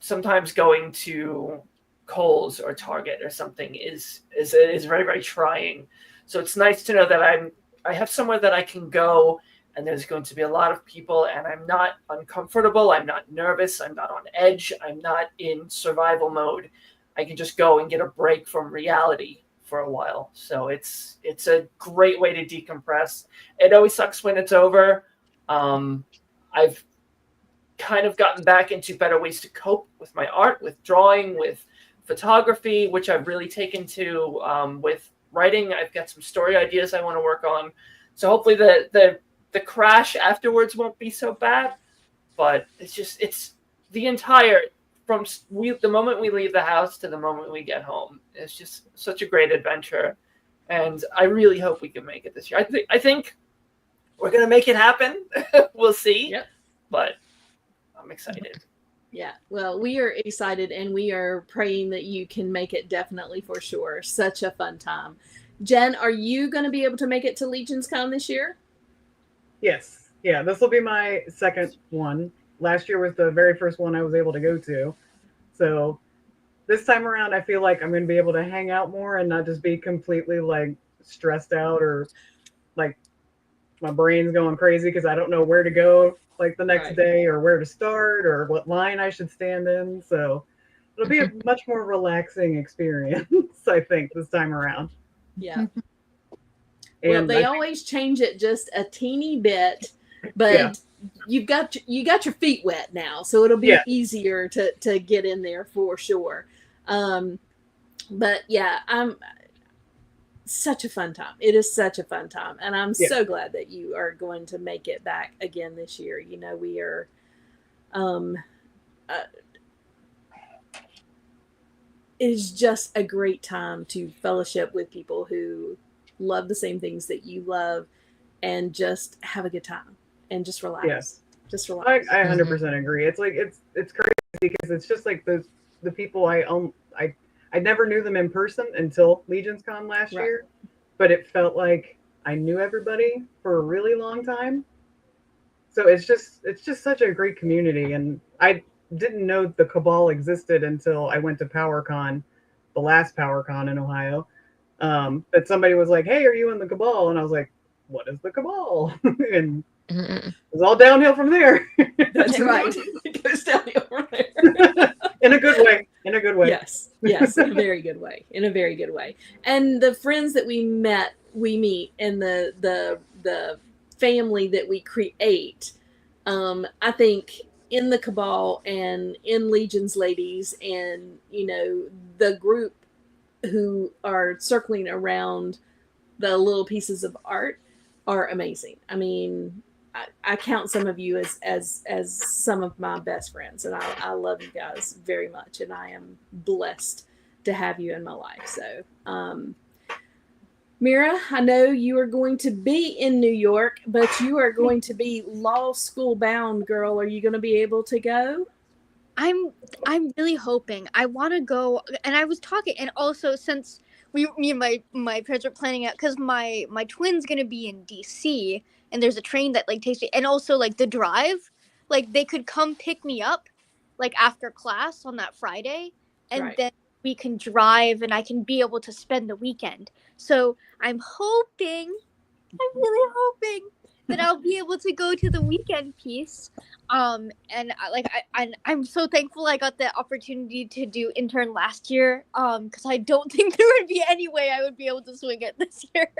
Sometimes going to Kohl's or Target or something is very, very trying. So it's nice to know that I have somewhere that I can go, and there's going to be a lot of people, and I'm not uncomfortable, I'm not nervous, I'm not on edge, I'm not in survival mode. I can just go and get a break from reality for a while. So it's a great way to decompress. It always sucks when it's over. I've kind of gotten back into better ways to cope with my art, with drawing, with photography, which I've really taken to. With writing, I've got some story ideas I want to work on. So hopefully the crash afterwards won't be so bad. But it's the entire, from the moment we leave the house to the moment we get home. It's just such a great adventure, and I really hope we can make it this year. I think we're gonna make it happen. We'll see.
Yep.
But I'm excited.
Yeah, well, we are excited, and we are praying that you can make it, definitely, for sure. Such a fun time. Jen, are you going to be able to make it to Legion's Con this year?
Yes. Yeah, this will be my second one. Last year was the very first one I was able to go to. So this time around, I feel like I'm going to be able to hang out more and not just be completely like stressed out or like my brain's going crazy because I don't know where to go like the next day or where to start or what line I should stand in. So it'll be a much more relaxing experience, I think, this time around.
Yeah. Well,
And
they always change it just a teeny bit, but you got your feet wet now, so it'll be easier to get in there for sure. But yeah, I'm such a fun time. It is such a fun time, and I'm so glad that you are going to make it back again this year. You know, we are it is just a great time to fellowship with people who love the same things that you love and just have a good time and just relax.
Yes.
Just relax.
I 100% agree. It's like it's crazy because it's just like the people I never knew them in person until Legion's Con last year, but it felt like I knew everybody for a really long time. So it's just such a great community, and I didn't know the Cabal existed until I went to PowerCon, the last PowerCon in Ohio. But somebody was like, "Hey, are you in the Cabal?" And I was like, "What is the Cabal?" And it was all downhill from there.
That's right. It goes downhill from there.
In a good way. In a good way.
Yes. Yes. In a very good way. In a very good way. And the friends that we meet, and the family that we create, I think in the Cabal and in Legion's Ladies, and you know, the group who are circling around the little pieces of art are amazing. I mean, I count some of you as some of my best friends, and I love you guys very much, and I am blessed to have you in my life. So, Mira, I know you are going to be in New York, but you are going to be law school bound, girl. Are you going to be able to go?
I'm really hoping. I want to go, and I was talking, and also since me and my parents are planning out, because my twin's gonna be in DC, and there's a train that like takes me, and also like the drive, like they could come pick me up, like after class on that Friday, and then we can drive, and I can be able to spend the weekend. So I'm really hoping that I'll be able to go to the weekend piece. And I'm so thankful I got the opportunity to do intern last year. Because I don't think there would be any way I would be able to swing it this year.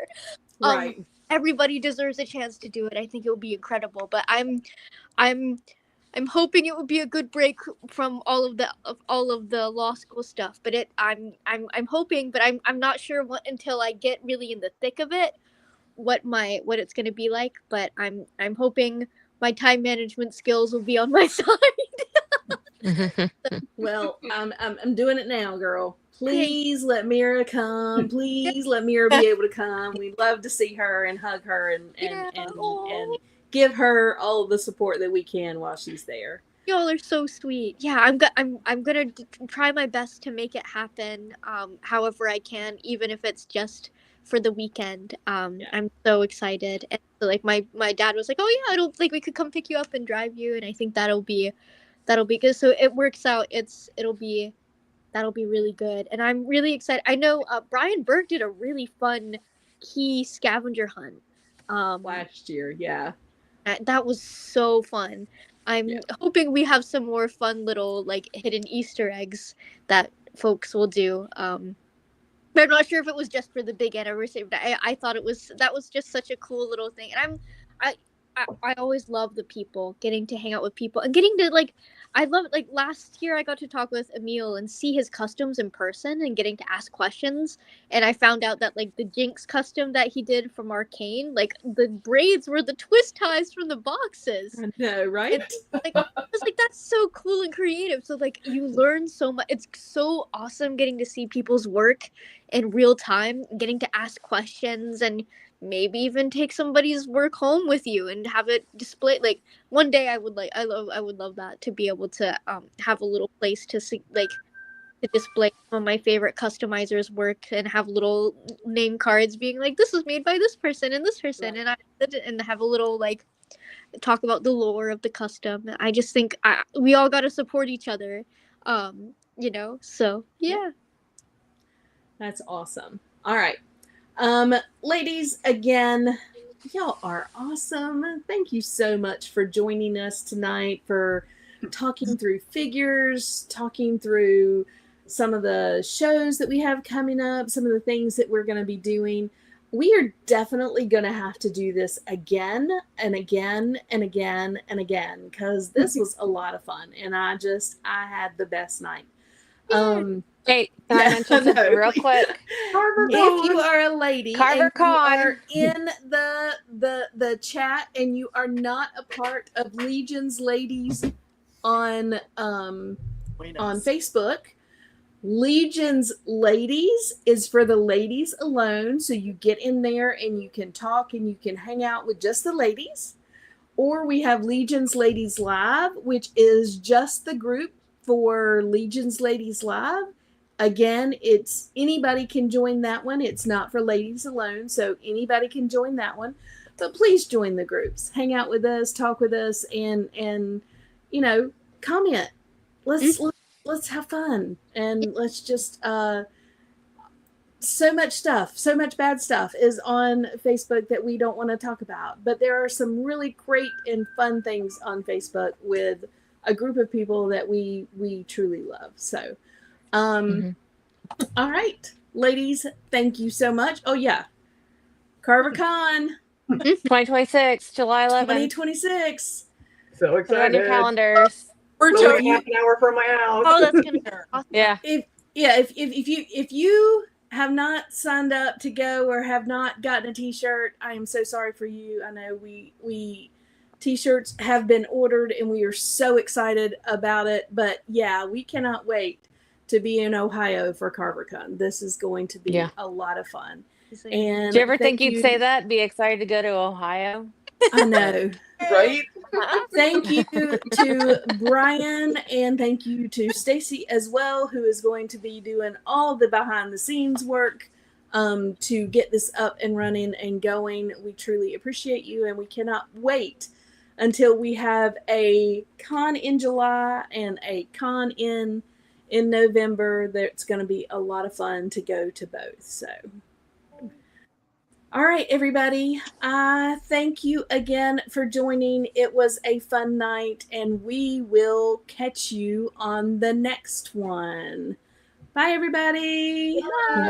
Right.
Everybody deserves a chance to do it. I think it would be incredible. But I'm hoping it would be a good break from all of the law school stuff. But I'm hoping, but I'm not sure until I get really in the thick of it what it's going to be like. But I'm hoping my time management skills will be on my side.
Well, I'm doing it now, girl. Please let Mira come. Please let Mira be able to come. We'd love to see her and hug her and give her all of the support that we can while she's there.
Y'all are so sweet. Yeah, I'm gonna try my best to make it happen. However I can, even if it's just for the weekend. I'm so excited. And so, like my dad was like, "Oh yeah, we could come pick you up and drive you," and I think that'll be good. So it works out. That'll be really good, and I'm really excited. I know Brian Burke did a really fun key scavenger hunt
last year. Yeah,
that was so fun. I'm hoping we have some more fun little like hidden Easter eggs that folks will do. But I'm not sure if it was just for the big anniversary. But I thought that was just such a cool little thing, and I always love the people, getting to hang out with people and getting to I love it. Like last year I got to talk with Emil and see his customs in person and getting to ask questions. And I found out that like the Jinx custom that he did from Arcane, like the braids were the twist ties from the boxes.
I know, right?
It's like that's so cool and creative. So like you learn so much. It's so awesome getting to see people's work in real time, getting to ask questions and maybe even take somebody's work home with you and have it displayed. Like one day I would love that, to be able to have a little place to see, like to display some of my favorite customizers' work and have little name cards being like, this was made by this person and this person, and have a little like talk about the lore of the custom. I just think we all got to support each other, so yeah.
That's awesome. All right. Ladies, again, y'all are awesome. Thank you so much for joining us tonight, for talking through figures, talking through some of the shows that we have coming up, some of the things that we're going to be doing. We are definitely going to have to do this again and again and again and again, because this was a lot of fun, and I had the best night.
Hey, can I mention something real quick?
If you are a lady
Carver
and you are in the chat and you are not a part of Legion's Ladies on Facebook, Legion's Ladies is for the ladies alone. So you get in there and you can talk and you can hang out with just the ladies. Or we have Legion's Ladies Live, which is just the group for Legion's Ladies Live. Again, it's anybody can join that one. It's not for ladies alone, so anybody can join that one. But please join the groups. Hang out with us, talk with us, and comment. Let's have fun, and let's just so much bad stuff is on Facebook that we don't want to talk about. But there are some really great and fun things on Facebook with a group of people that we truly love. So all right, ladies, thank you so much. Oh yeah, CarverCon
2026, July 11th.
2026.
So excited.
Put it on your calendars.
We're just half an hour from my house.
Oh, that's gonna be awesome.
Yeah.
If you have not signed up to go or have not gotten a t-shirt, I am so sorry for you. I know we t-shirts have been ordered and we are so excited about it, but yeah, we cannot wait to be in Ohio for CarverCon. This is going to be a lot of fun. And
did you ever think you'd say that? Be excited to go to Ohio?
I know.
Right?
Thank you to Brian, and thank you to Stacy as well, who is going to be doing all the behind the scenes work to get this up and running and going. We truly appreciate you, and we cannot wait until we have a con in July and a con in November. That's going to be a lot of fun to go to both. So, all right, everybody. Thank you again for joining. It was a fun night, and we will catch you on the next one. Bye, everybody.
Bye.